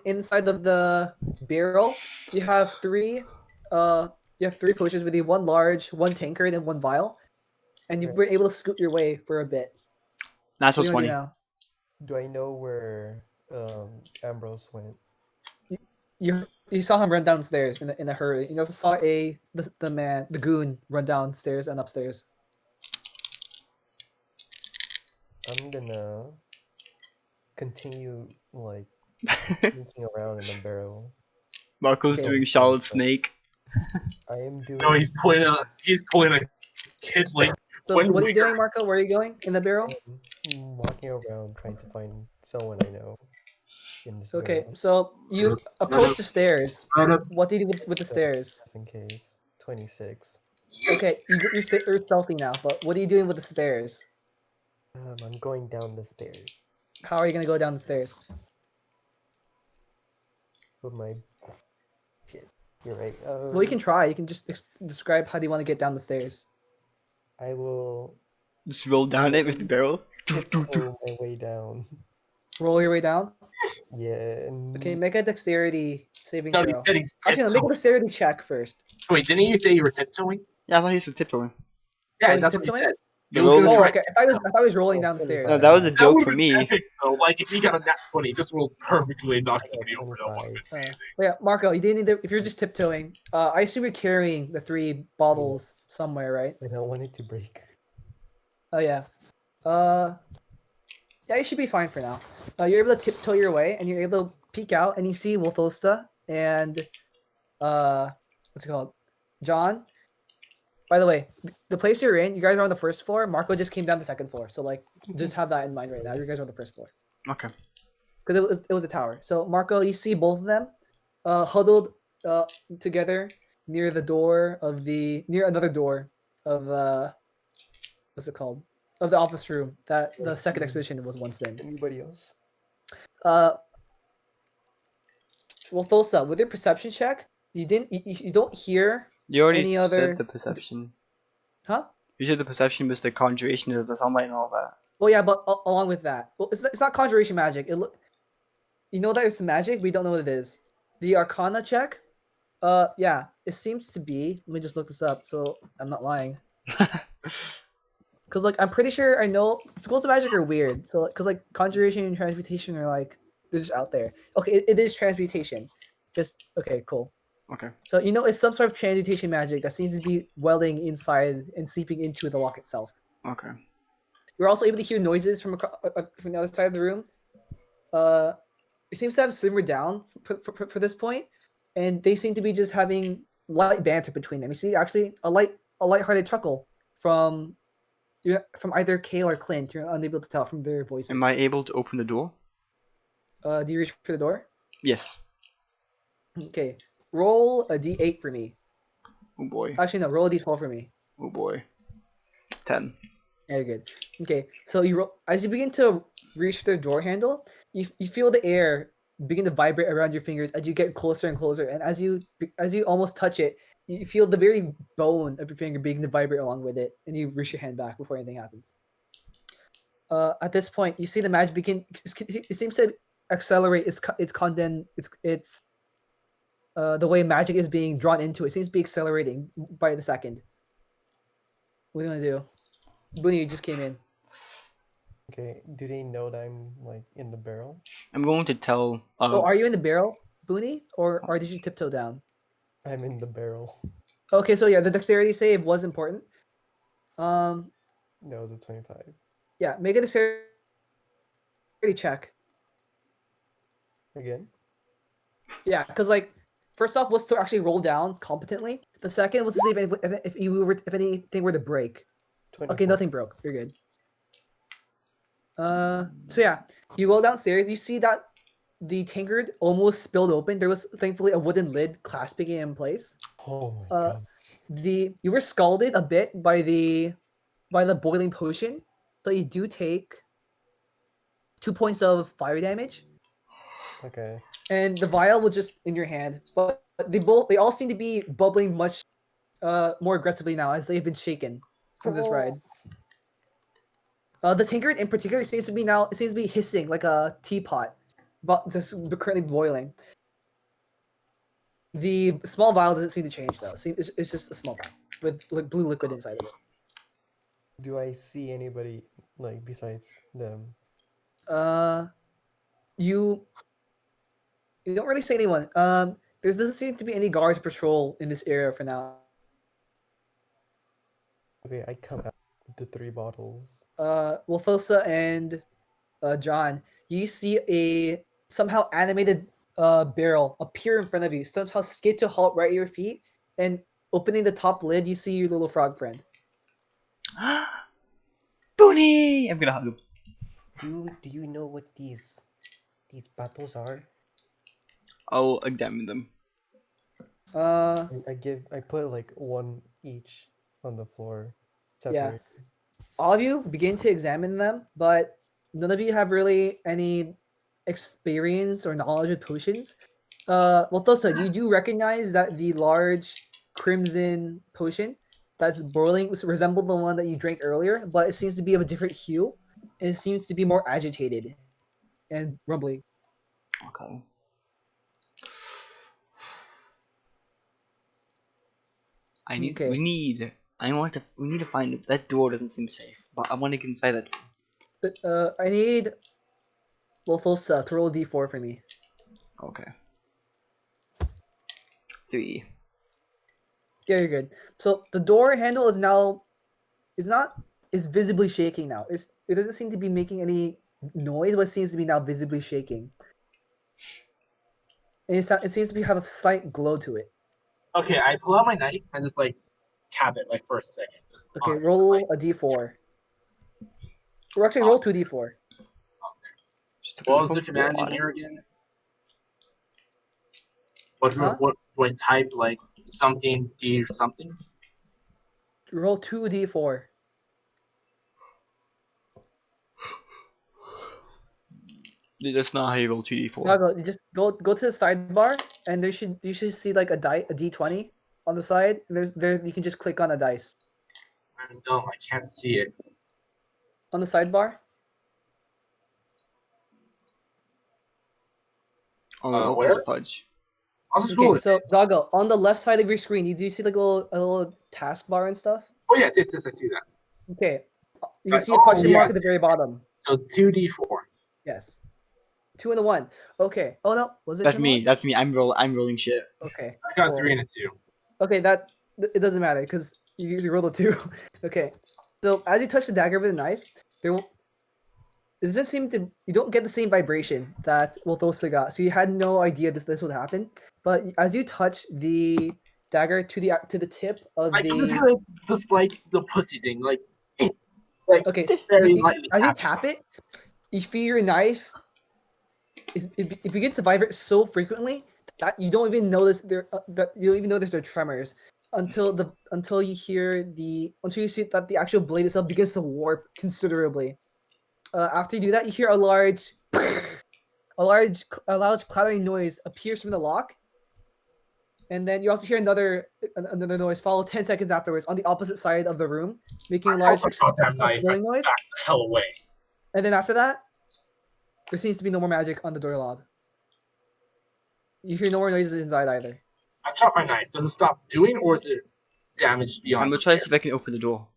inside of the barrel. You have three potions with you, one large, one tankard, and one vial, and you've been able to scoot your way for a bit. What Natural do you want 20. to do now? Do I know where Ambrose went? You saw him run downstairs in a hurry. You also saw the goon run downstairs and upstairs. I'm gonna continue like sneaking around in the barrel. Marco's Okay. doing Solid Snake. I am doing. No, he's pulling a kid like. So When what are you we're- doing, Marco? Where are you going in the barrel? Walking around trying to find someone I know. In this Okay, barrel, so you approach the stairs. Out What do you do with the stairs? just in case. 26. Okay, you're stealthy now, but what are you doing with the stairs? I'm going down the stairs How are you gonna go down the stairs? with my. Shit, you're right. Well, you can try. You can just describe how do you want to get down the stairs. I will Just roll down it with the barrel. tiptoe my way down. Roll your way down. Yeah. And Okay, make a dexterity saving No, he throw. said he's Actually, no, make a tiptoeing. dexterity check first. Wait, didn't you say you were tiptoeing? Yeah, I thought he said tiptoeing. Yeah, he's that's what he tiptoeing? said. He The was gonna roll- Oh, try. okay. I thought he was rolling down the stairs. No, that was a That joke would for have been me. epic though. Like if he got a nat 20, just rolls perfectly and knocks I got somebody over. That would have 25. been amazing. Yeah, Marco, you didn't need to. If you're just tiptoeing, I assume you're carrying the 3 bottles somewhere, right? I don't want it to break. Oh yeah. Yeah, you should be fine for now. You're able to tiptoe your way, and you're able to peek out, and you see Wolthosa and what's it called, John. By the way, the place you're in, you guys are on the first floor. Marco just came down the second floor, so like, just have that in mind right now. You guys are on the first floor Okay. because it was a tower. So Marco, you see both of them, huddled together near the door of near another door of what's it called, of the office room that the second expedition was once in. Anybody else? Well, Thulsa, with your perception check, you don't hear You already any other. said the perception. Huh? You said the perception was the conjuration of the sunlight and all that. Well, yeah, but along with that, well, it's not conjuration magic. You know that it's magic, but you don't know what it is. The Arcana check, yeah, it seems to be. Let me just look this up, so I'm not lying. Cause like I'm pretty sure I know schools of magic are weird. So cause like conjuration and transmutation are like they're just out there. Okay, it is transmutation. Just okay, cool. Okay. So you know it's some sort of transmutation magic that seems to be welling inside and seeping into the lock itself. Okay. You're also able to hear noises from the other side of the room. It seems to have simmered down for this point, and they seem to be just having light banter between them. You see actually a lighthearted chuckle from either Kale or Clint. You're unable to tell from their voices. Am I able to open the door? Do you reach for the door? Yes. Okay. Roll a d8 for me. Oh boy. Actually, no. Roll a d12 for me. Oh boy. 10. Very good. Okay. So as you begin to reach the door handle, you feel the air begin to vibrate around your fingers as you get closer and closer, and as you almost touch it, you feel the very bone of your finger begin to vibrate along with it, and you reach your hand back before anything happens. At this point, you see the magic begin. It seems to accelerate its the way magic is being drawn into it. Seems to be accelerating by the second. What are you gonna do? Booney, you just came in. Okay, do they know that I'm like in the barrel? I'm going to tell. Oh, are you in the barrel, Booney, or did you tiptoe down? I'm in the barrel. Okay, so yeah, the dexterity save was important. That was a 25. Yeah, make a dexterity check. Again? Yeah, because like, first off was to actually roll down competently. The second was to see if anything were to break. 24. Okay, nothing broke. You're good. So yeah, you go downstairs. You see that the tankard almost spilled open. There was thankfully a wooden lid clasping it in place. Oh my god. You were scalded a bit by the boiling potion, so you do take 2 points of fire damage. Okay. And the vial was just in your hand, but they all seem to be bubbling much more aggressively now as they've been shaken from this ride. The tankard in particular seems to be hissing like a teapot, but just currently boiling. The small vial doesn't seem to change though. It's just a small vial with like blue liquid inside of it. Do I see anybody like besides them? You don't really see anyone. There doesn't seem to be any guards patrol in this area for now. Okay, I come out with the 3 bottles. Wolfosa and John, you see a somehow animated barrel appear in front of you, somehow skid to halt right at your feet, and opening the top lid, you see your little frog friend. Booney! I'm gonna hug him. Do you know what these bottles are? I'll examine them. I put like 1 each on the floor. Yeah. Separate. All of you begin to examine them, but none of you have really any experience or knowledge with potions. Wolfosa, you do recognize that the large crimson potion that's boiling resembled the one that you drank earlier, but it seems to be of a different hue, and it seems to be more agitated and rumbling. Okay. We need We need to find it. That door doesn't seem safe, but I want to get inside that door. I need Wolfos to roll a d4 for me. Okay. 3. Yeah, you're good. So the door handle is visibly shaking now. It doesn't seem to be making any noise, but it seems to be now visibly shaking. And it seems to have a slight glow to it. Okay, I pull out my knife and just like cap it like for a second. Just Okay, on it, roll like, a d4. Or actually, roll 2d4. what was the command in here again? Huh? What type, like something D or something? Roll 2d4. That's not how you roll 2d4. Nago, you just go to the sidebar, and you should see like a d20 on the side. And there you can just click on a dice No, I can't see it. on the sidebar. Where? Fudge. I'll just roll Okay, it. so Doggo, on the left side of your screen, do you see like a little taskbar and stuff? Oh yes, I see that. Okay, you can Right. see a question Oh, mark yes. at the very bottom. So 2d4. Yes, 2 and a 1. Okay. Oh no, was it? That's 2 and me. a 1? That's me. I'm rolling shit. Okay. I got cool. 3 and a 2. Okay, it doesn't matter because you rolled a 2. Okay, so as you touch the dagger with the knife, it doesn't seem to. You don't get the same vibration that Wolthosa got, so you had no idea this would happen. But as you touch the dagger to the tip of Like I'm just the gonna just like the pussy thing, like okay, very lightly. as you tap it, you feel your knife. It begins to vibrate so frequently that you don't even notice that you don't even notice there are tremors until you see that the actual blade itself begins to warp considerably. After you do that, you hear a large clattering noise appears from the lock, and then you also hear another noise follow 10 seconds afterwards on the opposite side of the room, making a large goddamn knife. exploding noise. Back the hell away. And then after that, there seems to be no more magic on the door lob. You hear no more noises inside either. I dropped my knife. Does it stop doing, or is it damaged beyond? I'm gonna try to see if I can open the door.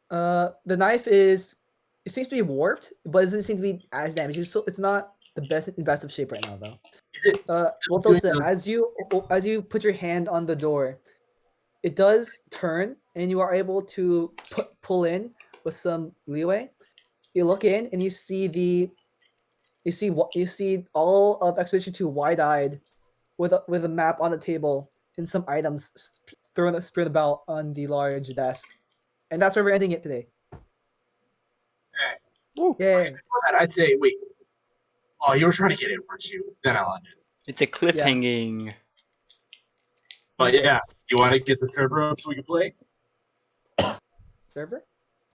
The knife it seems to be warped, but it doesn't seem to be as damaged. So it's not the best of shape right now, though. Is it? Well, as you put your hand on the door, it does turn, and you are able to pull in with some leeway. You look in, and you see all of Expedition 2 wide-eyed, with a map on the table and some items thrown about on the large desk, and that's where we're ending it today. Yay! Before that, I say, wait. Oh, you were trying to get in, weren't you? Then I'll end it. It's a cliffhanging. But yeah, you want to get the server up so we can play? Server?